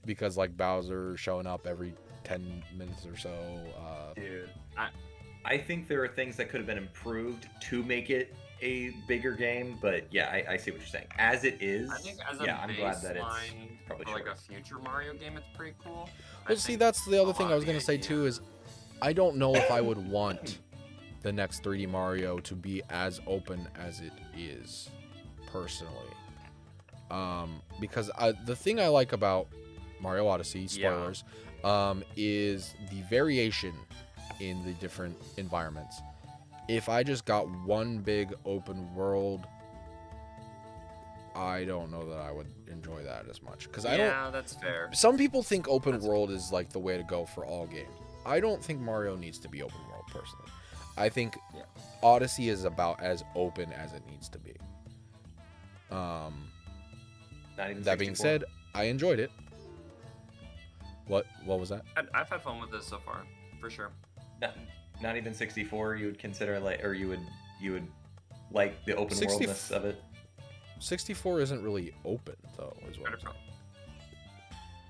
because like Bowser showing up every 10 minutes or so. Dude, I think there are things that could have been improved to make it a bigger game, but yeah, I see what you're saying. As it is, I think as a yeah, I'm glad that it's baseline probably for like shorter. a future Mario game, it's pretty cool. Well, see, that's the other thing I was gonna say too is I don't know if I would want the next 3D Mario to be as open as it is, personally. Because the thing I like about Mario Odyssey, spoilers, is the variation in the different environments. If I just got one big open world, I don't know that I would enjoy that as much. Because I don't. Yeah, that's fair. Some people think open world is like the way to go for all games. I don't think Mario needs to be open world personally. I think Odyssey is about as open as it needs to be. Not even That being 64? said, I enjoyed it. What was that? I've had fun with this so far, for sure. Not even 64. You would consider like, or you would like the open worldness of it. 64 isn't really open though, is what I'm saying.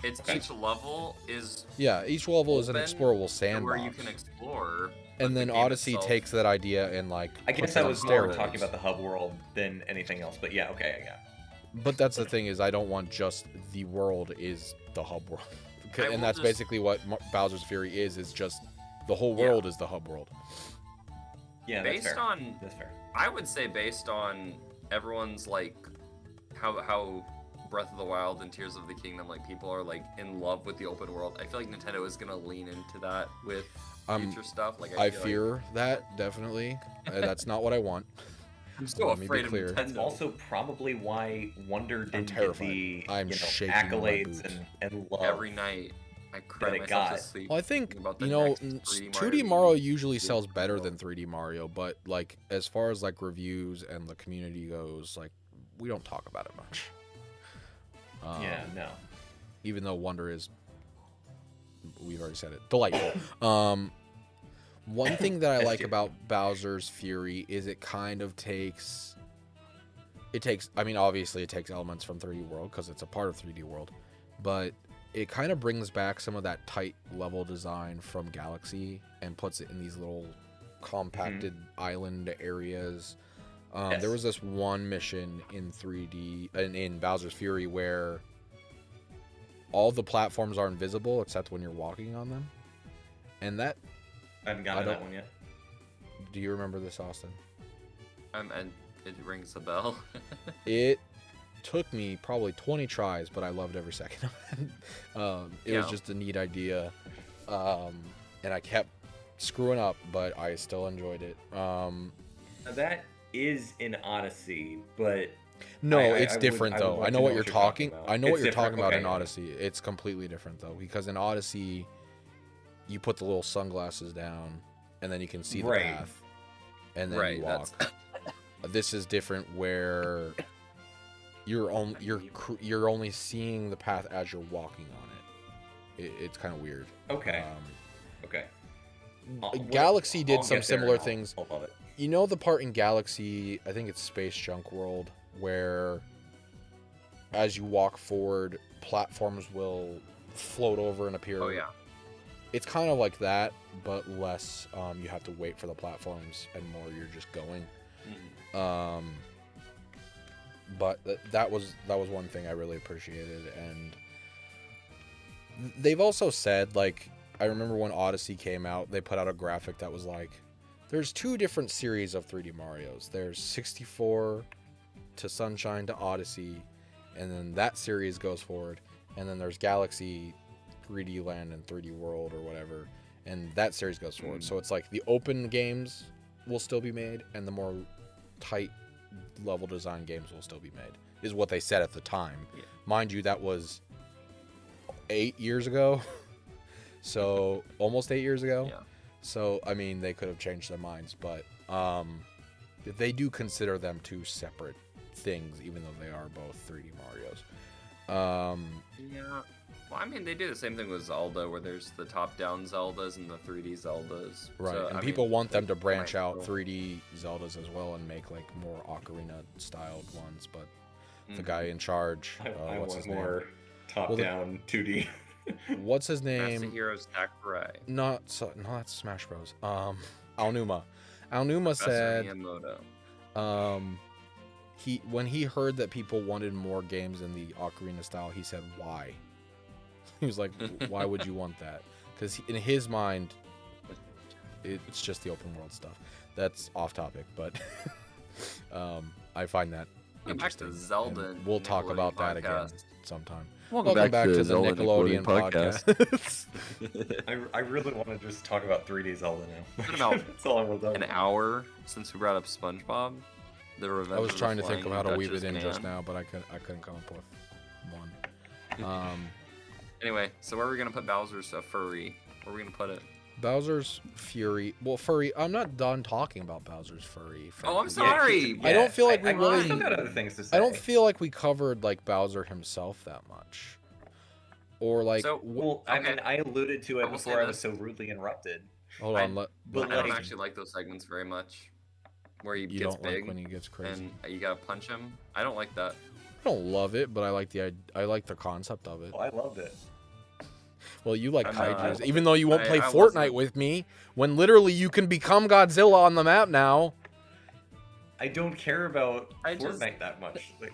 It's each level is each level is an explorable sandbox where you can explore. And then Odyssey takes that idea and like I guess puts it I on was more steroids. talking about the hub world than anything else, but yeah, okay, yeah. But that's the thing is I don't want just the world is the hub world. And that's basically what Bowser's Fury is just the whole world is the hub world. Yeah, that's fair. That's fair. I would say based on everyone's like how Breath of the Wild and Tears of the Kingdom, like people are like in love with the open world. I feel like Nintendo is gonna lean into that with future stuff. Like I fear that definitely. That's not what I want. I'm so afraid of Nintendo. That's also probably why Wonder didn't get the accolades and love every night. I cry myself to sleep. Well, I think 2D Mario usually sells better than 3D Mario, but like as far as like reviews and the community goes, like we don't talk about it much. No. Even though Wonder is, we've already said it, delightful. One thing that I like about Bowser's Fury is it kind of takes, I mean, obviously it takes elements from 3D World because it's a part of 3D World, but it kind of brings back some of that tight level design from Galaxy and puts it in these little compacted island areas. There was this one mission in 3D, in Bowser's Fury, where all the platforms are invisible except when you're walking on them. And that... I haven't gotten that one yet. Do you remember this, Austin? And it rings a bell. It took me probably 20 tries, but I loved every second of it. It was just a neat idea. And I kept screwing up, but I still enjoyed it. That is in Odyssey, but... No, it's different though. I know what you're talking about. I know what you're talking about in yeah. Odyssey. It's completely different though, because in Odyssey, you put the little sunglasses down, and then you can see the path, and then you walk. This is different, where you're only seeing the path as you're walking on it. It's kind of weird. Okay. Galaxy did some similar things. You know the part in Galaxy, I think it's Space Junk World, where as you walk forward, platforms will float over and appear. Oh yeah. It's kind of like that, but less. You have to wait for the platforms, and more you're just going. But that was one thing I really appreciated, and they've also said, like, I remember when Odyssey came out, they put out a graphic that was like, there's two different series of 3D Marios. There's 64 to Sunshine to Odyssey, and then that series goes forward, and then there's Galaxy, 3D Land, and 3D World or whatever, and that series goes forward. So it's like the open games will still be made, and the more tight level design games will still be made, is what they said at the time. Mind you, that was 8 years ago. So almost 8 years ago. So I mean, they could have changed their minds, but they do consider them two separate things, even though they are both 3D Marios. Yeah. Well, I mean, they do the same thing with Zelda, where there's the top-down Zeldas and the 3D Zeldas. Right, So, and I people mean, want them like, to branch might out still- 3D Zeldas as well and make like more Ocarina-styled ones. But the Mhm. guy in charge, I what's want his more name? top-down 2D. What's his name? Masahiro Sakurai. No, that's Smash Bros. Aonuma. Aonuma Professor said, Miyamoto. when he heard that people wanted more games in the Ocarina style, he said, "Why?" He was like, "Why would you want that?" Because in his mind, it's just the open world stuff. That's off topic, but I find that Welcome back to interesting. Zelda and and we'll talk Nickelodeon about that again podcast. sometime. Welcome back to the Zelda Nickelodeon podcast. I really want to just talk about 3D Zelda now. What about That's all I want to talk An about. hour since we brought up SpongeBob. The Revenge I was of the trying to think of Flying how to weave Duchess it in just Man. now, but I couldn't come up with one. Anyway, so where are we gonna put Bowser's furry? Where are we gonna put it? Bowser's Fury. Well, furry. I'm not done talking about Bowser's furry. Oh, I'm frankly. sorry. I don't feel like we I really- still got other things to say. I don't feel like we covered like Bowser himself that much, or like. So- Well, I Okay. mean, I alluded to I it will say before I was this. so rudely interrupted. Hold on. but I don't like- actually like those segments very much. Where he You gets don't big like when he gets crazy. and you gotta punch him. I don't like that. I don't love it, but I like the concept of it. Oh, I loved it. Well, you like I'm kaijus, not- even though you won't play I Fortnite wasn't- with me, when literally you can become Godzilla on the map now. I don't care about I just- Fortnite that much. Like,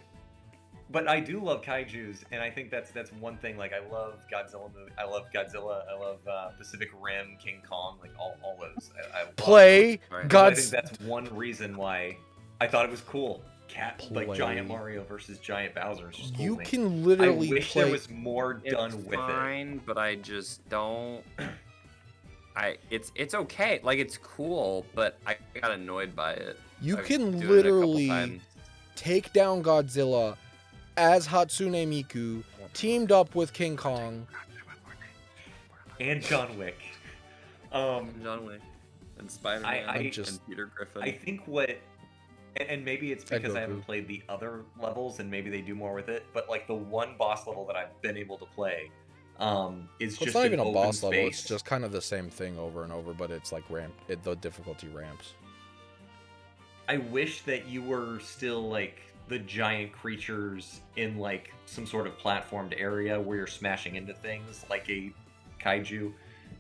but I do love kaiju's, and I think that's one thing. Like, I love Godzilla movie. I love Godzilla. I love Pacific Rim, King Kong, like all those. I love Play Right. I God's. think that's one reason why I thought it was cool. Like Play. Giant Mario versus Giant Bowser is just cool. You to me. can I literally wish play. there was more It's done with it. fine, but I just don't. It's okay. Like it's cool, but I got annoyed by it. You I've can doing it a couple literally times. take down Godzilla as Hatsune Miku, teamed up with King Kong. And John Wick. John Wick and Spider-Man I and just- Peter Griffin. I think and maybe it's because I haven't Goku. played the other levels and maybe they do more with it, but like the one boss level that I've been able to play is Well, just it's not even an a open boss level. It's space. just kind of the same thing over and over, but it's like the difficulty ramps. I wish that you were still like the giant creatures in like some sort of platformed area where you're smashing into things like a kaiju,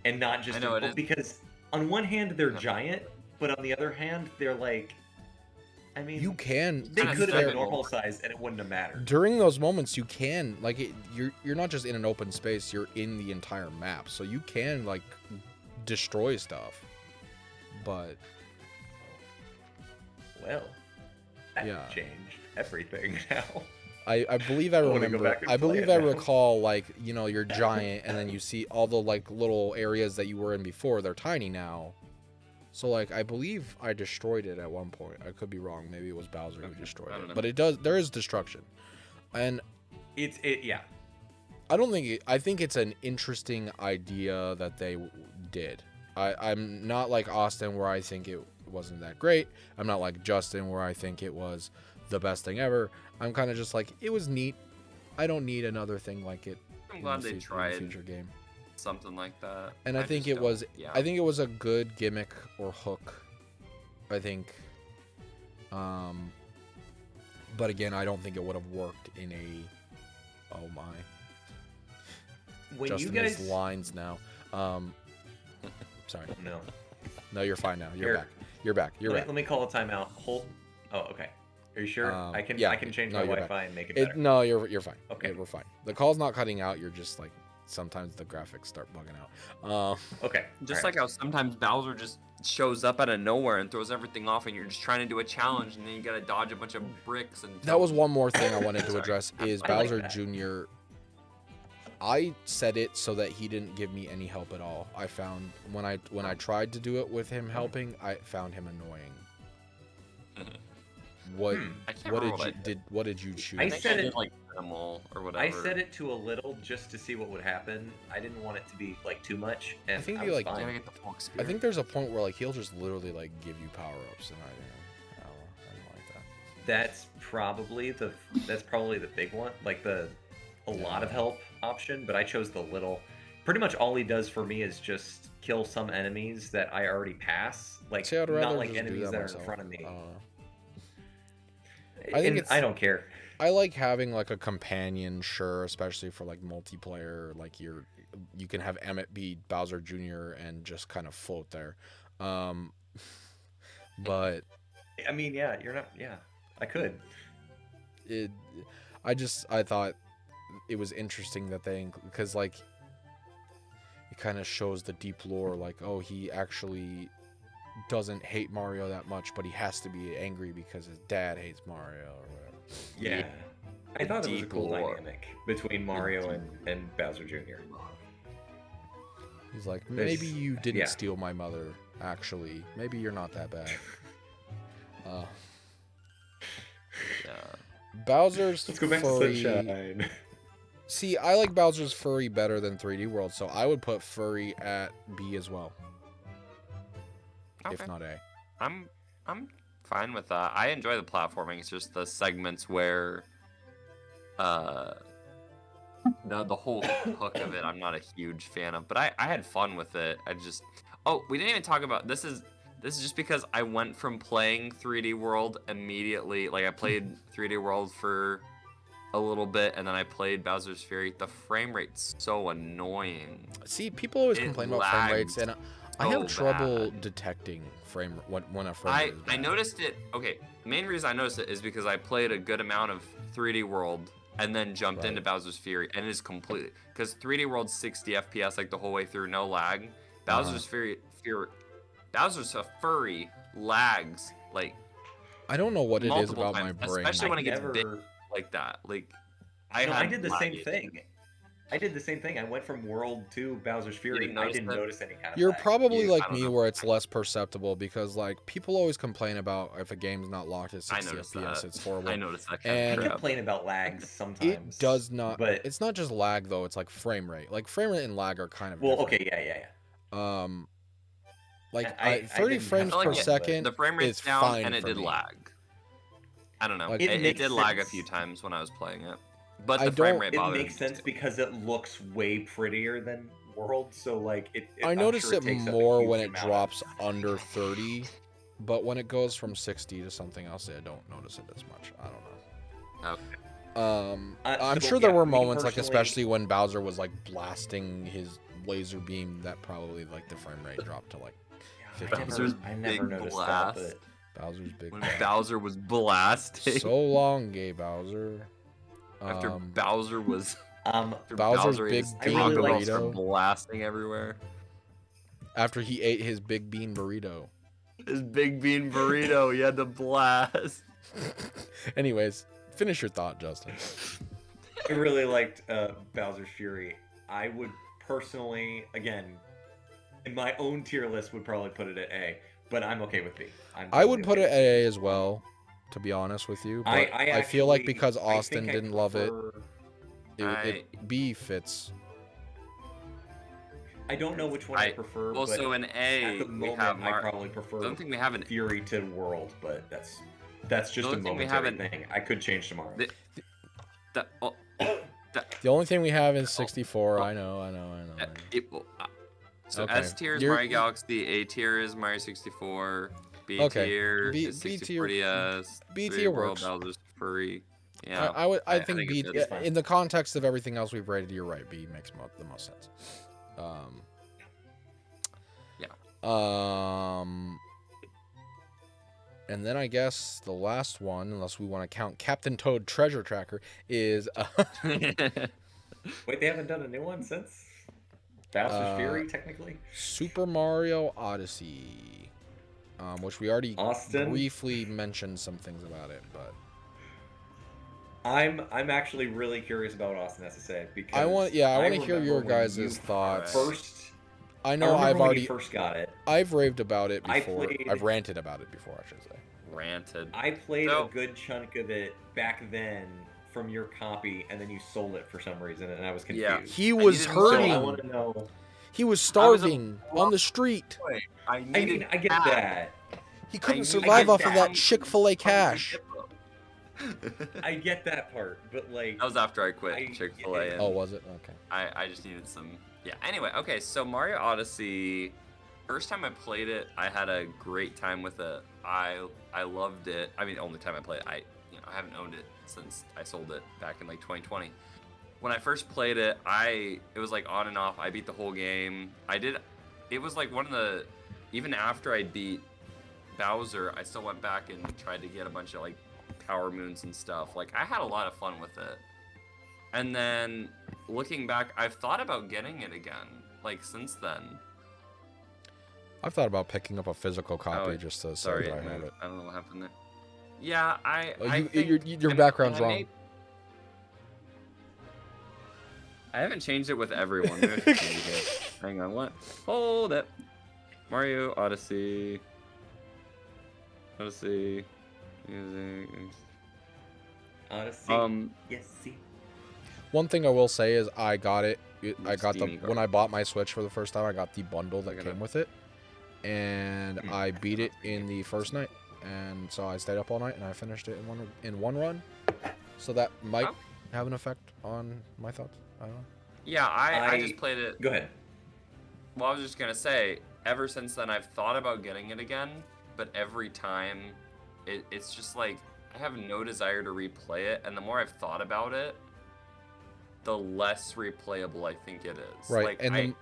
and not just I know it is. because on one hand they're Yeah. giant, but on the other hand they're like, I mean, You can. they to be could have fair, been normal size and it wouldn't have mattered. during those moments you can you're not just in an open space, you're in the entire map, so you can like destroy stuff, but Well, that Yeah. changed everything now. I believe I I wanna go remember back and I play believe it I now. recall like you're giant and then you see all the like little areas that you were in before, they're tiny now, so like I believe I destroyed it at one point. I could be wrong, maybe it was Bowser who Okay, destroyed I don't it, know. but there is destruction, and Yeah. I don't think I think it's an interesting idea that they did. I'm not like Austin where I think it wasn't that great. I'm not like Justin where I think it was the best thing ever. I'm kind of just like, it was neat. I don't need another thing like it. I'm in glad the they in the tried future game. something like that. And I think just it was don't- Yeah. I think it was a good gimmick or hook. I think but again, I don't think it would have worked in a oh my. When Justin you guys has lines now. Sorry. no. No, you're fine now. You're Here. back. You're back. You're back. Let me call a timeout. Hold. Oh, okay. Are you sure? I can yeah, change no, my you're Wi-Fi and make it better. No, you're fine. Okay. Yeah, we're fine. The call's not cutting out. You're just like sometimes the graphics start bugging out. Okay. Just all like right. how sometimes Bowser just shows up out of nowhere and throws everything off, and you're just trying to do a challenge, and then you gotta dodge a bunch of bricks and. That was one more thing I wanted to Sorry. address is I like Bowser that. Jr. I set it so that he didn't give me any help at all. I found when I tried to do it with him helping, I found him annoying. What I can't what remember did you what did you choose? I I think said I it- did like animal or whatever. I set it to a little just to see what would happen. I didn't want it to be like too much, and I think I you, was like, You fine. gotta get the full I experience. think there's a point where like he'll just literally like give you power ups, and I don't like that. That's probably the big one. Like the lot of help option, but I chose the little. Pretty much all he does for me is just kill some enemies that I already pass, like See, I'd rather not like just do enemies that that are myself. in front of me. I think I don't care. I like having like a companion, sure, especially for like multiplayer. Like you can have Emmett be Bowser Jr. and just kind of float there. But I mean, yeah, you're not. Yeah, I could. I thought it was interesting that because like it kind of shows the deep lore. Like, oh, he actually doesn't hate Mario that much, but he has to be angry because his dad hates Mario or whatever. Yeah. I thought it was a Deep cool lore. dynamic between Mario and Bowser Jr. He's like, There's- maybe you didn't yeah. steal my mother. Actually, maybe you're not that bad. Yeah. Bowser's Let's go back furry. to Sunshine. See, I like Bowser's furry better than 3D World, so I would put furry at B as well, if Okay. not A. I'm fine with that. I enjoy the platforming. It's just the segments where the whole hook of it I'm not a huge fan of. But I had fun with it. We didn't even talk about this is just because I went from playing 3D World immediately, like I played 3D World for a little bit and then I played Bowser's Fury. The frame rate's so annoying. See, people always It complain about frame rates, and I have so trouble bad. detecting when a frame rate is I bad. noticed it. Okay, the main reason I noticed it is because I played a good amount of 3D World and then jumped Right. into Bowser's Fury, and it is completely because 3D World's 60 FPS like the whole way through, no lag. Bowser's Fury, Bowser's a furry lags like I don't know what it is multiple about times, my brain. especially when it gets never- big like that. Like I had did the lag same issues. thing. I did the same thing. I went from World to Bowser's Fury. didn't I notice didn't that? notice any kind of You're lag. probably I like don't me, know. where it's less perceptible because like people always complain about if a game's not locked at I 60 noticed FPS, that. it's horrible. I noticed that. And- I Kind of complain about lags sometimes. It does not. But It's not just lag though. It's like frame rate. Like frame rate and lag are kind of well, different. okay, yeah. Like I 30 didn't frames have per to, but second. the frame rate's is down fine and it for did me. lag. I don't know. Like- it makes did lag a sense. few times when I was playing it, but I the frame don't- rate It bothered makes me sense too. because it looks way prettier than World, so like I I'm notice sure it takes up a more huge when it amount of- drops under 30, but when it goes from 60 to something else, I don't notice it as much. I don't know. Okay. I'm So, sure there yeah, were me moments, like personally- especially when Bowser was like blasting his laser beam, that probably like the frame rate dropped to like Yeah, 50. Bowser's I never big noticed blast. that, Bowser's big. When blast. Bowser was blasting, So long, gay Bowser. after Um, Bowser was but after Bowser's Bowser ate big his bean Taco Bell burrito. started blasting everywhere. after he ate his big bean burrito. His big bean burrito, he had to blast. Anyways, finish your thought, Justin. I really liked Bowser's Fury. I would personally, again, in my own tier list, would probably put it at A, but I'm okay with B. I would put it at A as well, to be honest with you. But I feel like actually- because I Austin think I didn't love it, prefer- B fits. I don't know which one I prefer, Well, but so in at A, the we moment, have I probably prefer I don't think we have an. Fury to World, but that's just The a only thing we momentary haven't- thing. I could change tomorrow. The, oh, The only thing we have is 64. I know. So Okay. S tier is You're- Mario Galaxy, A tier is Mario 64, B Okay. tier B- is B 64 DS, B 3D tier World, works. Bowser's Furry. Yeah, I think it B, fits. fine. in the context of everything else we've rated, you're right. B makes the most sense. And then I guess the last one, unless we want to count Captain Toad Treasure Tracker, is Wait, they haven't done a new one since Bowser's Fury, technically. Super Mario Odyssey, which we already Austin? briefly mentioned some things about it, but I'm actually really curious about what Austin has to say because I want to hear remember your when guys' you thoughts. First, I I know remember I've when already you first got it. I've raved about it I before. played- I've ranted about it before, I should say. Ranted. I played So- a good chunk of it back then from your copy, and then you sold it for some reason, and I was confused. Yeah. He was needed So hurting. I want to know. He was I was a- starving on the street. I I mean, I get cash. that. He couldn't I survive needed off of that cash. Chick-fil-A cash. I get that part, but like That was after I quit Chick-fil-A. Oh, was it? Okay. I just needed some. Yeah. Anyway, okay. So Mario Odyssey, first time I played it, I had a great time with it. I loved it. I mean, only time I played it. I haven't owned it since I sold it back in like 2020. When I first played it, it was like on and off. I beat the whole game. It was like one of the, even after I beat Bowser, I still went back and tried to get a bunch of like power moons and stuff. Like I had a lot of fun with it. And then looking back, I've thought about getting it again. Like since then. I've thought about picking up a physical copy just to say that I have it. I don't know what happened there. Yeah, Your background's wrong. I haven't changed it with everyone. Hang on, what? Hold it. Mario Odyssey. Music. Odyssey. Yes, see. One thing I will say is I got it. When I bought my Switch for the first time, I got the bundle that came with it, and I beat it in the first night, and so I stayed up all night and I finished it in one run. So that might have an effect on my thoughts. I don't know. Yeah, I just played it. Go ahead. Well, I was just gonna say, ever since then, I've thought about getting it again, but every time, it's just like I have no desire to replay it, and the more I've thought about it, the less replayable I think it is. Right, like,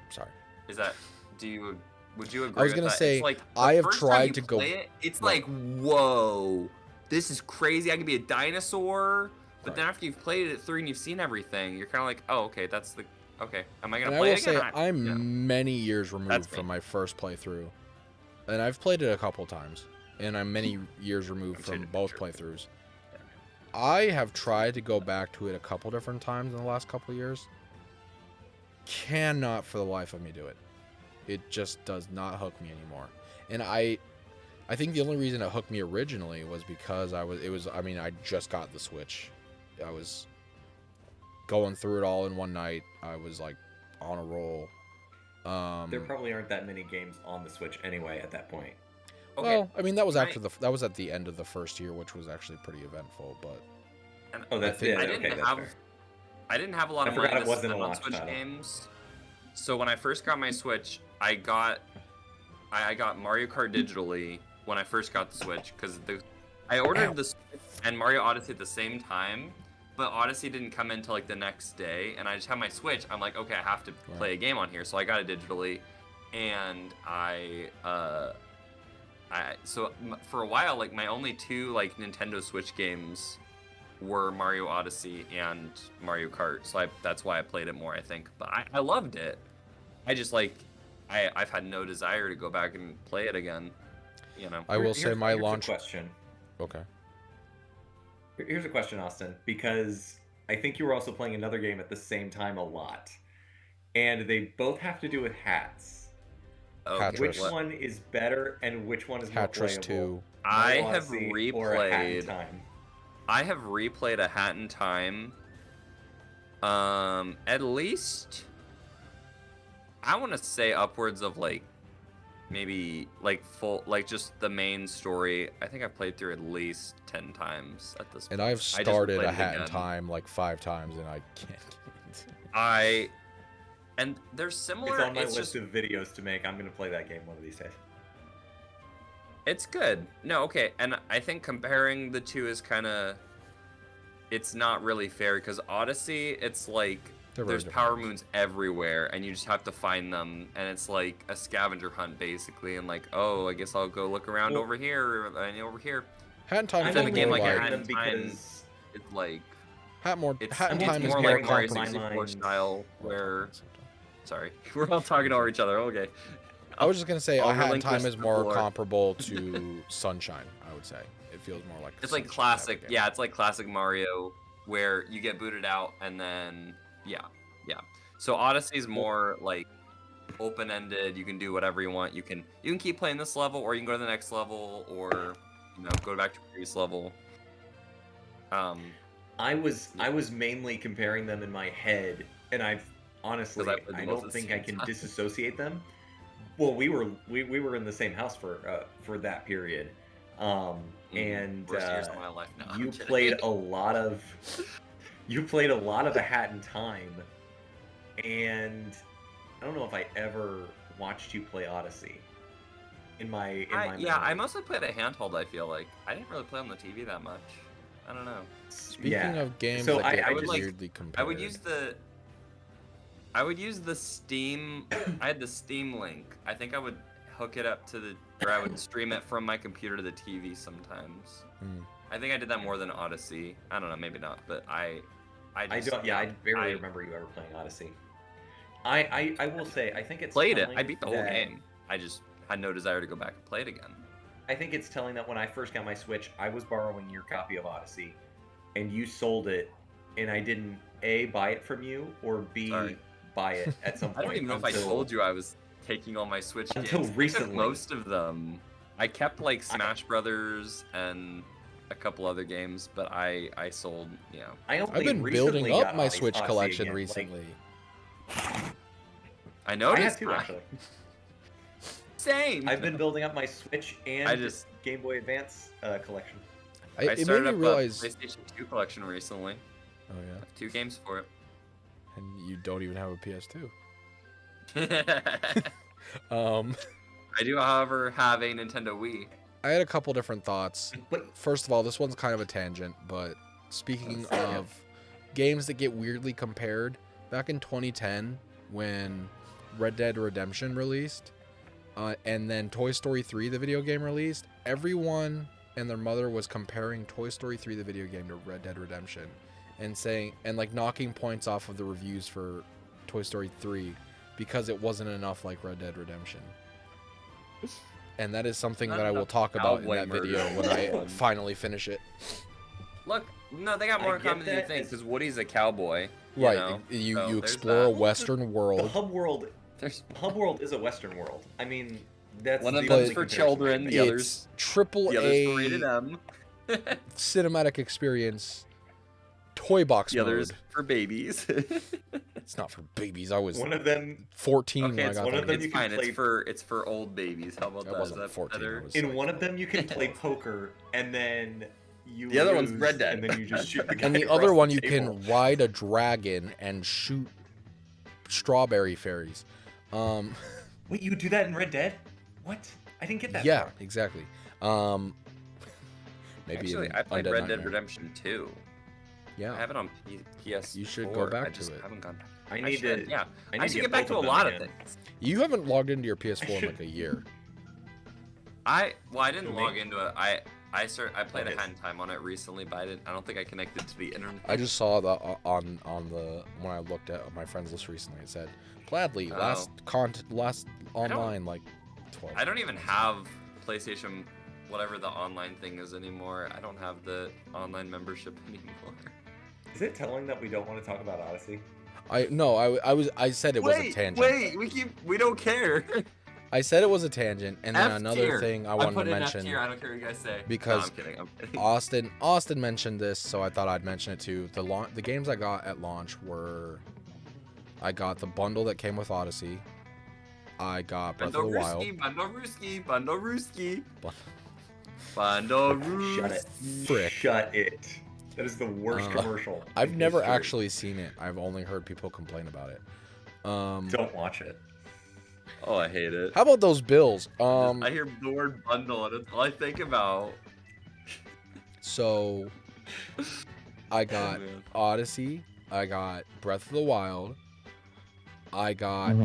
sorry. Would you agree? I was gonna say, like, I have tried to go. It's like, whoa, this is crazy. I could be a dinosaur. But then after you've played it through and you've seen everything, you're kind of like, oh, okay, okay. Am I gonna play it again? I will say I'm many years removed from my first playthrough, and I've played it a couple times, and I'm many years removed from both playthroughs. I have tried to go back to it a couple different times in the last couple of years. Cannot for the life of me do it. It just does not hook me anymore. And I think the only reason it hooked me originally was because I just got the Switch. I was going through it all in one night. I was like on a roll. There probably aren't that many games on the Switch anyway at that point. Okay. Well, I mean that was that was at the end of the first year, which was actually pretty eventful. But I didn't have a lot of money to spend on Switch games. So when I first got my Switch, I got Mario Kart digitally when I first got the Switch because I ordered the Switch and Mario Odyssey at the same time. But Odyssey didn't come in until like the next day, and I just have my Switch. I'm like, okay, I have to play a game on here, so I got it digitally, and so for a while, like my only two like Nintendo Switch games were Mario Odyssey and Mario Kart, so that's why I played it more, I think. But I loved it. I just I've had no desire to go back and play it again. You know. I will say my launch question. Okay. Here's a question, Austin, because I think you were also playing another game at the same time a lot, and they both have to do with hats. Okay. Which one is better, and which one is more playable? 2. I have replayed A Hat in Time. At least I want to say upwards of like maybe like full, like just the main story. I think I've played through at least 10 times at this point. And I've started A Hat in Time like 5 times, and I can't. And they're similar. It's on my list of videos to make. I'm gonna play that game one of these days. It's good. No, okay. And I think comparing the two is kind of, it's not really fair because Odyssey, it's like there's power moons everywhere and you just have to find them, and it's like a scavenger hunt basically, and like, oh, I guess I'll go look around over here and over here. Hat in Time is more game like A Hat in Time. It's like Hat in Time is more more like Mario comparable. 64 style where. Sorry, we're all talking over each other. Okay. I was just gonna say A Hat in Time is more comparable to Sunshine. I would say it feels more like it's like classic. Yeah, it's like classic Mario where you get booted out and then yeah. So Odyssey's more like open-ended. You can do whatever you want. You can keep playing this level, or you can go to the next level, or go back to the previous level. I was mainly comparing them in my head, and honestly, I don't think I can disassociate them. Well, we were in the same house for that period, And worst years of my life now. you played a lot of A Hat in Time, and I don't know if I ever watched you play Odyssey. I mostly played a handheld. I feel like I didn't really play on the TV that much. I don't know. Speaking of games So that get I would, like, weirdly compared, I would use the Steam. I had the Steam Link. I think I would hook it up to or I would stream it from my computer to the TV sometimes. I think I did that more than Odyssey. I don't know, maybe not, but I barely remember you ever playing Odyssey. I will say, I think it's played it. I beat the whole game. I just had no desire to go back and play it again. I think it's telling that when I first got my Switch, I was borrowing your copy of Odyssey, and you sold it, and I didn't A, buy it from you, or B, buy it at some point. I don't even know if I told you I was taking all my Switch games. Until recently. Most of them. I kept, like, Smash Brothers and a couple other games, but I sold, I've been building up my Switch collection again, recently. I noticed. I have too, actually. Same. I've been building up my Switch and Game Boy Advance collection. I started up a PlayStation 2 collection recently. Oh yeah. I have 2 games for it. And you don't even have a PS2. I do, however, have a Nintendo Wii. I had a couple different thoughts. First of all, this one's kind of a tangent, but speaking of games that get weirdly compared, back in 2010 when Red Dead Redemption released, and then Toy Story 3, the video game, released, everyone and their mother was comparing Toy Story 3, the video game, to Red Dead Redemption, and saying, and like knocking points off of the reviews for Toy Story 3 because it wasn't enough like Red Dead Redemption. And that is something that I will talk about in that video when I finally finish it. Look, no, they got more in common than you think, because Woody's a cowboy. Right, you explore a Western world. The hub world is a Western world. I mean, that's one of them's for children, the others triple A rated M. cinematic experience. Toy box the mode. Others for babies. It's not for babies. I was one of them 14 when I got them. It's fine. It's for old babies. How about that? Is that 14. better? In one of them, you can play poker, and then you. The other one's Red Dead, and then you just shoot the guy. And the other one, you can ride a dragon and shoot strawberry fairies. Wait, you do that in Red Dead? What? I didn't get that. Yeah, far. exactly. Maybe actually, I played Red Dead Redemption 2. Yeah, I have it on PS4. You should go back to it. I haven't gone back. I should get back to a lot of things. You haven't logged into your PS4 in like a year. I didn't log into it. I played a Hat in Time on it recently, but I don't think I connected to the internet. I just saw that on the when I looked at my friends list recently. It said gladly last online like 12. I don't even have PlayStation, whatever the online thing is anymore. I don't have the online membership anymore. Is it telling that we don't want to talk about Odyssey? I said it was a tangent. Wait, we don't care. I said it was a tangent, and then another F-tier. thing I wanted to mention. F-tier. I don't care what you guys say. Because no, I'm kidding. Austin mentioned this, so I thought I'd mention it too. The games I got at launch were, I got the bundle that came with Odyssey. I got Breath of the Wild. Bundle Rooski. Shut it. Frick. Shut it. That is the worst commercial. I've never actually seen it. I've only heard people complain about it. Don't watch it. Oh, I hate it. How about those bills? I hear the word bundle and it's all I think about. So, I got Odyssey. I got Breath of the Wild. I got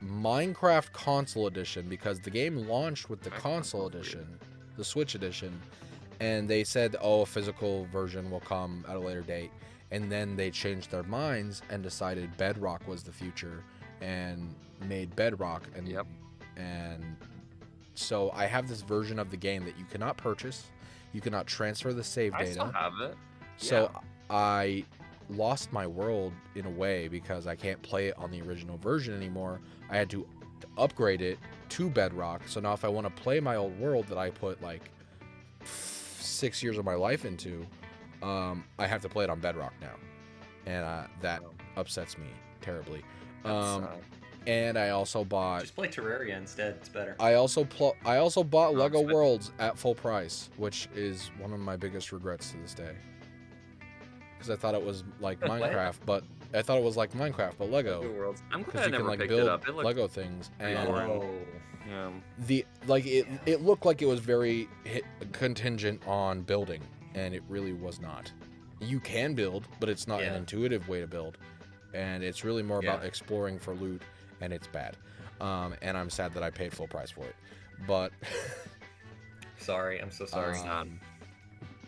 Minecraft Console Edition because the game launched with the console edition, the Switch edition, and they said, a physical version will come at a later date. And then they changed their minds and decided Bedrock was the future and made Bedrock. And so I have this version of the game that you cannot purchase. You cannot transfer the save data. I still have it. So I lost my world in a way because I can't play it on the original version anymore. I had to upgrade it to Bedrock. So now if I want to play my old world that I put like 6 years of my life into, I have to play it on Bedrock now, and that upsets me terribly. And I also bought. Just play Terraria instead. It's better. I also bought Lego expensive. Worlds at full price, which is one of my biggest regrets to this day. Because I thought it was like Minecraft, but Lego. Worlds. I'm glad Because I you never can like picked build it up. It looked Lego things, and yeah. it looked like it was very contingent on building, and it really was not. You can build, but it's not an intuitive way to build, and it's really more about exploring for loot, and it's bad. And I'm sad that I paid full price for it, but sorry, I'm so sorry.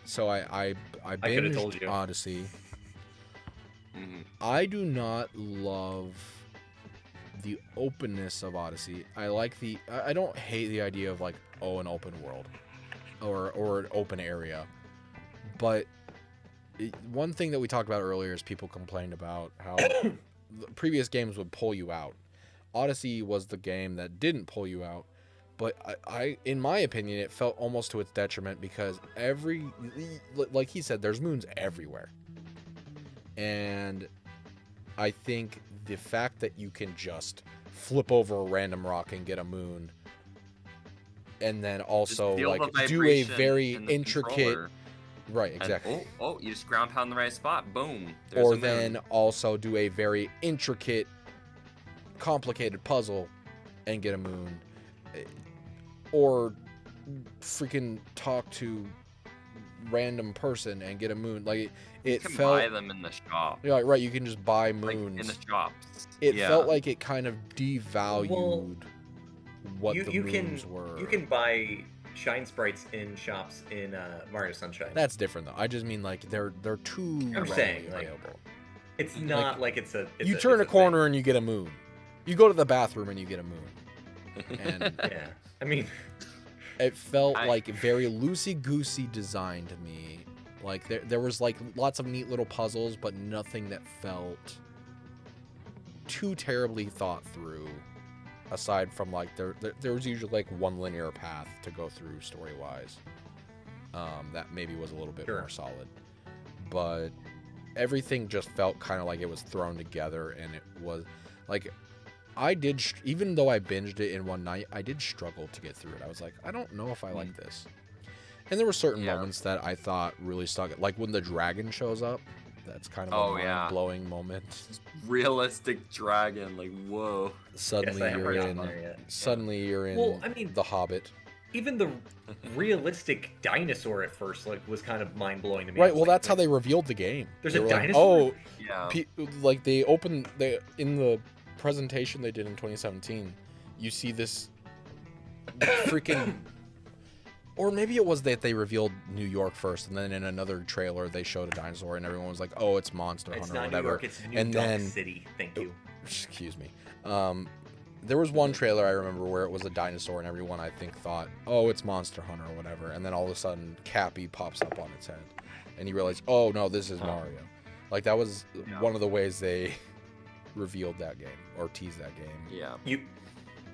So I could've told binged you. Odyssey. Mhm. I do not love the openness of Odyssey. I don't hate the idea of like, oh, an open world or an open area. But one thing that we talked about earlier is people complained about how the previous games would pull you out. Odyssey was the game that didn't pull you out. But I, in my opinion, it felt almost to its detriment because like he said, there's moons everywhere. And I think the fact that you can just flip over a random rock and get a moon, and then also like do a very intricate, controller. right, exactly. And, oh, you just ground pound the right spot. Boom. Or then also do a very intricate, complicated puzzle and get a moon. Or freaking talk to random person and get a moon. Like you can buy them in the shop. Yeah, right. You can just buy moons like in the shops. It felt like it kind of devalued what the moons were. You can buy shine sprites in shops in Mario Sunshine. That's different though. I just mean like they're too readily available. It's not like it's a. You turn a corner and you get a moon. You go to the bathroom and you get a moon. And yeah, I mean, it felt like very loosey-goosey design to me. Like there was like lots of neat little puzzles, but nothing that felt too terribly thought through. Aside from like there was usually like one linear path to go through story-wise. That maybe was a little bit more solid, but everything just felt kind of like it was thrown together, and it was like. Even though I binged it in one night, I did struggle to get through it. I was like, I don't know if I like this. And there were certain moments that I thought really stuck. Like when the dragon shows up, that's kind of a mind-blowing moment. Realistic dragon, like whoa. Suddenly you're in well, I mean, The Hobbit. Even the realistic dinosaur at first was kind of mind-blowing to me. Right, well that's how they revealed the game. There's a dinosaur? Like they in the presentation they did in 2017, you see this freaking, or maybe it was that they revealed New York first, and then in another trailer they showed a dinosaur, and everyone was like, "Oh, it's Monster Hunter," or whatever. New York, it's New York City. Thank you. Excuse me. There was one trailer I remember where it was a dinosaur, and everyone I think thought, "Oh, it's Monster Hunter," or whatever, and then all of a sudden Cappy pops up on its head, and you realize, "Oh no, this is Mario." Like that was one of the ways they revealed that game or teased that game. Yeah. You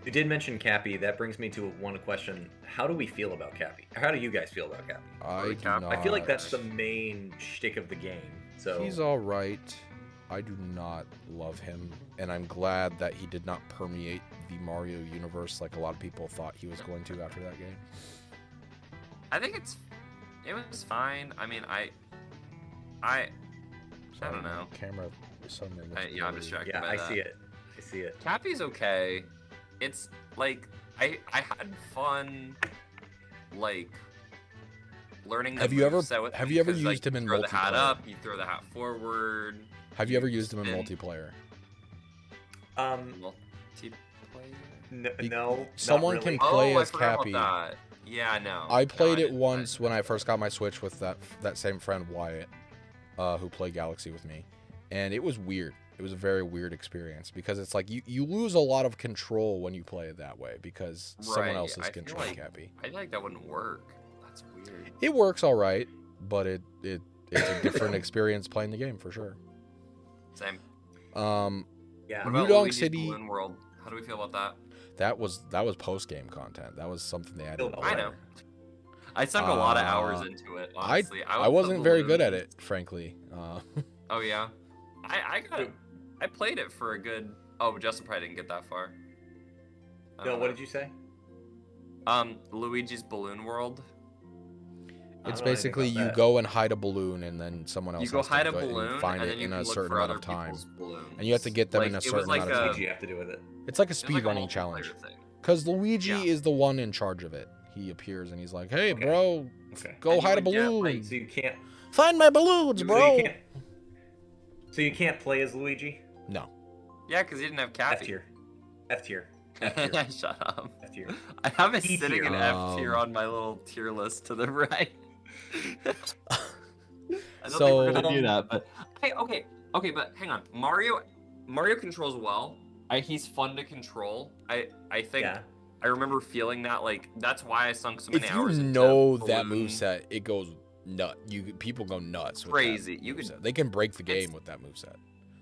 did mention Cappy. That brings me to one question. How do we feel about Cappy? How do you guys feel about Cappy? I feel like that's the main shtick of the game. So he's all right. I do not love him, and I'm glad that he did not permeate the Mario universe like a lot of people thought he was going to after that game. I think it was fine. I mean, I don't know. Camera suddenly looks I'm distracted by I that. I see it. Cappy's okay. It's like I had fun like learning the Have you ever like, used him in throw the hat multiplayer? up, you throw the hat forward. Have you ever used him in multiplayer? Multiplayer? No. Someone not really. can play I as forgot Cappy. about that. Yeah, no. I played No, it once when I first got my Switch with that same friend Wyatt, who played Galaxy with me, and it was weird. It was a very weird experience because it's like you lose a lot of control when you play it that way because someone else is controlling Cappy. I feel like that wouldn't work. That's weird. It works all right, but it's a different experience playing the game for sure. Same. Yeah. New Donk City. Balloon World. How do we feel about that? That was post game content. That was something they added. I know. I sunk a lot of hours into it. Honestly, I wasn't very good at it, frankly. Oh yeah. I played it for a good Oh, Justin probably didn't get that far. No, what did you say? Luigi's Balloon World. It's don't know anything basically about you that. go and hide a balloon, and then someone else You go has hide to a go balloon, and find and it then you in can a look certain for amount other of time. people's balloons. And you have to get them in a It was certain like amount What of does time. Luigi have to do with it? It's like a It was like a speedrunning multiplayer challenge. thing. Because Luigi Yeah. is the one in charge of it. He appears and he's like, "Hey, Okay. bro, Okay. go And you hide a would get, balloon. like, So you can't. Find my balloons, So bro." you can't play as Luigi. No. Yeah, because he didn't have F Cappy. tier. F tier. F tier. Shut up. F tier. I have it E sitting in tier. F tier on my little tier list to the right. I don't So- think we're gonna do that, but hey, okay, but hang on. Mario controls well. He's fun to control. I think Yeah. I remember feeling that, like, that's why I sunk so many If hours you into know that Balloon. moveset, it goes nut. People go nuts. With Crazy. That You could- moveset. They can break the it's- game with that moveset.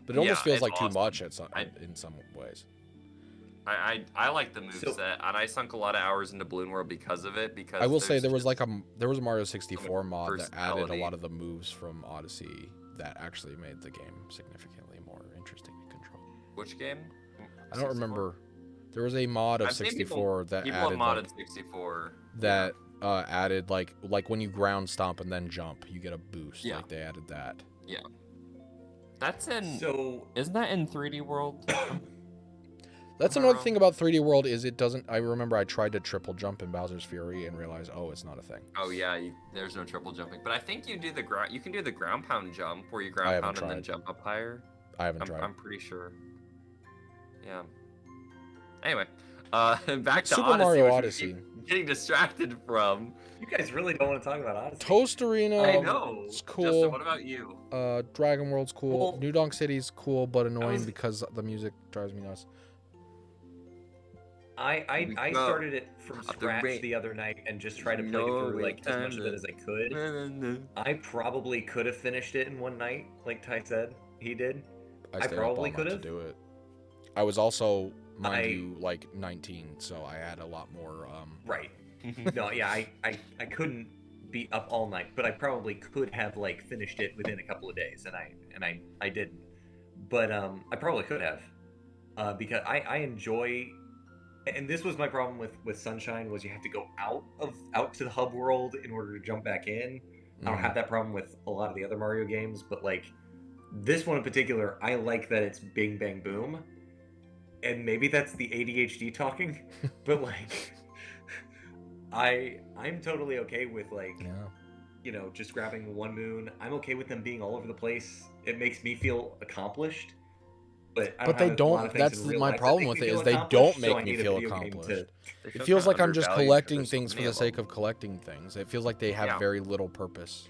But it almost Yeah, feels it's like too awesome. much I- in some ways. I like the So- moveset, and I sunk a lot of hours into Balloon World because of it. Because I will say there's there was just- like there was a Mario 64 mod that added a personality. lot of the moves from Odyssey that actually made the game significantly more interesting to control. Which game? I don't remember. There was a mod of I've seen 64 that People have added modded like, 64. that added like when you ground stomp and then jump, you get a boost. Yeah. Like they added that. That's in. So Isn't that in 3D World? That's Am I another wrong? thing about 3D World is it doesn't. I remember I tried to triple jump in Bowser's Fury and realized, oh, it's not a thing. Oh yeah, there's no triple jumping. But I think you do the ground. You can do the ground pound jump where you I ground haven't pound and then tried. jump up higher. I haven't tried. I'm pretty sure. Yeah. Anyway, back to Super Odyssey, Mario which we Odyssey. keep getting distracted from. you guys really don't want to talk about Odyssey. Toast Arena. I know. It's cool. Justin, what about you? Dragon World's cool. Well, New Donk City's cool, but annoying was- because the music drives me nuts. I go. started it from At the scratch rate. the other night and just tried to play No through like as much of it time as I could. to- I probably could have finished it in one night, like Ty said he did. I stayed up probably all night could've. to do it. I was also, mind I- you, like 19, so I had a lot more. Right. No, yeah, I couldn't be up all night, but I probably could have like finished it within a couple of days, and I didn't. But I probably could have, because I enjoy, and this was my problem with Sunshine was you have to go out to the hub world in order to jump back in. I don't have that problem with a lot of the other Mario games, but like this one in particular, I like that it's Bing Bang Boom, and maybe that's the ADHD talking, but like. I'm totally okay with like Yeah. just grabbing one moon. I'm okay with them being all over the place. It makes me feel accomplished. But I But they have a lot don't. of things That's in real my life that problem make with me it feel is they accomplished, don't so make I me need a feel video game to- accomplished. They It feel feels kinda like I'm just undervalued collecting 'cause there's things so for many the of sake them. of collecting things. It feels like they have Yeah. very little purpose.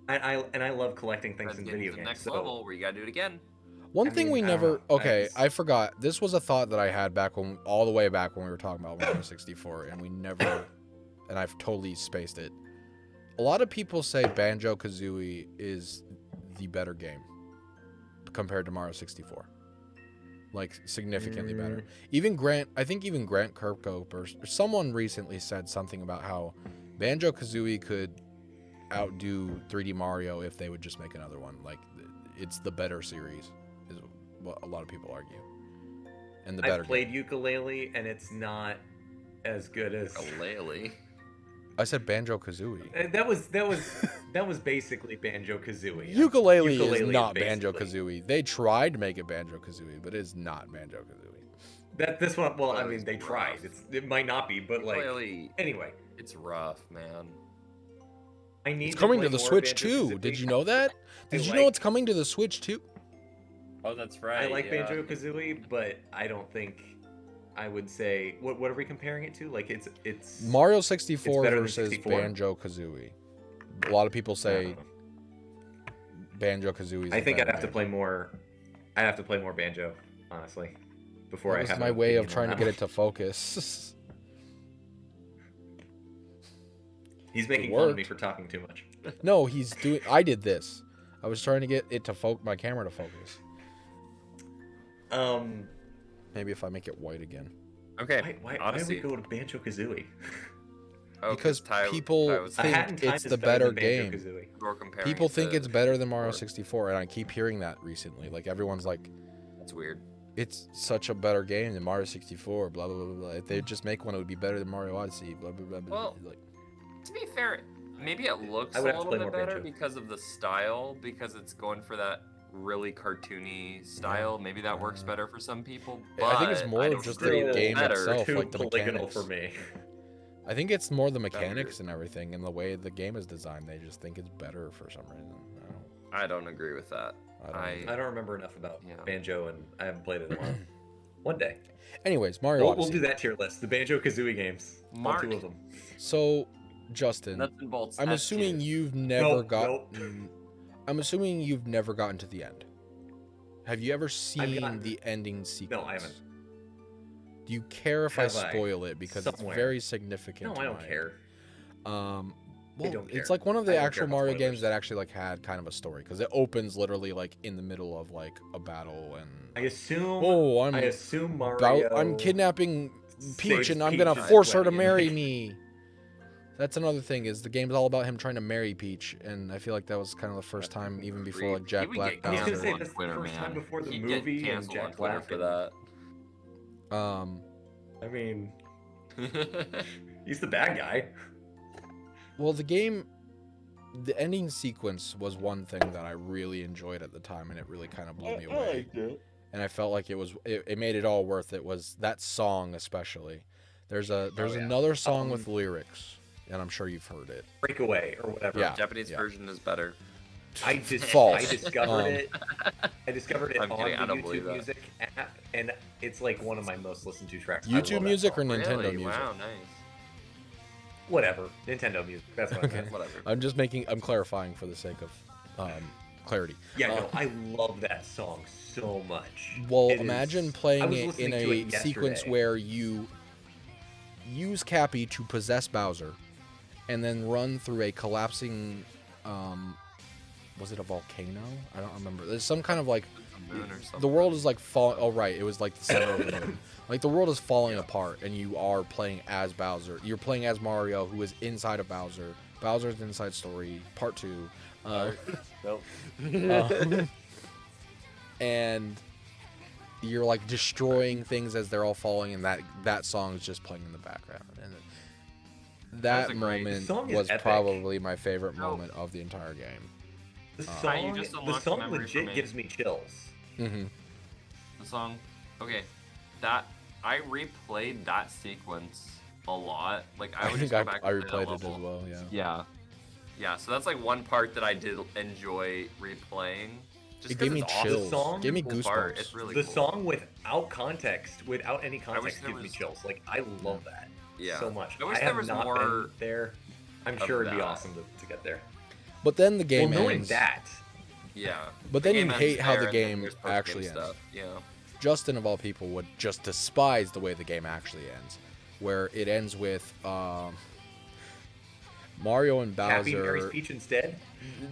I love collecting things Let's in get video to the games. next So level where you gotta do it again. One I thing mean, we I don't never. know. I Okay, just- I forgot. This was a thought that I had back all the way back when we were talking about Mario 64, and we never. And I've totally spaced it. A lot of people say Banjo Kazooie is the better game compared to Mario 64. Like significantly better. I think even Grant Kirkhope or someone recently said something about how Banjo Kazooie could outdo 3D Mario if they would just make another one. Like it's the better series, is what a lot of people argue. And the better I've played game. ukulele and it's not as good as Galele. I said Banjo Kazooie. that was basically Banjo Kazooie. Ukulele is not Banjo Kazooie. They tried to make it Banjo Kazooie, but it's not Banjo Kazooie. This one, well, I Ukulele's mean, they rough. tried. It might not be, but like, Ukulele, anyway, it's rough, man. I need. It's coming play to the more Switch Banjo too. Kazooie. Did you know that? I Did you know like- it's coming to the Switch too? Oh, that's right. I like yeah. Banjo Kazooie, but I don't think I would say what are we comparing it to? Like it's Mario 64 better than versus 64. Banjo Kazooie. A lot of people say Banjo Kazooie. I think I'd have to play more. I'd have to play more Banjo, honestly, before I That have was my an way of opinion trying on to get that it to focus. one. He's making fun of me for talking too much. No, he's doing. I did this. I was trying to get it to my camera to focus. Maybe if I make it white again. Okay. Why do we Odyssey. go to Banjo Kazooie? Oh, Because people was think Hat in Time it's is the better better than game. Banjo-Kazooie. we're comparing People it think to it's better than Mario 64. 64, and I keep hearing that recently. Like everyone's like, That's weird. it's such a better game than Mario 64. Blah blah blah blah. If they just make one, it would be better than Mario Odyssey. Blah blah blah blah. Well, like, to be fair, maybe it looks I a would have to little play bit more better Banjo. because of the style, because it's going for that really cartoony style. Maybe that works better for some people. But I think it's more don't just agree the it's game better. itself, Too like the polygonal mechanics. for me. I think it's more the mechanics and everything, and the way the game is designed. They just think it's better for some reason. I don't agree with that. I don't remember enough about Yeah. Banjo, and I haven't played it in a while. One day. Anyways, Mario We'll Odyssey. do that tier list. The Banjo Kazooie games. All Mark. 2 of them. So, Justin, Nuts and bolts. I'm S assuming tier. you've never Nope, gotten. I'm assuming you've never gotten to the end. Have you ever seen gotten- the ending sequence? No, I haven't. Do you care if I Have I? spoil it because Somewhere. it's very significant? No, to I don't my- care. Well, don't it's care. like one of I the don't care actual about Mario spoilers. games that actually like had kind of a story because it opens literally like in the middle of like a battle and. I assume. Oh, I assume Mario. I'm kidnapping Peach saves and I'm Peach gonna in force her to 20. marry me. That's another thing is the game's all about him trying to marry Peach, and I feel like that was kind of the first time, even before like Jack He would Black. get I was gonna canceled say, on that's the Twitter, first time man. before the He'd movie get and canceled Jack on Twitter Black for and- that. I mean, he's the bad guy. Well, the ending sequence was one thing that I really enjoyed at the time, and it really kind of blew me away. And I felt like it made it all worth it. Was that song especially? There's yeah. another song with lyrics, and I'm sure you've heard it. Breakaway or whatever. Yeah. Japanese version is better. False. I discovered it. I discovered it I'm on kidding, I the don't believe YouTube that. Music app, and it's like one of my most listened to tracks. I YouTube love that Music or song. Nintendo Really? Music? Wow, nice. Whatever. Nintendo Music. That's what I Okay. meant. Whatever. I'm clarifying for the sake of clarity. Yeah, no, I love that song so much. Well, It is- imagine I playing was it in listening to a it sequence yesterday. where you use Cappy to possess Bowser, and then run through a collapsing. Was it a volcano? I don't remember. There's some kind of like A moon or something. the world is like falling. Oh right, it was like the center of the moon. Like the world is falling apart, and you are playing as Bowser. You're playing as Mario, who is inside of Bowser. Bowser's Inside Story Part 2. Nope. And you're like destroying things as they're all falling, and that song is just playing in the background. And That's that a great- moment The song is was epic. probably my favorite No. moment of the entire game. The you song, just the unlocked song memory for legit me. gives me chills. Mm-hmm. The song. Okay, that I replayed that sequence a lot. Like I I would think just go back I and play that replayed it as level. well. Yeah. Yeah. Yeah, so that's like one part that I did enjoy replaying. Just It 'cause gave me it's awesome. chills. song- Gave me Cool part. goosebumps. It's really The cool. song without context, without any context, there gives me was- chills. Like I love that Yeah. so much. I wish have there was not more been there. I'm of sure it'd be that. awesome to get there. But then the game well, knowing ends. that, Yeah. But then The you game ends hate how there, the and then game there's post-game actually ends. stuff. Yeah. Justin, of all people, would just despise the way the game actually ends, where it ends with Mario and Happy marries Bowser. Peach instead.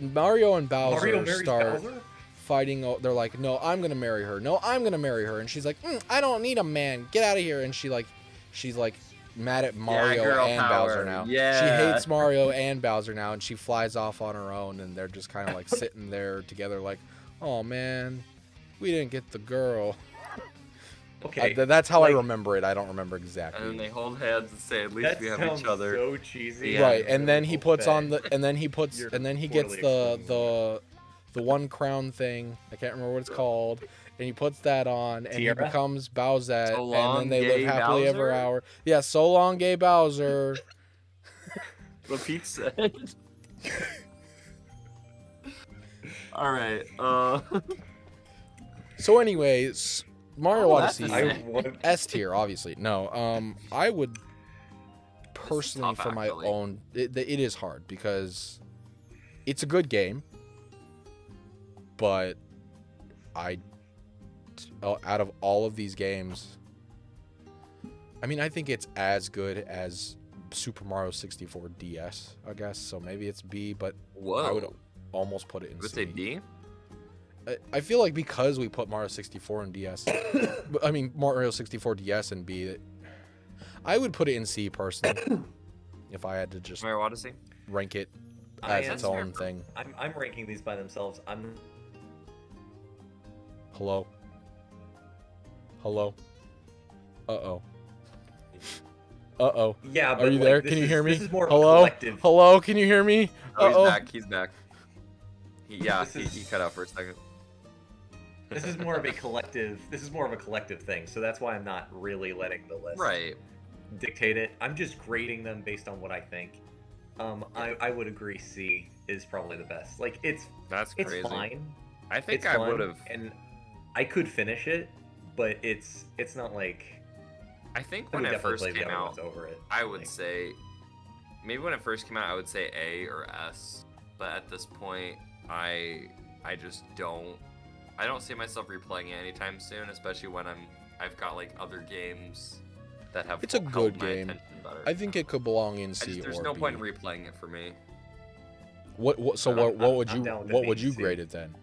Mario and Bowser Mario marries start Bowser. fighting. They're like, "No, I'm gonna marry her. No, I'm gonna marry her." And she's like, "I don't need a man. Get out of here." And she's like mad at Mario girl and power. Bowser now. Yeah. She hates Mario and Bowser now, and she flies off on her own, and they're just kind of like sitting there together, like, "Oh man, we didn't get the girl." Okay, That's how I like, remember it. I don't remember exactly. And then they hold hands and say, "At least That we have sounds each other." so cheesy. Yeah. Right, and then he puts on You're and then he gets poorly the one crown thing. I can't remember what it's called. And he puts that on, and Tiara? he becomes Bowsette, So and long, then they gay live happily ever Bowser? after. Yeah, so long, gay Bowser. What Pete said. All right. So, anyways, Mario Oh, that's Odyssey a- I want. S tier, obviously. No, I would personally, tough, for my actually. own, it is hard because it's a good game, but out of all of these games, I mean, I think it's as good as Super Mario 64 DS, I guess. So maybe it's B, but Whoa. I would almost put it in I would C. say D. I feel like because we put Mario 64 in DS, I mean Mario 64 DS and B, I would put it in C personally. If I had to just Mario Odyssey. rank it I as am- its own thing. I'm ranking these by themselves. I'm. Hello. Hello? Uh-oh. Uh-oh. Yeah, but Are you like, there? this Can you is- hear me? This is more of a Hello? collective. Hello? Can you hear me? Oh, Uh-oh. he's back. He's back. Yeah, This he is- cut out for a second. This is more of a collective. This is more of a collective thing. So that's why I'm not really letting the list Right. dictate it. I'm just grading them based on what I think. I would agree. C is probably the best. Like That's it's crazy. fine. I think It's I fun, would have. and I could finish it, but it's not like I think I when would it definitely first play the came other out, ones over it. I would Like, say maybe when it first came out, I would say A or S. But at this point, I just don't. I don't see myself replaying it anytime soon, especially when I've got like other games that have. It's a held good my game. attention better. I think it could belong in C There's or no B. point in replaying it for me. What But I'm- what would I'm you down with it what being would you C. grade it then?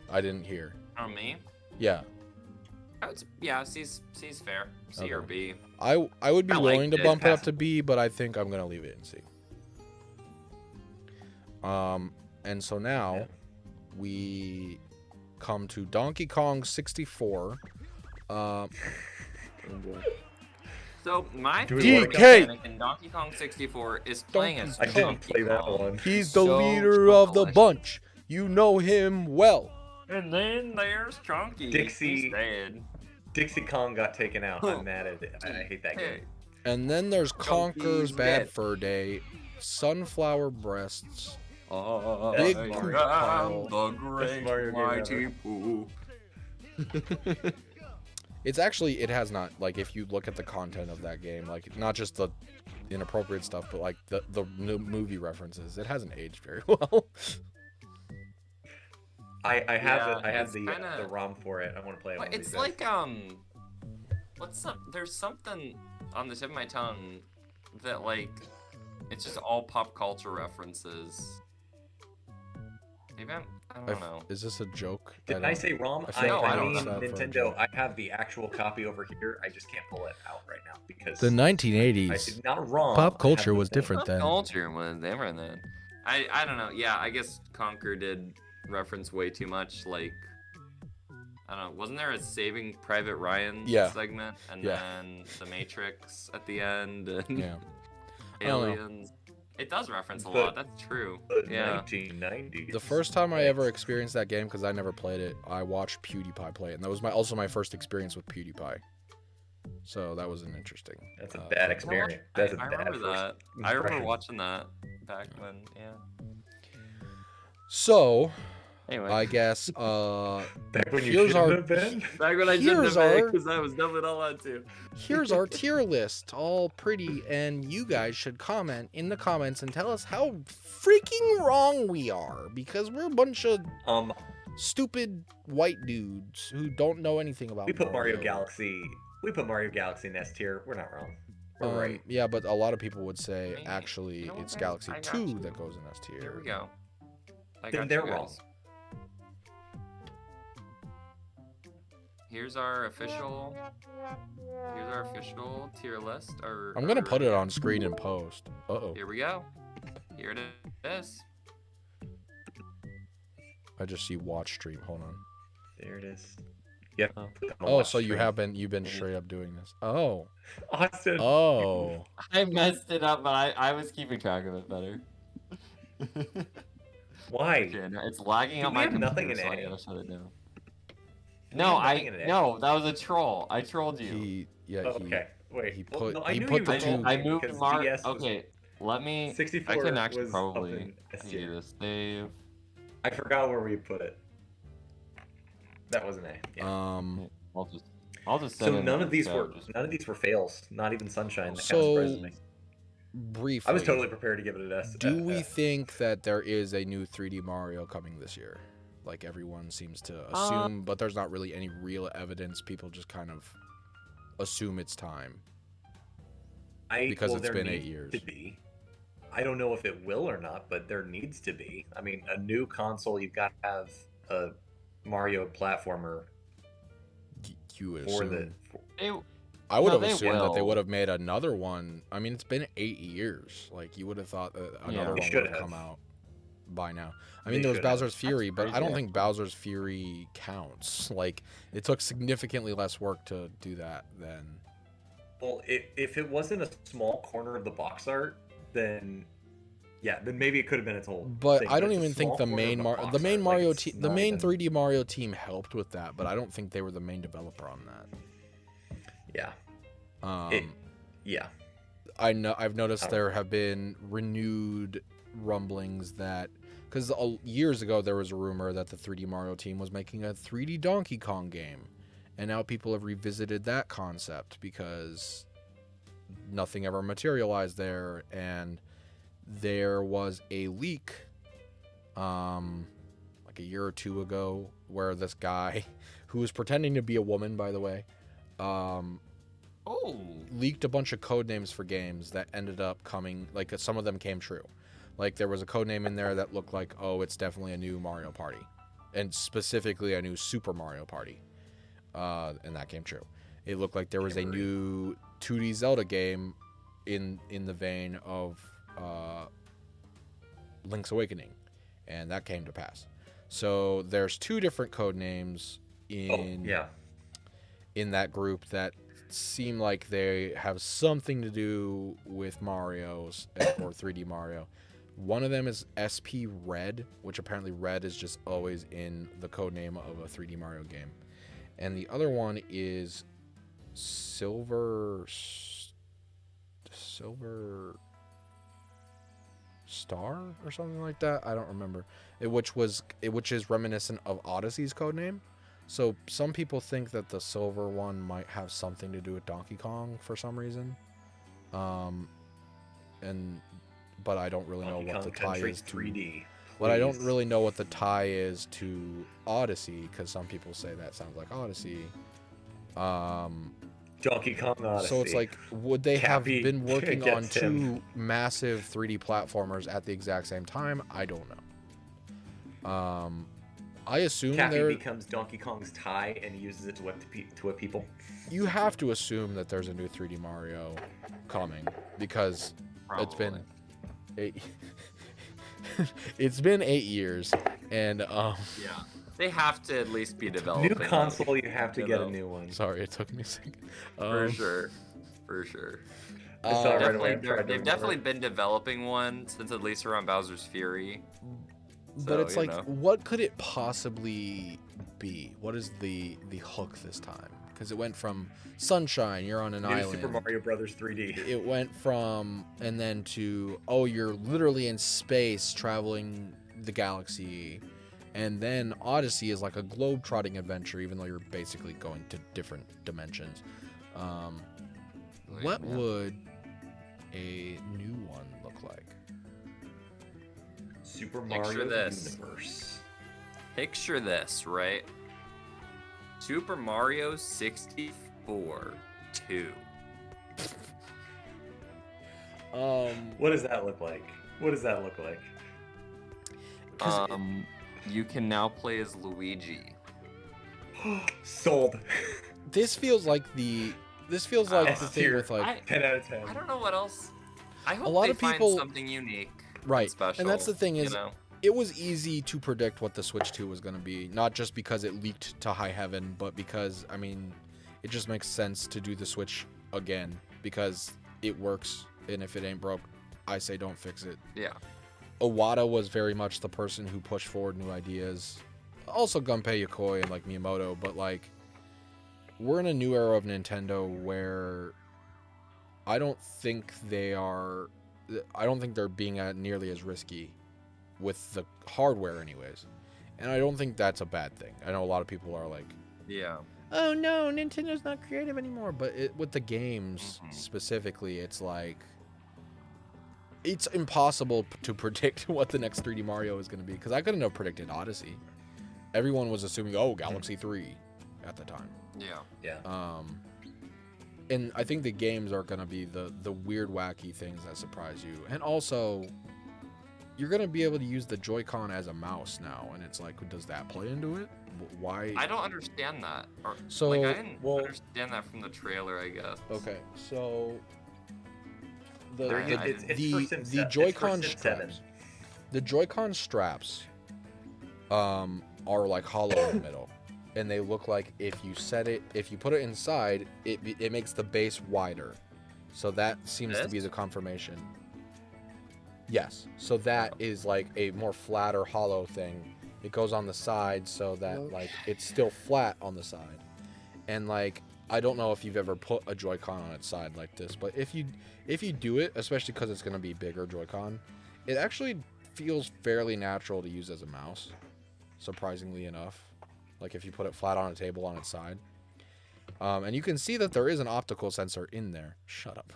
I didn't hear. For me, Yeah. I would. Yeah, C's fair. C or Okay. B. I would be I willing liked to it. bump it up to Passable. B, but I think I'm gonna leave it in C. And so now Yeah. we come to Donkey Kong 64. So my Do we favorite DK! mechanic in Donkey Kong 64 is playing as I didn't Donkey play that Kong. one. He's the So leader of the delicious. bunch. You know him well. And then there's Chunky. Dixie- He's dead. Dixie Kong got taken out. I'm mad at it. I hate that game. And then there's Chunky's Conker's Bad dead. Fur Day, Sunflower Breasts. I Big Mario. poop am pile. the great Mario game mighty ever. poo. It's actually, it has not, like, if you look at the content of that game, like, not just the inappropriate stuff, but, like, the new movie references, it hasn't aged very well. I have Yeah, it. I have it's the kinda- ROM for it. I want to play it. But one of it's these days. like there's something on the tip of my tongue that like it's just all pop culture references. Maybe I don't know. Is this a joke? Did I say ROM? I feel like I I'm mean upset for a Nintendo. joke. I have the actual copy over here. I just can't pull it out right now because The 1980s. it's not ROM. Pop I culture have the was thing. different Pop then. culture was different then. I don't know. Yeah, I guess Conker did reference way too much. Like I don't know. Wasn't there a Saving Private Ryan Yeah. segment and Yeah. then The Matrix at the end and Yeah. I don't know. Aliens? It does reference a The- lot. That's true. The Yeah. 1990s. The first time I ever experienced that game, because I never played it, I watched PewDiePie play it, and that was also my first experience with PewDiePie. So that was an interesting. That's a uh, bad experience. That's a I bad remember first that. I remember impression. watching that back when. Yeah. So Anyway. I guess Back when you here's shouldn't our have been. Back when I here's didn't have our- because I was dumping all that too. here's our tier list, all pretty, and you guys should comment in the comments and tell us how freaking wrong we are, because we're a bunch of stupid white dudes who don't know anything about We put Mario Galaxy. We put Mario Galaxy in S tier. We're not wrong. We're right. Yeah, but a lot of people would say Hey, actually you know it's what, Galaxy I got 2 you. that goes in S tier. Here we go. I Then got they're you wrong. guys. Here's our official. Here's our official tier list. I'm gonna put it on screen in post. Uh-oh. Here we go. Here it is. I just see watch stream. Hold on. There it is. Yep. Oh, so you've been straight up doing this. Oh. Austin. Oh. I messed it up, but I was keeping track of it better. Why? Okay, no, it's lagging Do on we my have computer, nothing in so I A? gotta shut it down. We No, have nothing in A. no, that was a troll. I trolled you. He Oh, okay. Wait. he well, put- no, I he knew put you the were two- wrong I moved because Mar. DS was- Okay, let me. 64 I can actually was probably up in S do tier. this. Save. I forgot where we put it. That wasn't A. Yeah. I'll just So send in none the of these code, were just- fails. Not even Sunshine. That So, kind of surprises me. briefly. I was totally prepared to give it an S. Do we think that there is a new 3D Mario coming this year? Like everyone seems to assume, but there's not really any real evidence. People just kind of assume it's time. because it's there been 8 needs years. To be. I don't know if it will or not, but there needs to be. I mean, a new console, you've got to have a Mario platformer You would for assume. the. For, I would No, have they assumed that they will. would have made another one. I mean, it's been 8 years. Like you would have thought that another They one should would have have. come out. by now. I They mean, there was should have. Bowser's Fury, but I don't crazy. think Bowser's Fury counts. Like, it took significantly less work to do that than. Well, if it wasn't a small corner of the box art, then yeah, then maybe it could have been its whole But thing. I don't it's a even think small the corner main of box the main art. Mario Like, team, it's the not main even- 3D Mario team helped with that, but I don't think they were the main developer on that. Yeah. Um, Yeah. I've noticed there have been renewed rumblings that, because years ago there was a rumor that the 3D Mario team was making a 3D Donkey Kong game, and now people have revisited that concept because nothing ever materialized there, and there was a leak, like a year or two ago, where this guy, who was pretending to be a woman, by the way, leaked a bunch of code names for games that ended up coming, like some of them came true. Like there was a code name in there that looked like, oh, it's definitely a new Mario Party, and specifically a new Super Mario Party, and that came true. It looked like there was a new 2D Zelda game in the vein of Link's Awakening, and that came to pass. So there's two different code names in that group that seem like they have something to do with Mario's or 3D Mario. One of them is SP Red, which apparently red is just always in the code name of a 3D Mario game. And the other one is Silver Star or something like that. I don't remember. Which is reminiscent of Odyssey's code name. So some people think that the silver one might have something to do with Donkey Kong for some reason. But I don't really know what the tie is to 3D. But I don't really know what the tie is to Odyssey, because some people say that sounds like Odyssey. Donkey Kong Odyssey. So it's like, would they have Cappy been working on gets two him. massive 3D platformers at the exact same time? I don't know. I assume Cappy there. becomes Donkey Kong's tie and he uses it to whip people. You have to assume that there's a new 3D Mario coming, because it's been 8. It's been 8 years, and Yeah, they have to at least be developing. New console, you have to get a new one. Sorry, it took me a second. For sure. I saw it right away. They've definitely been developing one since at least around Bowser's Fury. But So, it's you like, know. what could it possibly be? What is the hook this time? Because it went from sunshine, you're on an New island. Super Mario Brothers 3D. It went from, and then to, oh, you're literally in space traveling the galaxy. And then Odyssey is like a globe-trotting adventure, even though you're basically going to different dimensions. What would a new one look like? Super Mario Universe. Picture this, right? Super Mario 64 2. What does that look like? You can now play as Luigi. Sold. This feels like the thing with like 10 out of 10. I don't know what else. I hope lot they of people- find something unique, right, special. and that's the thing is, you know? it was easy to predict what the Switch 2 was going to be, not just because it leaked to high heaven, but because, I mean, it just makes sense to do the Switch again, because it works, and if it ain't broke, I say don't fix it. Yeah. Iwata was very much the person who pushed forward new ideas. Also Gunpei Yokoi and like Miyamoto, but like, we're in a new era of Nintendo where I don't think they're being nearly as risky with the hardware anyways. And I don't think that's a bad thing. I know a lot of people are like, Yeah. oh no, Nintendo's not creative anymore. But with the games specifically, it's like, it's impossible to predict what the next 3D Mario is going to be. Because I couldn't have predicted Odyssey. Everyone was assuming, oh, Galaxy 3 at the time. Yeah. And I think the games are going to be the weird, wacky things that surprise you. And also, you're going to be able to use the Joy-Con as a mouse now. And it's like, does that play into it? Why? I don't understand that. I didn't understand that from the trailer, I guess. Okay, so the It's for Sim Joy-Con Sim 7. straps. The Joy-Con straps are like hollow in the middle, and they look like if you put it inside, it makes the base wider. So that seems to be the confirmation. Yes. So that is like a more flatter hollow thing. It goes on the side so that like it's still flat on the side. And like I don't know if you've ever put a Joy-Con on its side like this, but if you do it, especially because it's going to be bigger Joy-Con, it actually feels fairly natural to use as a mouse, surprisingly enough. Like if you put it flat on a table on its side. And you can see that there is an optical sensor in there. Shut up.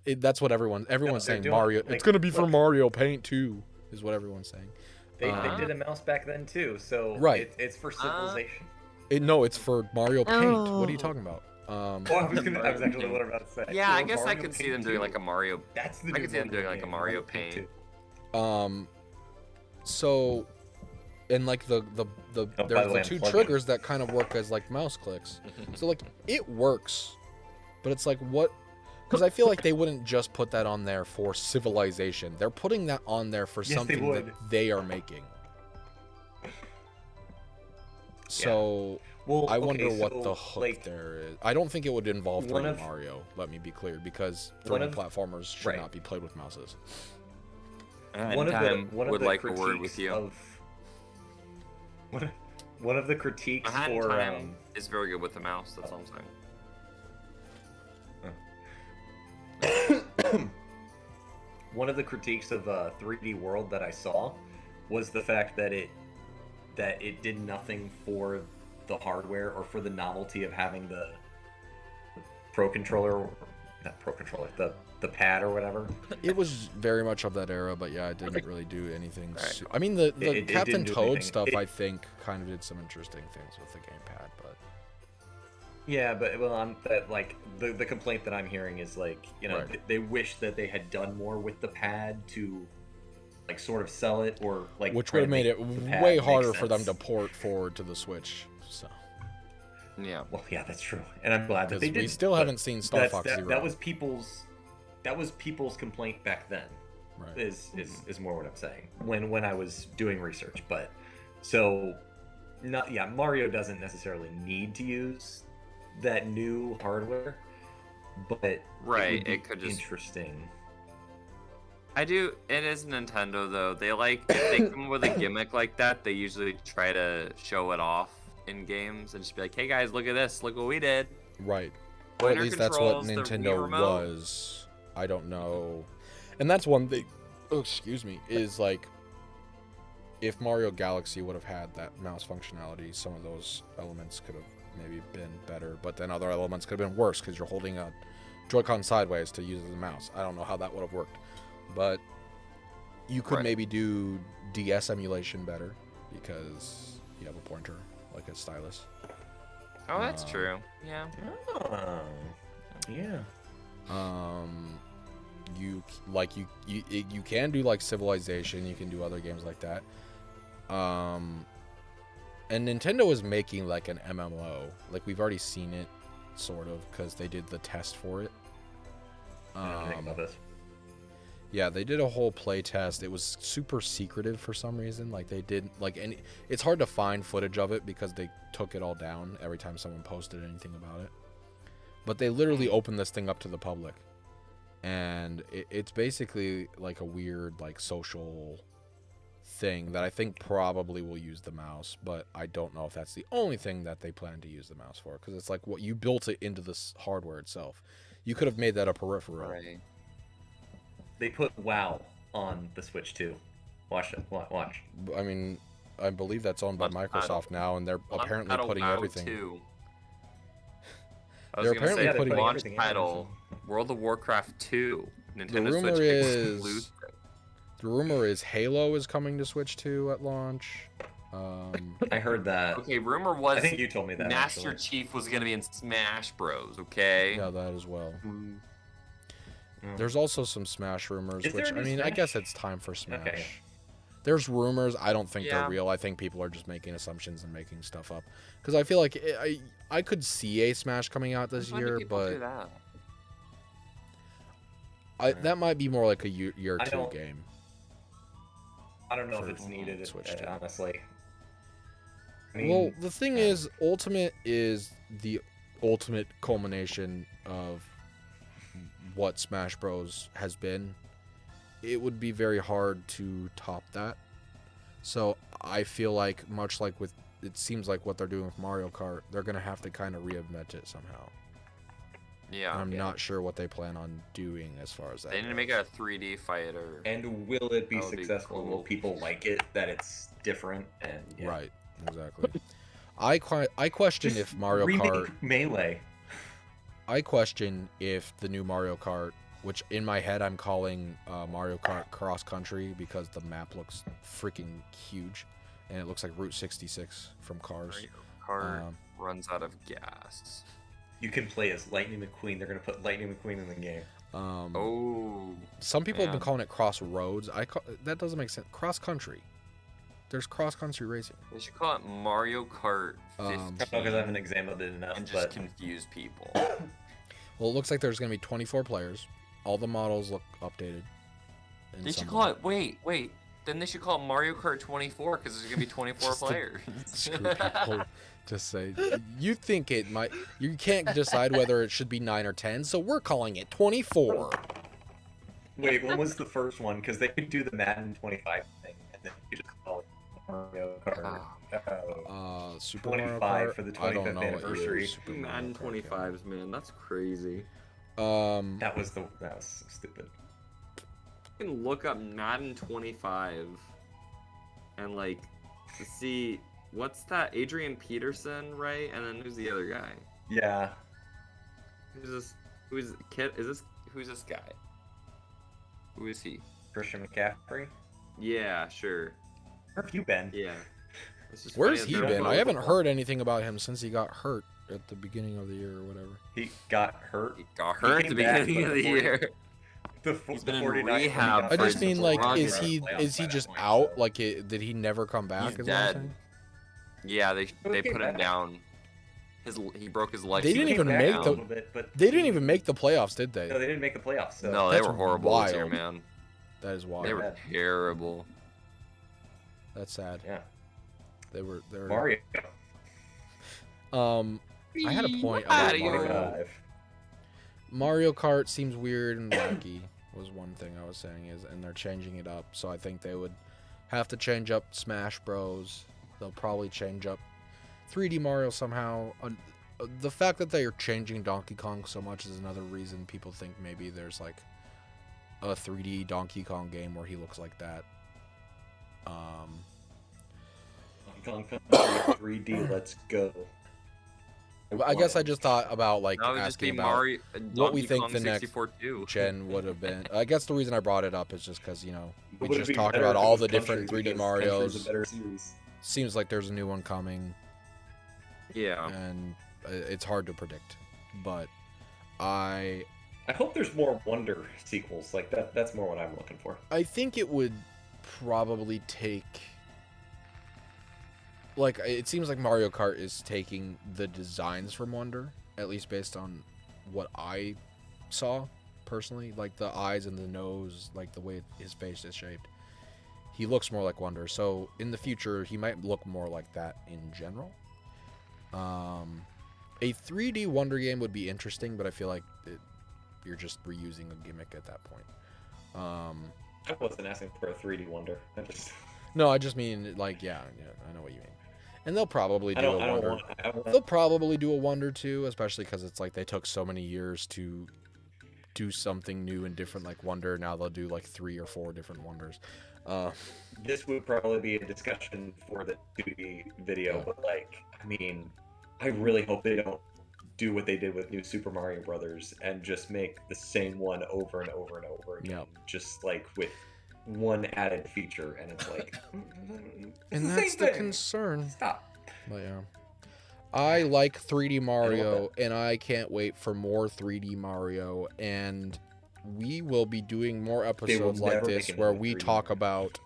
That's what everyone's saying. Mario, like, it's going to be for Mario Paint too, is what everyone's saying. They did a mouse back then too, so right. It's for civilization. No, it's for Mario Paint. What are you talking about? Well, I was actually what I'm about to say. Yeah, I guess I could see them doing like a Mario. That's the. I could see them doing like a Mario Paint. So, and like there's the two triggers that kind of work as like mouse clicks. So like it works, but it's like what? Because I feel like they wouldn't just put that on there for civilization. They're putting that on there for something that they are making. So I wonder what the hook there is. I don't think it would involve 3D Mario. Let me be clear, because 3D platformers should not be played with mouses. One of like a word with you. One of the critiques for is very good with the mouse. That's all I'm saying. One of the critiques of 3D World that I saw was the fact that it did nothing for the hardware or for the novelty of having the the pad or whatever. It was very much of that era, but yeah, it didn't really do anything. I mean, the Captain Toad stuff, I think, kind of did some interesting things with the gamepad, but yeah, but the complaint that I'm hearing is like, you know, they wish that they had done more with the pad to like sort of sell it, or like, which would have made it way harder for them to port forward to the Switch. So yeah, well, yeah, that's true, and I'm glad that they did. We still haven't seen Star Fox Zero. That was people's complaint back then. Right. Is more what I'm saying when I was doing research. But so Mario doesn't necessarily need to use that new hardware, but it could just interesting. I do. It is Nintendo though. They if they come with a gimmick like that, they usually try to show it off in games and just be like, "Hey guys, look at this! Look what we did!" Right. Or at least that's what Nintendo was. I don't know. And that's one thing. Oh, excuse me. Is like, if Mario Galaxy would have had that mouse functionality, some of those elements could have maybe been better, but then other elements could have been worse because you're holding a Joy-Con sideways to use as a mouse. I don't know how that would have worked. But you could maybe do DS emulation better because you have a pointer, like a stylus. Oh, that's true. Yeah. Oh, yeah. You can do like Civilization. You can do other games like that. And Nintendo is making like an MMO. Like we've already seen it, sort of, because they did the test for it. I think about this. Yeah, they did a whole play test. It was super secretive for some reason. Like they did and it's hard to find footage of it because they took it all down every time someone posted anything about it. But they literally opened this thing up to the public, and it's basically like a weird like social thing that I think probably will use the mouse, but I don't know if that's the only thing that they plan to use the mouse for, because it's like what you built it into this hardware itself. You could have made that a peripheral. Right. They put WoW on the Switch too. Watch it. Watch. I mean, I believe that's owned by Microsoft now, and they're apparently putting everything. I was going to say the launch title, World of Warcraft 2. Nintendo Switch exclusive. The rumor is Halo is coming to Switch 2 at launch. I heard that. Okay, rumor was I think you told me that. Master Chief was going to be in Smash Bros. Okay. Yeah, that as well. There's also some Smash rumors, which, I mean, Smash? I guess it's time for Smash. Okay. There's rumors. I don't think they're real. I think people are just making assumptions and making stuff up. Because I feel like I could see a Smash coming out this year, but that might be more like a year 2 game. I don't know if for it's needed, Switch 2. honestly. Well, the thing is, Ultimate is the ultimate culmination of what Smash Bros. Has been. It would be very hard to top that. So I feel like, much like with, it seems like what they're doing with Mario Kart, they're going to have to kind of reinvent it somehow. Yeah. I'm not sure what they plan on doing as far as that They need to make it a 3D fighter. And will it be That would be successful? cool. Will people like it? That it's different and Right, exactly. I question Just if Mario remake Kart. Melee. I question if the new Mario Kart, which in my head I'm calling Mario Kart Cross Country because the map looks freaking huge, and it looks like Route 66 from Cars. Mario Kart runs out of gas. You can play as Lightning McQueen. They're gonna put Lightning McQueen in the game. Some people have been man. calling it Crossroads. That doesn't make sense. Cross Country. There's cross country racing. They should call it Mario Kart 15 Because I haven't examined it enough. and just But confuse people. Well, it looks like there's going to be 24 players. All the models look updated. in They should some call way. it. Wait. Then they should call it Mario Kart 24 because there's gonna be 24 Just to players. Screw people. Just say you think it might. You can't decide whether it should be 9 or 10, so we're calling it 24. wait, when was the first one? Because they could do the Madden 25 thing, and then you just call it Mario Kart. Super 25 Mario Kart? for the I don't 25th know what year anniversary. Super Mario Madden Kart came 25s, man, that's crazy. out. That was so stupid. You can look up Madden 25 and like see what's that Adrian Peterson, right? And then who's the other guy? Yeah. Who's this? Who's kid? Who's this guy? Who is he? Christian McCaffrey. Yeah, sure. Where have you been? Yeah. It's just Where's funny he that they're been? both- I haven't heard anything about him since he got hurt at the beginning of the year or whatever. He got hurt. He got hurt at the came back, beginning but of the before he- year. He's been in rehab I for just mean, like, is he Playoffs just by that out? point, Like, did he never come back? He's is what I'm dead. saying? Yeah, they He came put him back. down. He broke his leg. They didn't He even came make back the- a little bit, but They didn't even make the playoffs, did they? No, they didn't make the playoffs. So. No, they That's were horrible this year, wild. man. That is wild. They were bad. terrible. That's sad. Yeah. They were. Mario. I had a point Mario. about Mario. 25. Mario Kart seems weird and wacky. Was one thing I was saying is, and they're changing it up. So I think they would have to change up Smash Bros. They'll probably change up 3D Mario somehow. The fact that they are changing Donkey Kong so much is another reason people think maybe there's like a 3D Donkey Kong game where he looks like that. Donkey Kong 3D, let's go. I guess I just thought about like That would just be asking about Mario. what we Donkey think Kong the next 64 too. gen would have been. I guess the reason I brought it up is just because, you know, we Would it just be talked better about if it all was the different Country 3D because Country's a Marios. better series. Seems like there's a new one coming, Yeah. and it's hard to predict. But I hope there's more Wonder sequels. Like that's more what I'm looking for. think it would probably take. Like, it seems like Mario Kart is taking the designs from Wonder, at least based on what I saw personally. Like the eyes and the nose, like the way his face is shaped. He looks more like Wonder. So in the future, he might look more like that in general. A 3D Wonder game would be interesting, but I feel like you're just reusing a gimmick at that point. I wasn't asking for a 3D Wonder. No, I just mean like yeah, I know what you mean. And they'll probably do a Wonder. I don't They'll want probably do a Wonder too, especially because it's like they took so many years to do something new and different like Wonder. Now they'll do like 3 or 4 different Wonders. this would probably be a discussion for the 2D video, Yeah. but like, I mean, I really hope they don't do what they did with New Super Mario Brothers and just make the same one over and over and over again, Yep. just like with one added feature, and it's like, And the that's same the thing. concern. Stop. But yeah. I like 3D Mario, and I can't wait for more 3D Mario. And we will be doing more episodes like never this make where another we 3D talk Mario. about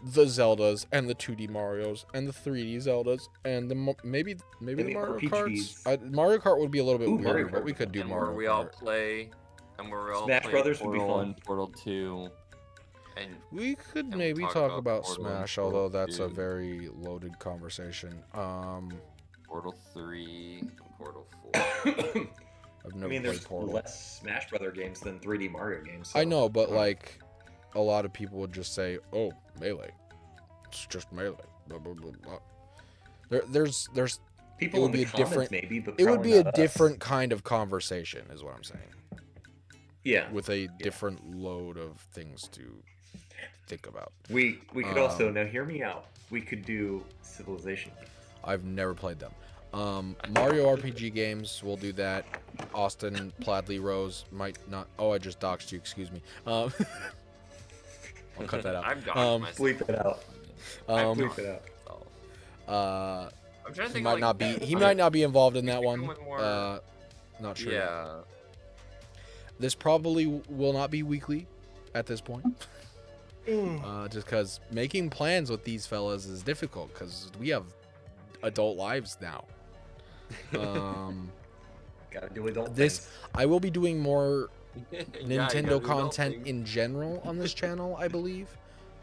the Zeldas and the 2D Marios and the 3D Zeldas and the maybe the the Mario RPGs. Karts. Mario Kart would be a little bit Ooh, weird, Mario but Kart. we could do And Mario where we all Kart. play, and where we all Smash play Brothers would be Portal fun. and Portal 2, And We could And maybe we'll talk talk about about Portal and Smash, although Portal that's a 2. very loaded conversation. Portal 3 and Portal 4. I've I never mean, played there's Portal. less Smash Brother games than 3D Mario games. I so- know, but like, a lot of people would just say, "Oh, Melee. It's just Melee." Blah blah blah blah. There's people it would in the be a comments different- maybe, but it would probably be a not us. different kind of conversation, is what I'm saying, Yeah, with a different load of things to think about. we could also Um, now hear me out. We could do Civilization. I've never played them. Mario RPG games, we'll do that. Austin Pladley Rose might not. Oh, I just doxed you. Excuse me. I'll cut that out. I'm doxed Um, myself. Bleep it out. Bleep it out. I'm trying to He think. might like, not be. He I- might not be involved in we that should one. come with more- Not sure. Yet. Yeah. This probably will not be weekly at this point. Just because making plans with these fellas is difficult because we have adult lives now. Gotta do adult This things. I will be doing more Yeah, you Nintendo gotta do content adult in general on this channel, I believe.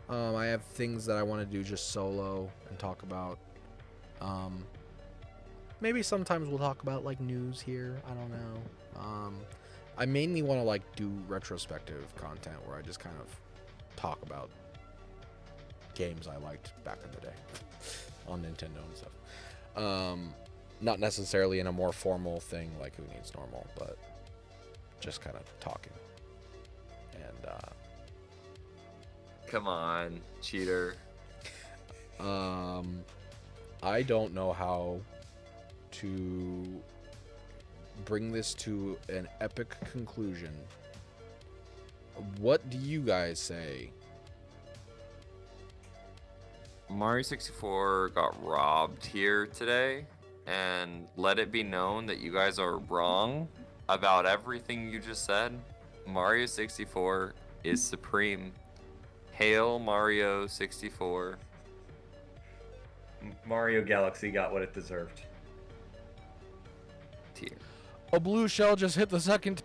I have things that I want to do just solo and talk about. Maybe sometimes we'll talk about like news here. I don't know. I mainly want to like do retrospective content where I just kind of talk about games I liked back in the day on Nintendo and stuff. Not necessarily in a more formal thing like Who Needs Normal, but just kind of talking. And Come on, cheater. I don't know how to bring this to an epic conclusion. What do you guys say? Mario 64 got robbed here today, and let it be known that you guys are wrong about everything you just said. Mario 64 is supreme. Hail Mario 64. Mario Galaxy got what it deserved. Tier. A blue shell just hit the second